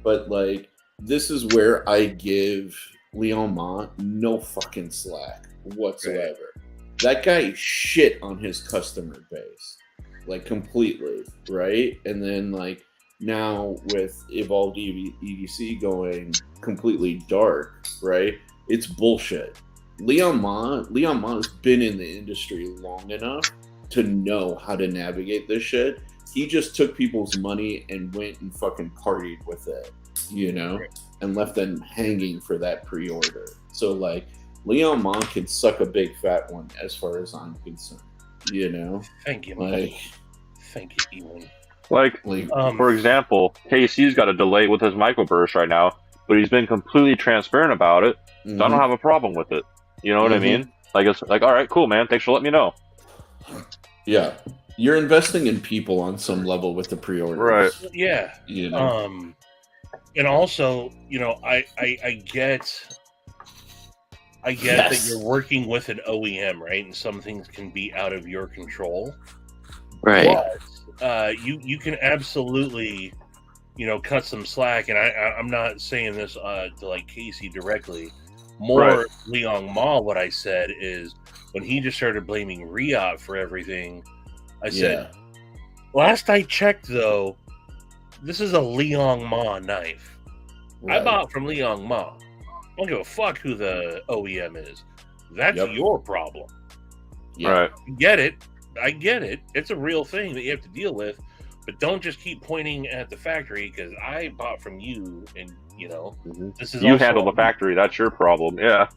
But, like, this is where I give Liang Ma no fucking slack whatsoever. That guy shit on his customer base, like, completely, right? And then, like, now with Evolved EDC going completely dark, right? It's bullshit. Liang Ma's been in the industry long enough to know how to navigate this shit. He just took people's money and went and fucking partied with it, and left them hanging for that pre-order. So, like, Liang Ma can suck a big fat one as far as I'm concerned, Thank you, like, thank you, Ewan. Like, for example, KC's got a delay with his microburst right now, but he's been completely transparent about it. So I don't have a problem with it. You know what I mean? Like, it's like, all right, cool, man. Thanks for letting me know. Yeah. You're investing in people on some level with the pre-orders. Right. Yeah. You know? And also, you know, I get that you're working with an OEM, right? And some things can be out of your control. Right. But you can absolutely, you know, cut some slack. And I'm not saying this to like Casey directly. More Leon Ma, what I said is when he just started blaming Riot for everything, I said, last I checked, though, this is a Leon Ma knife. I bought from Leon Ma. I don't give a fuck who the OEM is. That's your problem. Right. I get it. It's a real thing that you have to deal with. But don't just keep pointing at the factory because I bought from you, and you know this is you handle the factory. That's your problem. Yeah.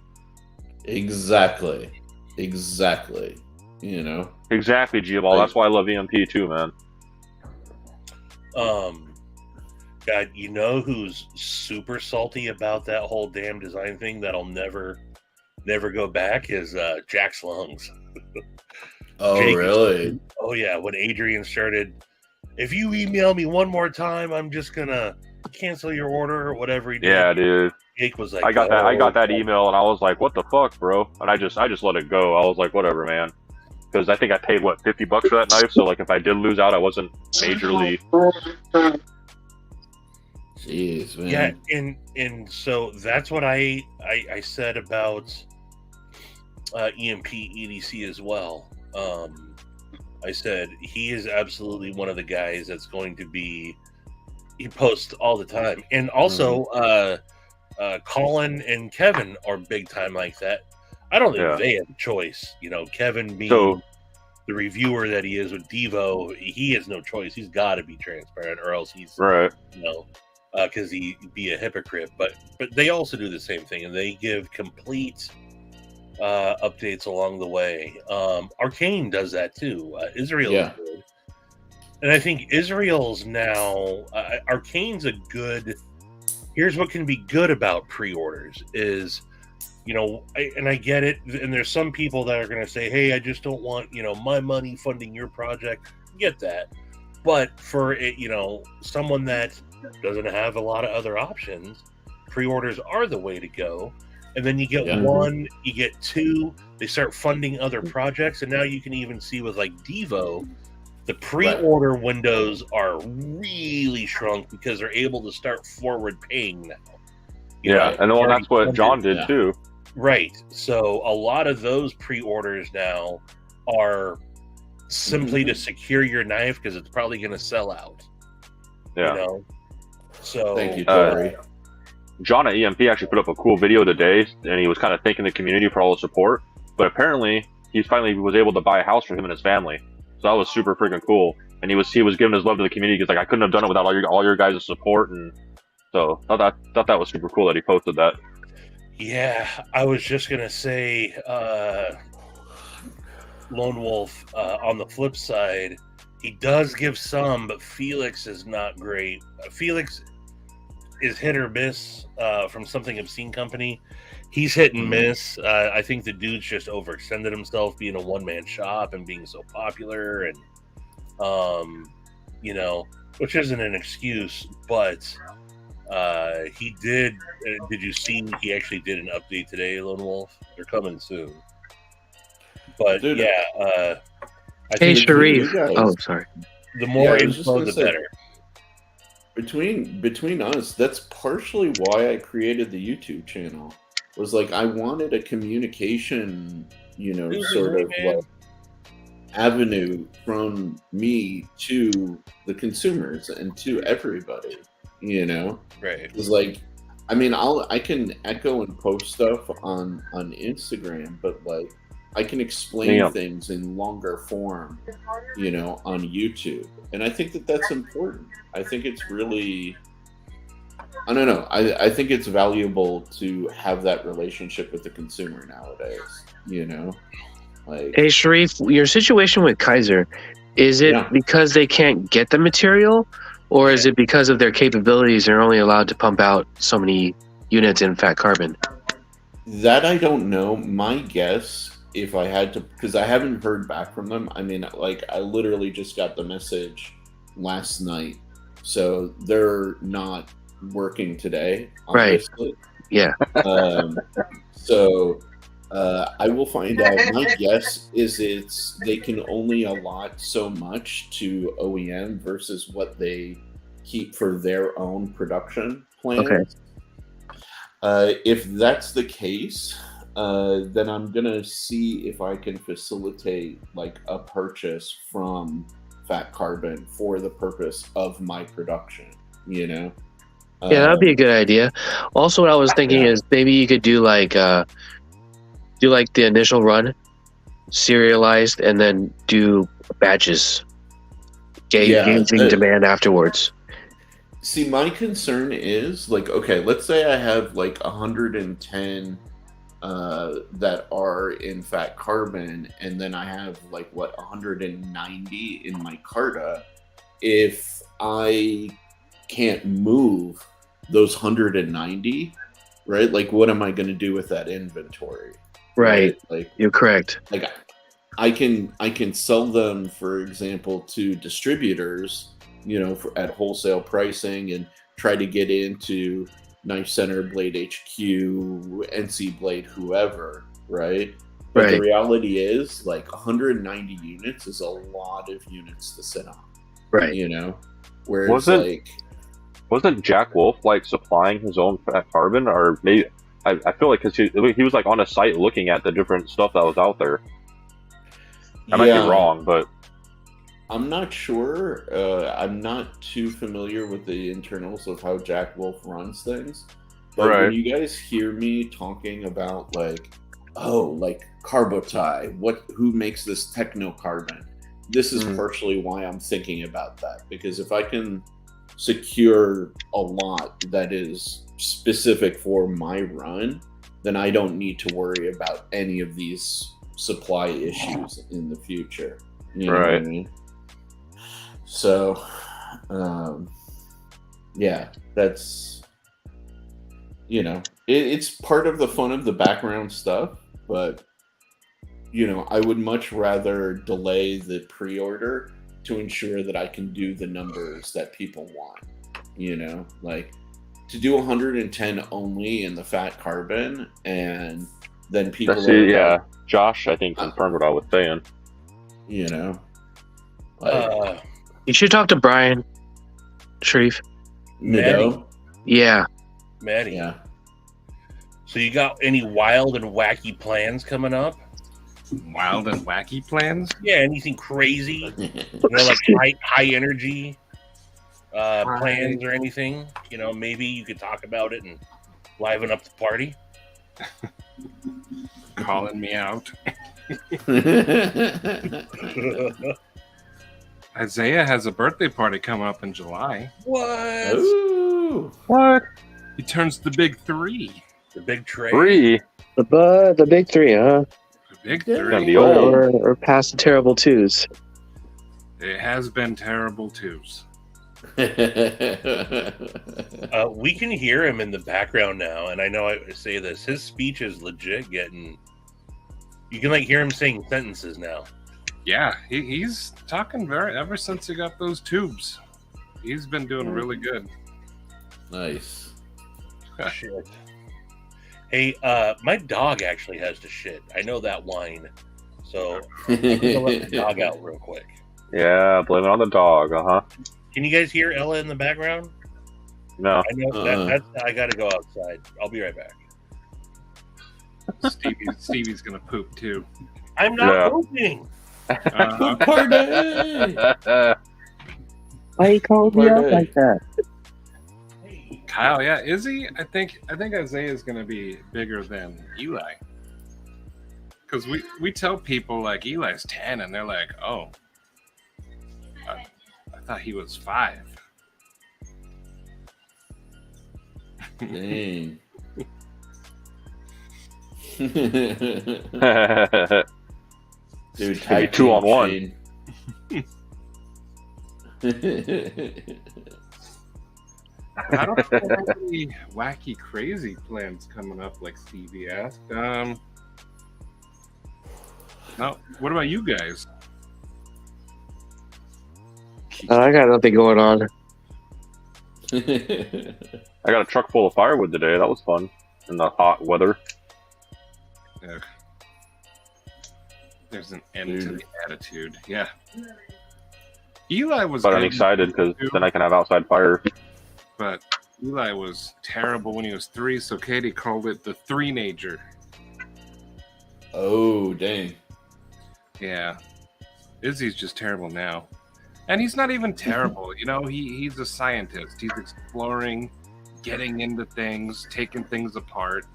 Exactly. You know. Exactly, G-Ball. That's why I love EMP too, man. God, you know who's super salty about that whole damn design thing that'll never go back is Jack's Lungs. Oh, really? Oh yeah, when Adrian started, if you email me one more time, I'm just gonna cancel your order or whatever he did. Yeah, dude. Jake was like, I got that email and I was like, what the fuck, bro? And I just let it go. I was like, whatever, man. Because I think I paid what, $50 for that knife, so like if I did lose out, I wasn't majorly. Jeez, man. Yeah, and so that's what I said about EMP EDC as well. I said he is absolutely one of the guys that's going to be. He posts all the time, and also Colin and Kevin are big time like that. I don't think they have a choice. You know, Kevin being the reviewer that he is with Devo, he has no choice. He's got to be transparent, or else he's you know, because he'd be a hypocrite. But they also do the same thing, and they give complete updates along the way. Arcane does that too. Israel is good, and I think Israel's now Arcane's a good. Here's what can be good about pre-orders is. You know, I get it, and there's some people that are going to say, "Hey, I just don't want my money funding your project." Get that, but for it, someone that doesn't have a lot of other options, pre-orders are the way to go. And then you get one, you get two. They start funding other projects, and now you can even see with like Devo, the pre-order windows are really shrunk because they're able to start forward paying now. And well, that's what John did too. Right. So a lot of those pre-orders now are simply to secure your knife because it's probably going to sell out. Yeah. So thank you, Tori. John at EMP actually put up a cool video today, and he was kind of thanking the community for all the support. But apparently, he finally was able to buy a house for him and his family. So that was super freaking cool. And he was giving his love to the community. He's like, I couldn't have done it without all your guys' support. And so thought that was super cool that he posted that. Yeah, I was just gonna say, Lone Wolf. On the flip side, he does give some, but Felix is not great. Felix is hit or miss from Something Obscene Company. He's hit and miss. I think the dude's just overextended himself, being a one-man shop and being so popular, and which isn't an excuse, but. He did. Did you see? He actually did an update today, Lone Wolf. They're coming soon. But Dude, I Hey, think Sharif. Oh, sorry. the more info, the better. Between us, that's partially why I created the YouTube channel. Was like I wanted a communication, sort of like avenue from me to the consumers and to everybody. Right? It's like, I mean, I can echo and post stuff on Instagram, but like I can explain things in longer form, on YouTube, and I think that's important. I think it's really, I don't know. I think it's valuable to have that relationship with the consumer nowadays. Like, Hey, Sharif, your situation with Kaiser, is it because they can't get the material? Or is it because of their capabilities they're only allowed to pump out so many units in fat carbon? That I don't know. My guess, if I had to, because I haven't heard back from them. I mean, like, I literally just got the message last night, so they're not working today, obviously. Right. Yeah. So I will find out. My guess is they can only allot so much to OEM versus what they keep for their own production plans. Okay. If that's the case, then I'm gonna see if I can facilitate like a purchase from Fat Carbon for the purpose of my production. You know. Yeah, that'd be a good idea. Also, what I was thinking is maybe you could do like the initial run, serialized, and then do batches, gauging demand afterwards. See, my concern is like, okay, let's say I have like 110 that are in Fat Carbon, and then I have like 190 in my Carta. If I can't move those 190, right? Like, what am I going to do with that inventory? Right. Like, you're correct. Like, I can sell them, for example, to distributors, you know, at wholesale pricing, and try to get into Knife Center, Blade HQ, NC Blade, whoever, right? But the reality is, like, 190 units is a lot of units to sit on, right? You know, whereas wasn't Jack Wolf like supplying his own Fat Carbon, or maybe I feel like because he was like on a site looking at the different stuff that was out there. I might be wrong, but I'm not sure. I'm not too familiar with the internals of how Jack Wolf runs things. But when you guys hear me talking about like Carbotai, who makes this techno carbon? This is partially why I'm thinking about that, because if I can secure a lot that is specific for my run, then I don't need to worry about any of these supply issues in the future. You know what I mean? So, yeah, that's, you know, it's part of the fun of the background stuff, but, you know, I would much rather delay the pre-order to ensure that I can do the numbers that people want, you know, like to do 110 only in the Fat Carbon, and then people Josh, I think, confirmed what I was saying. You know, like, you should talk to Brian Sharif. Maddie. Yeah. Maddie. Yeah. So you got any wild and wacky plans coming up? Wild and wacky plans? Yeah, anything crazy? You know, like high energy plans or anything? You know, maybe you could talk about it and liven up the party. Calling me out. Isaiah has a birthday party coming up in July. What? Ooh. What? He turns the big 3. The big tray. 3? The big 3, huh? The big 3. Be old. Or past the terrible 2s. It has been terrible 2s. We can hear him in the background now, and I know I say this. His speech is legit getting... You can like hear him saying sentences now. Yeah, he's talking ever since he got those tubes. He's been doing really good. Nice. Shit. Hey, my dog actually has to shit. I know that whine. So I'm gonna let the dog out real quick. Yeah, blame it on the dog, Can you guys hear Ella in the background? No. I know I gotta go outside. I'll be right back. Stevie's gonna poop too. I'm not pooping. Poop party. Why you called me out like that? Kyle, yeah, is he? I think Isaiah is gonna be bigger than Eli. Because we tell people like Eli's 10, and they're like, oh, I thought he was 5. Dang. Dude, tag 2 on 1. I don't have any wacky, crazy plans coming up, like Stevie asked. No. What about you guys? I got nothing going on. I got a truck full of firewood today. That was fun in the hot weather. Ugh. There's an end to the attitude. Yeah. Eli was But I'm good, excited because then I can have outside fire. but Eli was terrible when he was 3, so Katie called it the three-nager. Oh, dang. Yeah. Izzy's just terrible now. And he's not even terrible. You know, he's a scientist. He's exploring, getting into things, taking things apart,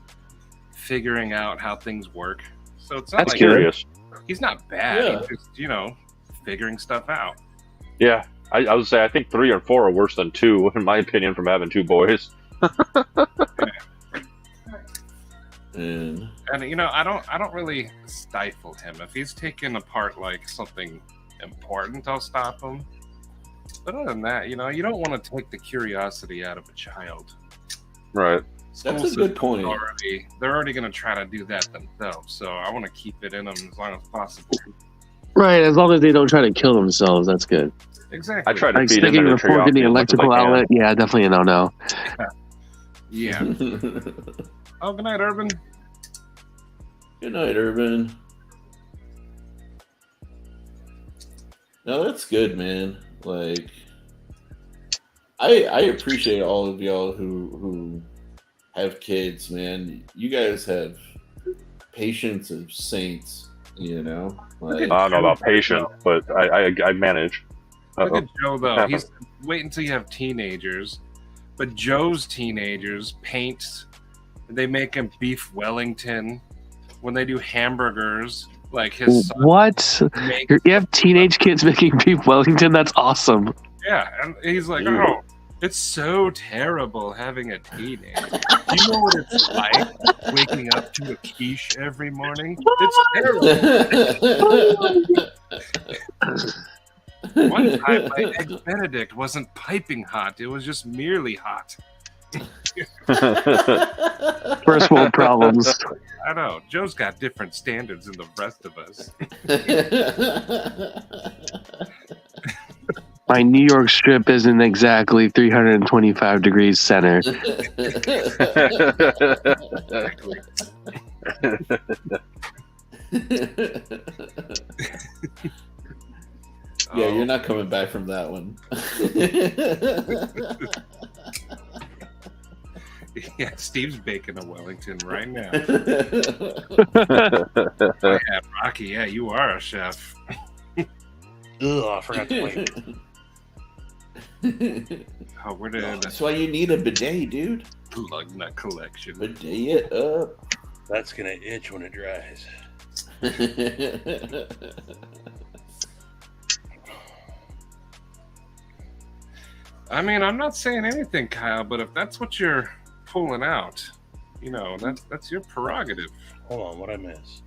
figuring out how things work. So it's not That's like Curious. he's not bad. Yeah. He's just, you know, figuring stuff out. Yeah, I would say I think 3 and 4 are worse than 2, in my opinion, from having 2 boys. And And you know, I don't really stifle him. If he's taking apart like something important, I'll stop him. But other than that, you know, you don't want to take the curiosity out of a child. Right. that's a good point. They're already going to try to do that themselves. So I want to keep it in them as long as possible. Right, as long as they don't try to kill themselves, that's good. Exactly. I try to Like feed in sticking their a fork in the curiosity as much as I electrical can. outlet, yeah, definitely a no-no. Yeah. Oh, good night, Urban. Good night, Urban. No, that's good, man. Like, I appreciate all of y'all who have kids, man. You guys have patience of saints, you know. Like, I don't know about patience, but I manage. Look Uh-oh. at Joe, though. He's wait until you have teenagers. But Joe's teenagers paint. They make him beef Wellington. When they do hamburgers, like his son What? makes. You have teenage kids making beef Wellington? That's awesome. Yeah, and he's like, Dude. oh, it's so terrible having a teenager. Do you know what it's like waking up to a quiche every morning? It's terrible. One time, my egg Benedict wasn't piping hot; it was just merely hot. First world problems. I know. Joe's got different standards than the rest of us. My New York strip isn't exactly 325 degrees center. Exactly. Yeah, you're not coming back from that one. Yeah, Steve's baking a Wellington right now. Oh, Yeah, Rocky, yeah, you are a chef. Ugh, I forgot to wait. Oh, where did That's why you need a bidet, dude. lug nut collection? Bidet it up. That's gonna itch when it dries. I mean, I'm not saying anything, Kyle, but if that's what you're pulling out, you know, that's your prerogative. Hold on, what I miss?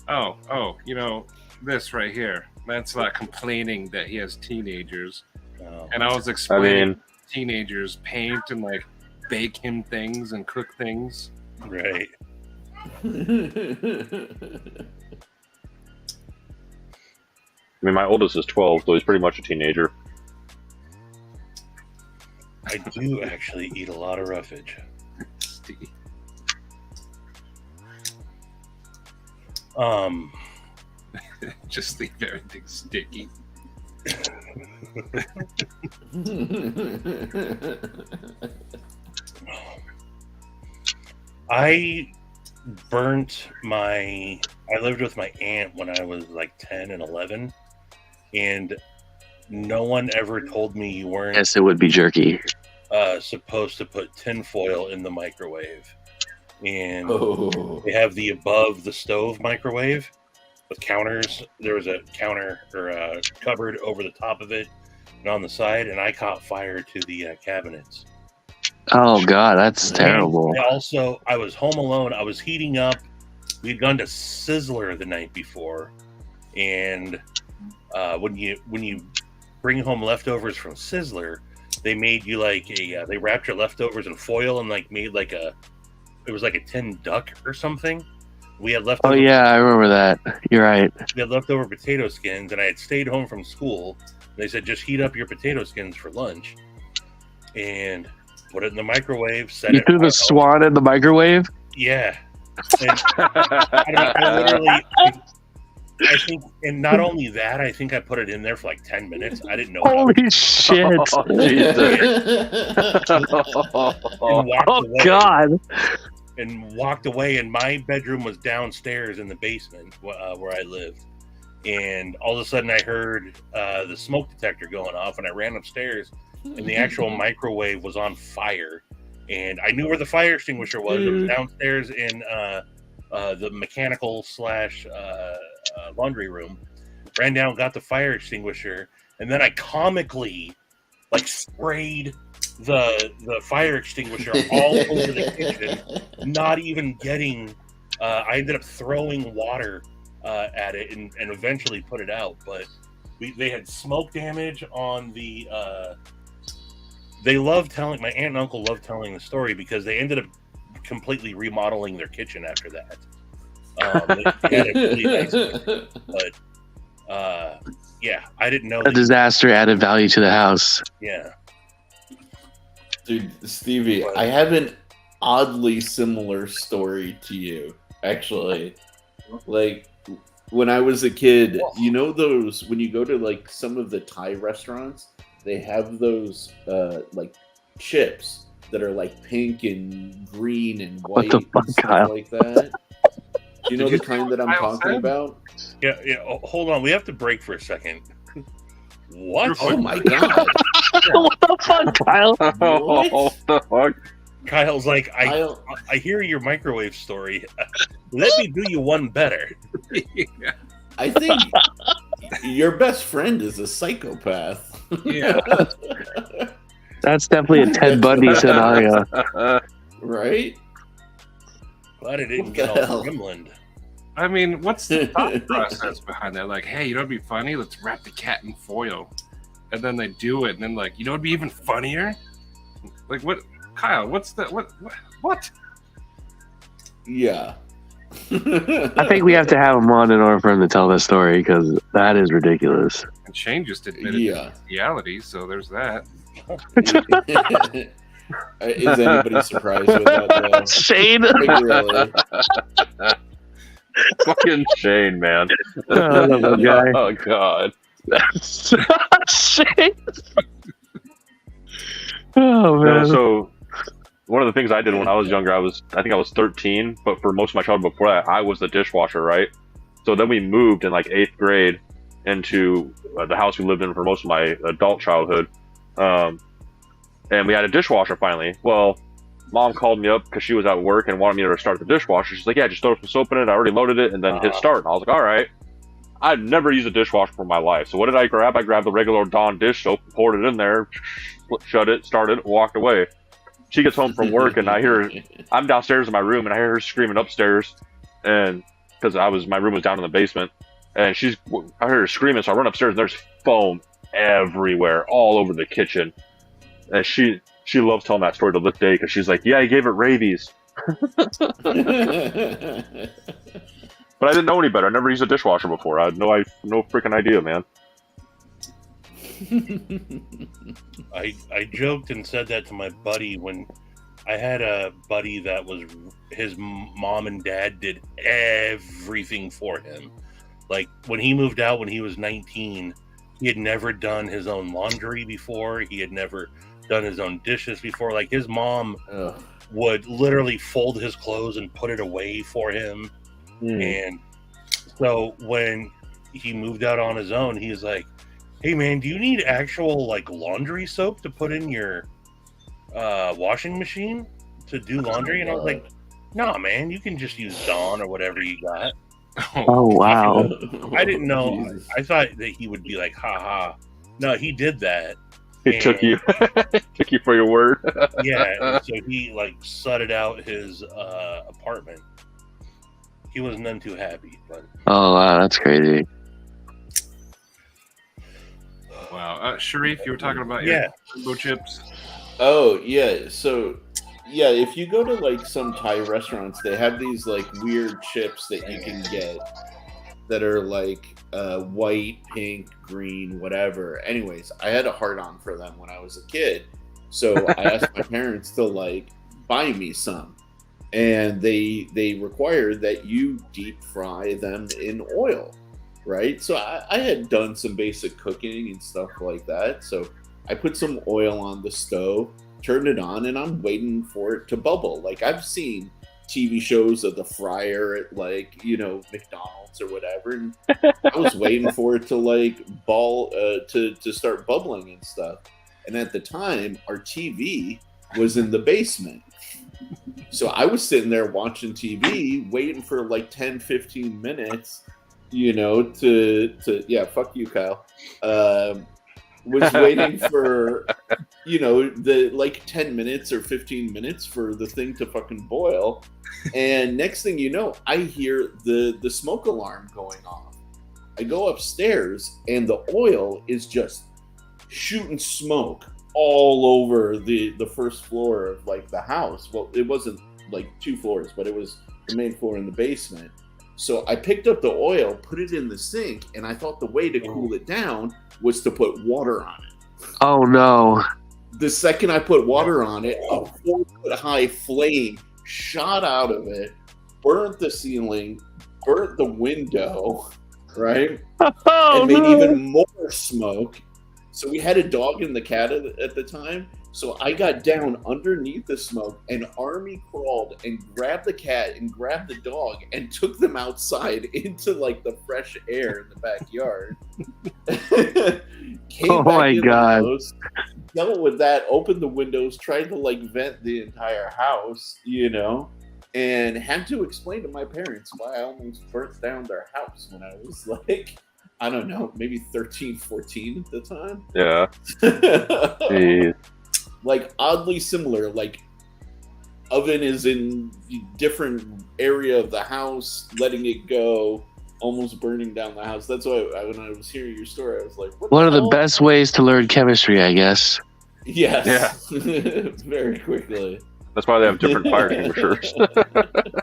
Oh, you know, this right here. That's not complaining that he has teenagers. Oh, And I was I explaining mean, teenagers paint and like bake him things and cook things. right. my oldest is 12, so he's pretty much a teenager. I do actually eat a lot of roughage. Steve. Just leave everything sticky. I I lived with my aunt when I was like 10 and 11, and no one ever told me you weren't Yes, it would be jerky. supposed to put tinfoil in the microwave. And Oh. they have the above the stove microwave with counters. There was a counter or a cupboard over the top of it and on the side, and I caught fire to the cabinets. Oh god, that's terrible. And also, I was home alone. I was heating up. We'd gone to Sizzler the night before, and when you bring home leftovers from Sizzler, they made you like they wrapped your leftovers in foil and like made like it was like a tin duck or something. We had Oh leftover. yeah, I remember that. You're right. We had leftover potato skins, and I had stayed home from school. And they said just heat up your potato skins for lunch, and put it in the microwave. Set You it. threw the swan in the microwave? Yeah. And I literally, I think, and not only that, I think I put it in there for like 10 minutes. I didn't know. Holy shit! Oh, Jesus. Oh God! And walked away, and my bedroom was downstairs in the basement where I lived. And all of a sudden, I heard the smoke detector going off, and I ran upstairs, and the actual microwave was on fire. And I knew where the fire extinguisher was. It was downstairs in the mechanical / laundry room. Ran down, got the fire extinguisher, and then I comically like sprayed the fire extinguisher all over the kitchen, not even getting. I ended up throwing water at it and eventually put it out. But they had smoke damage on the. They loved telling, my aunt and uncle loved telling the story because they ended up completely remodeling their kitchen after that. They had a really nice kitchen, but yeah, I didn't know. A disaster added value to the house. Yeah. Dude, Stevie, I have an oddly similar story to you, actually. Like, when I was a kid, you know those, when you go to like some of the Thai restaurants, they have those like chips that are like pink and green and white What the fuck, and stuff Kyle? like that. Do you know Did the you kind that I'm Kyle talking said? about? Yeah. Oh, hold on. We have to break for a second. What? Oh my god. What the fuck, Kyle? What the fuck? Kyle's like, Kyle, I hear your microwave story. Let me do you one better. I think your best friend is a psychopath. Yeah. That's definitely a Ted Bundy scenario. Right? Glad I didn't What get the all hell? gremlined. I mean, what's the thought process behind that? Like, hey, you know what'd be funny? Let's wrap the cat in foil. And then they do it, and then like, you know what'd be even funnier? Like, what, Kyle? What's the what? Yeah. I think we have to have him on in order for him to tell this story because that is ridiculous. And Shane just admitted Yeah. reality, so there's that. Is anybody surprised with that, though? Shane. Like, really? Fucking Shane, man. Oh, the guy. Oh, God. Shane. Oh man. So one of the things I did when I was younger, I think I was 13, but for most of my childhood before that, I was the dishwasher, right? So then we moved in like 8th grade into the house we lived in for most of my adult childhood. And we had a dishwasher finally. Well, Mom called me up because she was at work and wanted me to start the dishwasher. She's like, yeah, just throw some soap in it. I already loaded it and then hit start. And I was like, all right. I'd never used a dishwasher for my life. So what did I grab? I grabbed the regular Dawn dish soap, poured it in there, shut it, started, walked away. She gets home from work and I hear her, I'm downstairs in my room and I hear her screaming upstairs, and because my room was down in the basement, and I heard her screaming, so I run upstairs and there's foam everywhere, all over the kitchen. And she loves telling that story to this day because she's like, yeah, I gave it rabies. But I didn't know any better. I never used a dishwasher before. I had no freaking idea, man. I joked and said that to my buddy when I had a buddy that was his mom and dad did everything for him. Like when he moved out when he was 19, he had never done his own laundry before. He had never done his own dishes before. Like his mom would literally fold his clothes and put it away for him. And so when he moved out on his own, he's like, hey man, do you need actual like laundry soap to put in your washing machine to do laundry? And I was like, nah man, you can just use Dawn or whatever you got. Oh wow. I didn't know. Jesus. I thought that he would be like, haha. No, he did that. It took you for your word. Yeah, and so he like sudded out his apartment. He was none too happy, but Oh wow, that's crazy. Wow. Sharif, you were talking about Yeah. your rainbow chips. Oh yeah, so yeah, if you go to like some Thai restaurants, they have these like weird chips that you can get that are like white, pink, green, whatever. Anyways, I had a hard on for them when I was a kid, so I asked my parents to like buy me some, and they required that you deep fry them in oil, right? So I had done some basic cooking and stuff like that, so I put some oil on the stove, turned it on, and I'm waiting for it to bubble. Like I've seen TV shows of the fryer at like, McDonald's or whatever, and I was waiting for it to like ball to start bubbling and stuff. And at the time, our TV was in the basement. So I was sitting there watching TV, waiting for like 10, 15 minutes, to fuck you, Kyle. Was waiting for, the like 10 minutes or 15 minutes for the thing to fucking boil. And next thing you know, I hear the smoke alarm going off. I go upstairs and the oil is just shooting smoke all over the first floor of like the house. Well, it wasn't like 2 floors, but it was the main floor in the basement. So I picked up the oil, put it in the sink, and I thought the way to cool it down was to put water on it. Oh no. The second I put water on it, a 4-foot-high flame shot out of it, burnt the ceiling, burnt the window, right? And made even more smoke. So we had a dog and the cat at the time. So I got down underneath the smoke and army crawled and grabbed the cat and grabbed the dog and took them outside into like the fresh air in the backyard. Oh my God. House, dealt with that, opened the windows, tried to like vent the entire house, and had to explain to my parents why I almost burnt down their house when I was like, I don't know, maybe 13, 14 at the time. Yeah. Jeez. Like oddly similar, like oven is in different area of the house, letting it go, almost burning down the house. That's why when I was hearing your story, I was like, what One of the hell? best ways to learn chemistry, I guess. Yes. Yeah. Very quickly. That's why they have different fire extinguishers.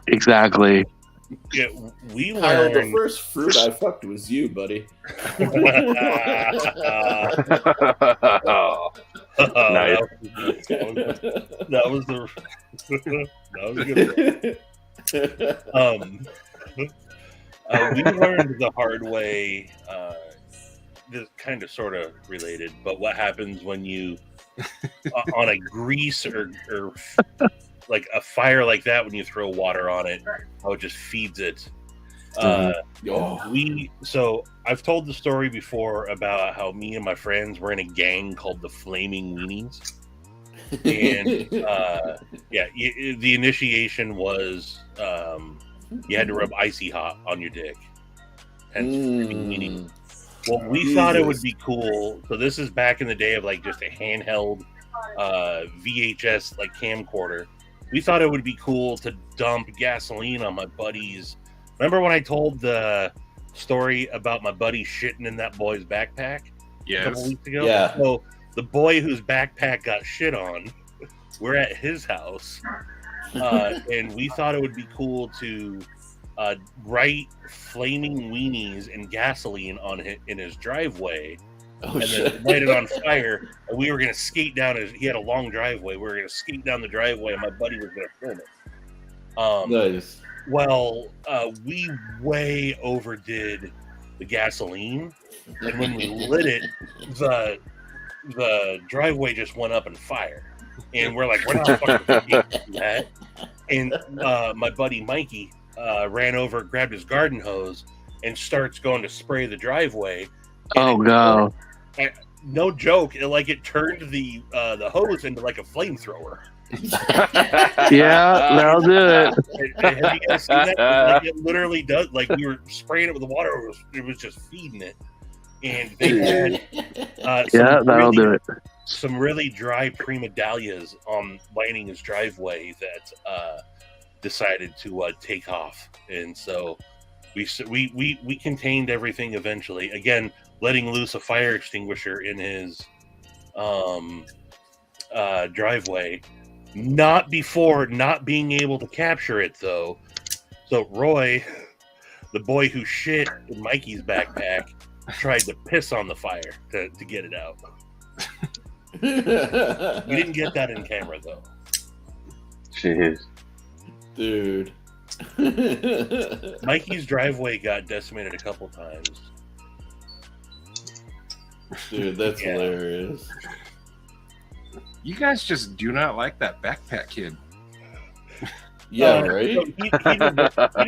Exactly. Yeah, we Kyle, the learned. first fruit I fucked was you, buddy. Nice. That was the. That was good. We learned the hard way. This kind of, sort of related, but what happens when you on a grease or like a fire like that, when you throw water on it, how it just feeds it. So I've told the story before about how me and my friends were in a gang called the Flaming Weenies, and the initiation was you had to rub icy hot on your dick, hence Flaming Weenie. Well, we thought it would be cool. So this is back in the day of like just a handheld VHS like camcorder. We thought it would be cool to dump gasoline on my buddies. Remember when I told the story about my buddy shitting in that boy's backpack a couple weeks ago? Yeah. So the boy whose backpack got shit on, we're at his house, and we thought it would be cool to write Flaming Weenies and gasoline on in his driveway, and then light it on fire. And we were going to skate down he had a long driveway. We were going to skate down the driveway, and my buddy was going to film it. Nice. Well, we way overdid the gasoline, and when we lit it, the driveway just went up in fire. And we're like, we're not fucking do that. And my buddy Mikey ran over, grabbed his garden hose, and starts going to spray the driveway. Oh no! No joke, it turned the hose into like a flamethrower. Yeah, that'll do it. Have you guys seen that? Like, it literally does. Like, we were spraying it with the water; it was just feeding it. And they had that'll do it. Some really dry prima dahlias lining his driveway that decided to take off, and so We contained everything eventually. Again, letting loose a fire extinguisher in his driveway. Not before not being able to capture it though. So Roy, the boy who shit in Mikey's backpack, tried to piss on the fire to get it out. We didn't get that in camera though. Jeez. Dude. Mikey's driveway got decimated a couple times. Dude, that's hilarious. You guys just do not like that backpack kid. Yeah, right? So he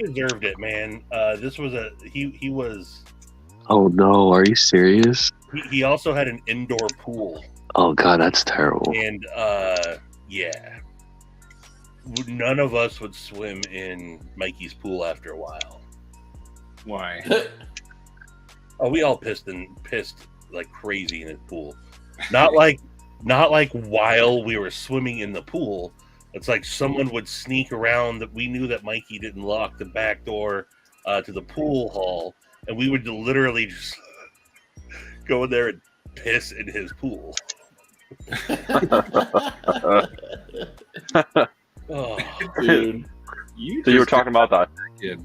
deserved it, man. This was he was. Oh no, are you serious? He also had an indoor pool. Oh god, that's terrible. And yeah, none of us would swim in Mikey's pool after a while. Why? Oh, we all pissed like crazy in his pool. Not like while we were swimming in the pool. It's like someone would sneak around that we knew that Mikey didn't lock the back door to the pool hall, and we would literally just go in there and piss in his pool. Oh, Dude. So you were talking about the kid.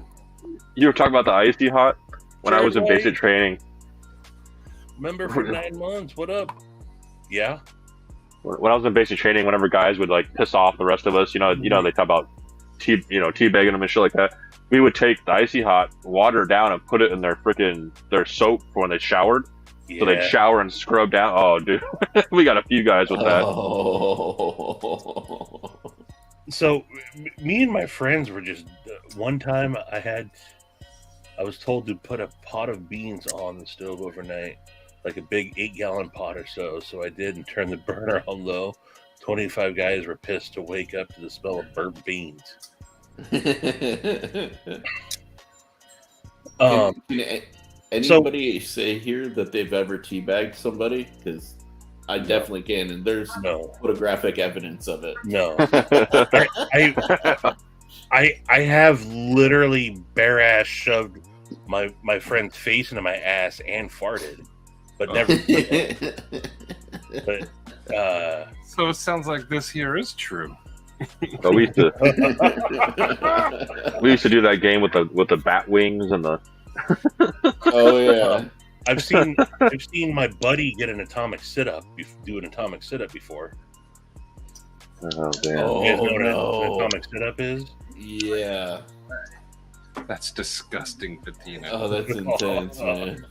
You were talking about the icy hot when I was in Sure, basic training. remember for 9 months? What up? Yeah. When I was in basic training, whenever guys would like piss off the rest of us, they talk about teabagging them and shit like that. We would take the icy hot, water down, and put it in their soap for when they showered. Yeah. So they'd shower and scrub down. Oh, dude, we got a few guys with that. Oh. So me and my friends were just one time I was told to put a pot of beans on the stove overnight, like a big 8-gallon pot or so. So I did and turned the burner on low. 25 guys were pissed to wake up to the smell of burnt beans. Can anybody say here that they've ever teabagged somebody? Because I definitely can, and there's No. photographic evidence of it. No. I have literally bare ass shoved my friend's face into my ass and farted, but never. But So it sounds like this here is true. But we used to do that game with the bat wings and the. Oh yeah. I've seen my buddy get an atomic sit-up, do an atomic sit-up before. Oh damn! Oh, You guys know what no. an atomic sit-up is? Yeah. That's disgusting, Patina. Oh, that's intense, man.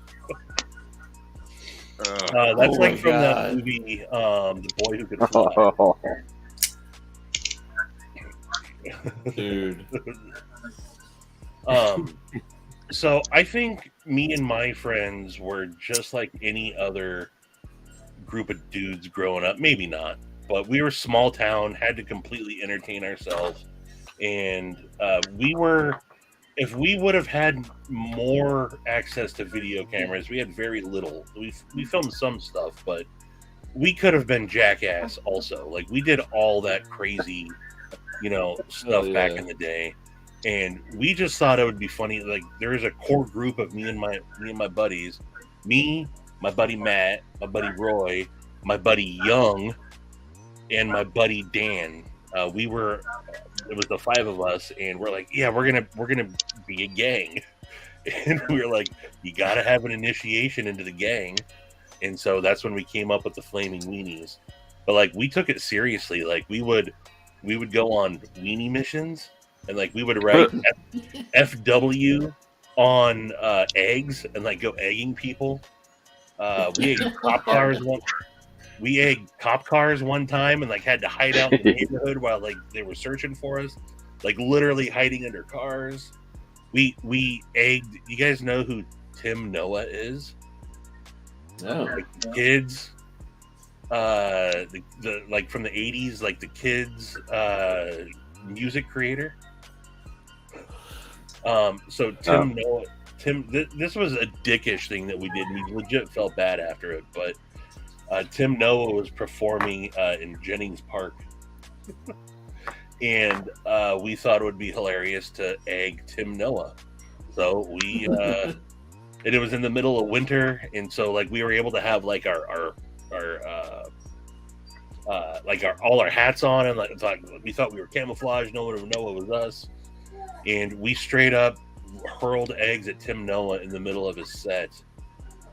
That's Oh like my from that God. movie, The Boy Who Could Fly. Dude. So I think me and my friends were just like any other group of dudes growing up. Maybe not, but we were small town, had to completely entertain ourselves. And if we would have had more access to video cameras, we had very little. We filmed some stuff, but we could have been Jackass also. Like we did all that crazy, stuff back in the day. And we just thought it would be funny. Like there is a core group of me and my buddies, me, my buddy Matt, my buddy Roy, my buddy Young, and my buddy Dan. It was the 5 of us, and we're like, yeah, we're gonna be a gang. And we were like, you gotta have an initiation into the gang. And so that's when we came up with the Flaming Weenies. But like we took it seriously. Like we would go on weenie missions. And like we would write FW on eggs and like go egging people. We egged cop cars one time and like had to hide out in the neighborhood while like they were searching for us, like literally hiding under cars. We egged. You guys know who Tim Noah is? No. Like kids. The like from the 80s, like the kids music creator. So Noah, this was a dickish thing that we did, and we legit felt bad after it. But Tim Noah was performing in Jennings Park, and we thought it would be hilarious to egg Tim Noah. So we and it was in the middle of winter, and so like we were able to have like our all our hats on, and like we thought we were camouflaged, no one would know it was us, and we straight up hurled eggs at Tim Noah in the middle of his set,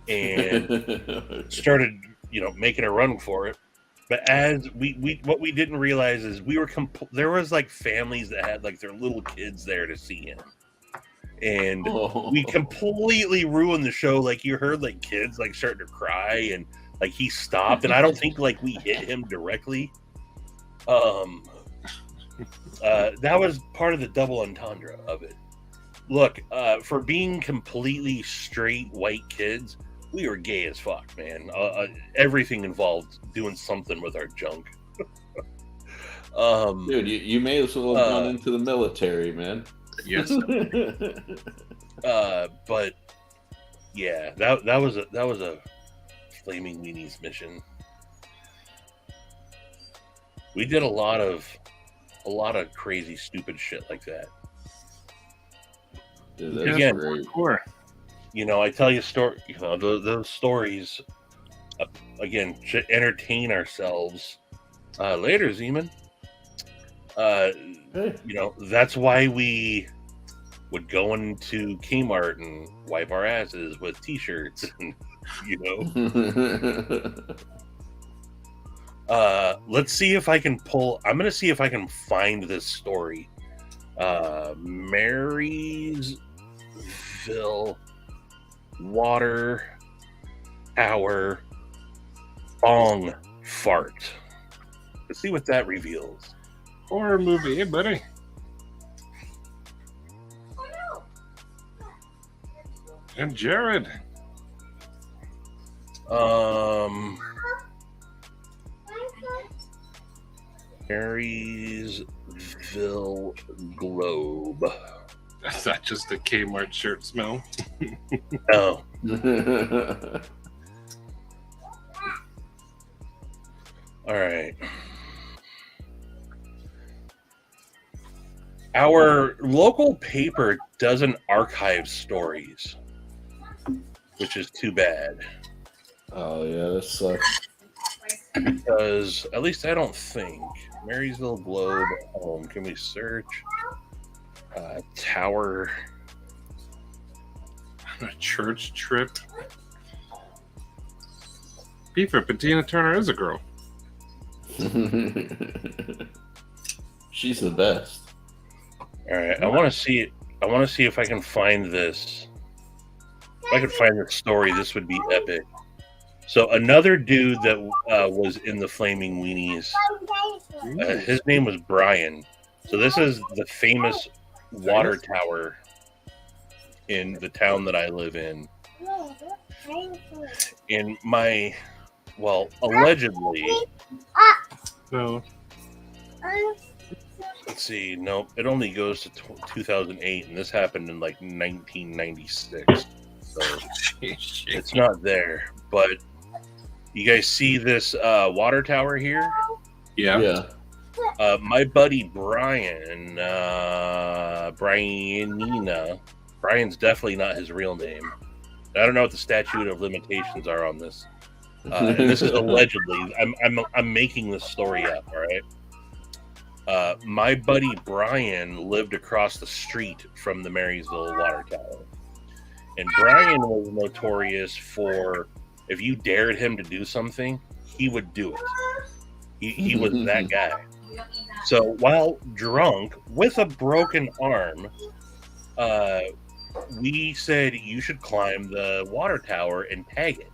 and started making a run for it. But as we what we didn't realize is we were there was like families that had like their little kids there to see him. And we completely ruined the show. Like you heard like kids like starting to cry, and like he stopped, and I don't think like we hit him directly. That was part of the double entendre of it. Look, for being completely straight white kids, we were gay as fuck, man. Everything involved doing something with our junk. Dude, you may as well have gone into the military, man. Yes. But yeah, that was a Flaming Weenies mission. We did a lot of crazy, stupid shit like that. Dude, that's Again, great. I tell you those stories again to entertain ourselves. Later, Zeman. That's why we would go into Kmart and wipe our asses with t-shirts and let's see if I can I'm gonna see if I can find this story. Marysville Water Tower Bong Fart. Let's see what that reveals. Horror movie, hey buddy. And Jared. Marysville Globe. That's not just a Kmart shirt smell. Oh. All right. Our local paper doesn't archive stories, which is too bad. Oh yeah, that sucks. Because at least I don't think Marysville Globe home. Can we search tower? A church trip. Beaver, Patina Turner is a girl. She's the best. All right, I want to see it. I want to see if I can find this. If I could find this story, this would be epic. So another dude that was in the Flaming Weenies, his name was Brian. So this is the famous water tower in the town that I live in. In allegedly. No. Let's see. Nope. It only goes to 2008, and this happened in like 1996. So it's not there. But you guys see this water tower here? Yeah. My buddy Brian, Brianina. Brian's definitely not his real name. I don't know what the statute of limitations are on this. And this is allegedly. I'm making this story up. All right. My buddy Brian lived across the street from the Marysville Water Tower. And Brian was notorious for, if you dared him to do something, he would do it. He was that guy. So while drunk with a broken arm, we said you should climb the water tower and tag it.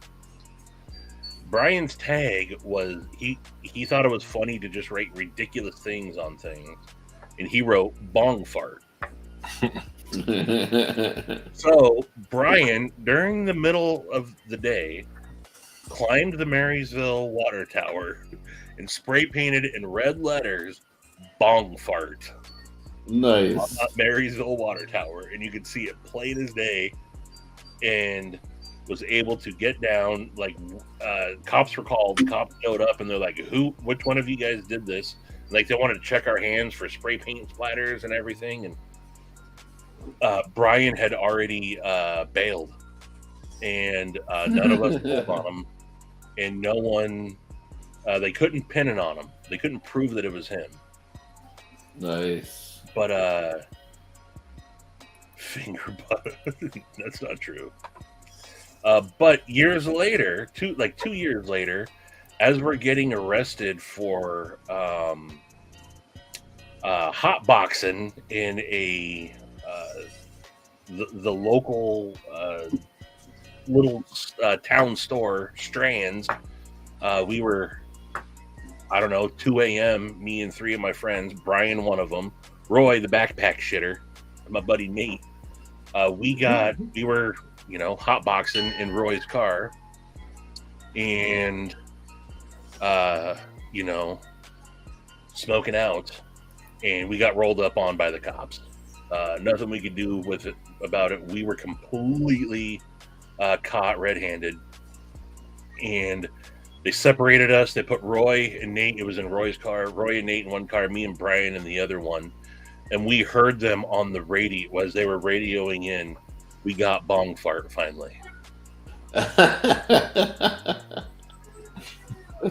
Brian's tag was he thought it was funny to just write ridiculous things on things, and he wrote bong fart. So Brian, during the middle of the day, climbed the Marysville Water Tower and spray painted in red letters bong fart. Nice. On that Marysville Water Tower, and you could see it plain as day, and was able to get down. Like cops were called, the cops showed up, and they're like, which one of you guys did this? Like, they wanted to check our hands for spray paint splatters and everything, and Brian had already bailed, and none of us pulled on him, and no one. They couldn't pin it on him. They couldn't prove that it was him. Nice. But finger butt. That's not true. But years later, 2 years later, as we're getting arrested for hotboxing in a the local little town store, Strands, we were, I don't know, 2 a.m., me and 3 of my friends, Brian, one of them, Roy, the backpack shitter, and my buddy Nate. We were, hotboxing in Roy's car, and, smoking out, and we got rolled up on by the cops. Nothing we could do about it. We were completely caught red-handed, and they separated us. They put Roy and Nate. It was in Roy's car. Roy and Nate in one car, me and Brian in the other one. And we heard them on the radio as they were radioing in. We got bong fart finally. That's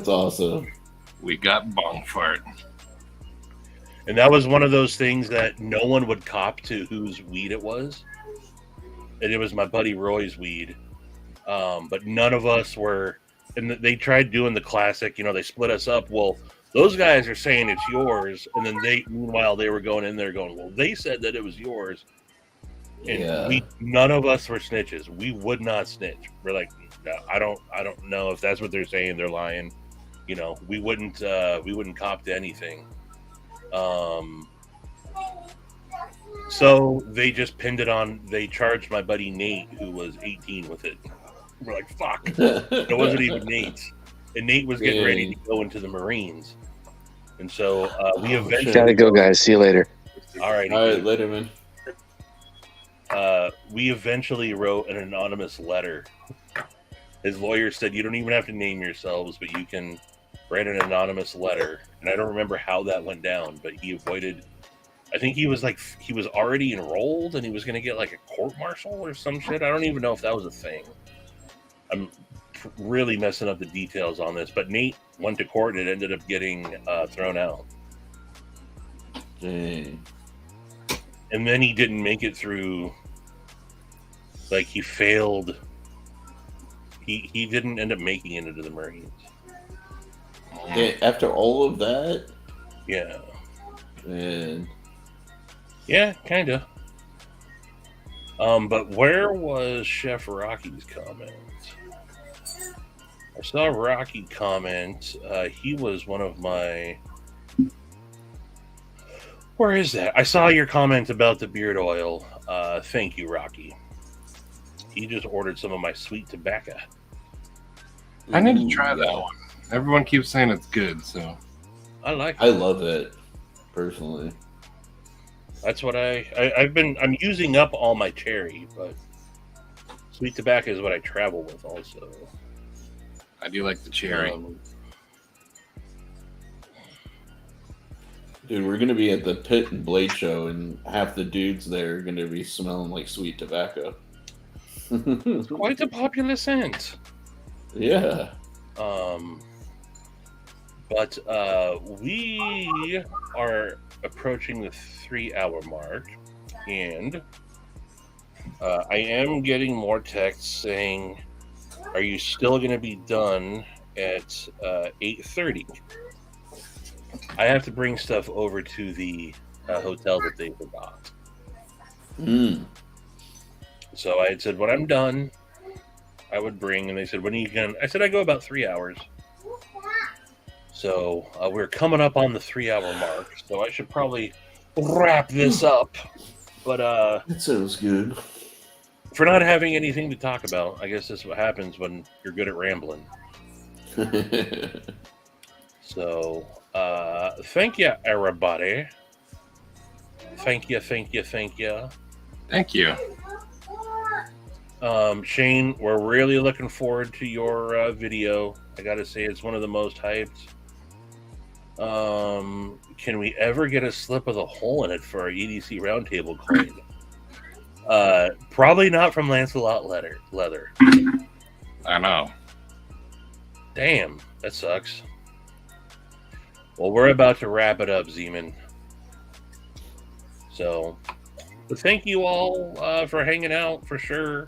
awesome. We got bong fart. And that was one of those things that no one would cop to whose weed it was. And it was my buddy Roy's weed. But none of us were. And they tried doing the classic, they split us up. Well, those guys are saying it's yours. And then meanwhile, they were going in there going, well, they said that it was yours. And none of us were snitches. We would not snitch. We're like, no, I don't know if that's what they're saying. They're lying. We wouldn't cop to anything. So they just pinned it on. They charged my buddy Nate, who was 18, with it. We're like, fuck. It wasn't even Nate's. And Nate was getting ready to go into the Marines. And so we eventually... Gotta go, guys. See you later. All right, later, man. We eventually wrote an anonymous letter. His lawyer said, you don't even have to name yourselves, but you can write an anonymous letter. And I don't remember how that went down, but he avoided... I think he was already enrolled, and he was going to get like a court-martial or some shit. I don't even know if that was a thing. I'm really messing up the details on this, but Nate went to court and it ended up getting thrown out. Dang. And then he didn't make it through. Like, he failed. He didn't end up making it into the Marines. After all of that? Yeah. Man. Yeah, kind of. But where was Chef Rocky's comment? I saw Rocky comment. He was one of my... Where is that? I saw your comment about the beard oil. Thank you, Rocky. He just ordered some of my sweet tobacco. I need to try that one. Everyone keeps saying it's good, so... I like it. I love it, personally. That's what I'm using up all my cherry, but sweet tobacco is what I travel with also. I do like the cherry. Dude, we're going to be at the Pit and Blade show, and half the dudes there are going to be smelling like sweet tobacco. It's quite a popular scent. Yeah. But we are approaching the 3-hour mark, and I am getting more texts saying, are you still going to be done at 8:30? I have to bring stuff over to the hotel that they forgot. So I had said, when I'm done, I would bring, and they said, when are you going? I said, I go about 3 hours. So we're coming up on the 3-hour mark, so I should probably wrap this up. But that sounds good. For not having anything to talk about, I guess that's what happens when you're good at rambling. So thank you, everybody. Thank you. Thank you. Shane, we're really looking forward to your video. I gotta say, it's one of the most hyped. Can we ever get a slip of the hole in it for our EDC Roundtable claim? Probably not from Lancelot Leather. I know. Damn, that sucks. Well, we're about to wrap it up, Zeman. So, but thank you all for hanging out for sure.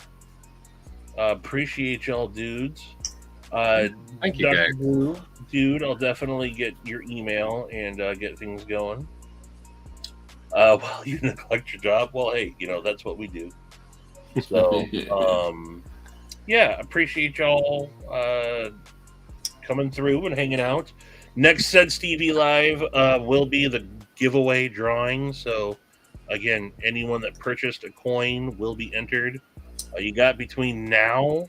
Appreciate y'all, dudes. Thank you, guys. Blue, dude, I'll definitely get your email and get things going. Well, you neglect your job. Well, hey, that's what we do. So, yeah, appreciate y'all coming through and hanging out. Next said Stevie Live will be the giveaway drawing. So, again, anyone that purchased a coin will be entered. You got between now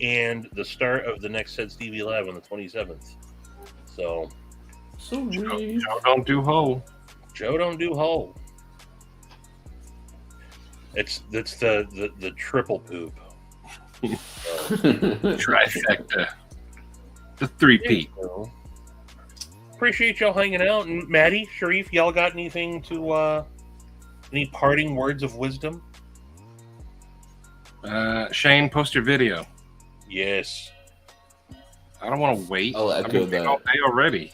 and the start of the next said Stevie Live on the 27th. So, Joe don't do ho. Joe don't do ho. It's the triple poop. Trifecta. The 3-peat. Appreciate y'all hanging out. And Maddie, Sharif, y'all got anything to any parting words of wisdom? Shane, post your video. Yes. I don't want to wait. I'll echo I've been that. all day already.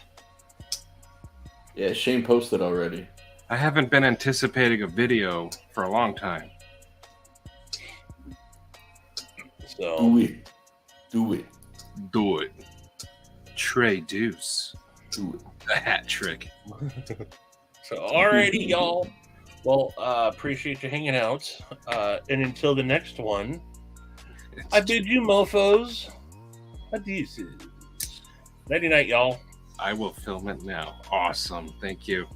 Yeah, Shane posted already. I haven't been anticipating a video for a long time. So Do it. Do it. Trey Deuce. Do it. The hat trick. So alrighty, y'all. Well, appreciate you hanging out. And until the next one, I bid you mofos adieus. Nighty night, y'all. I will film it now. Awesome. Thank you.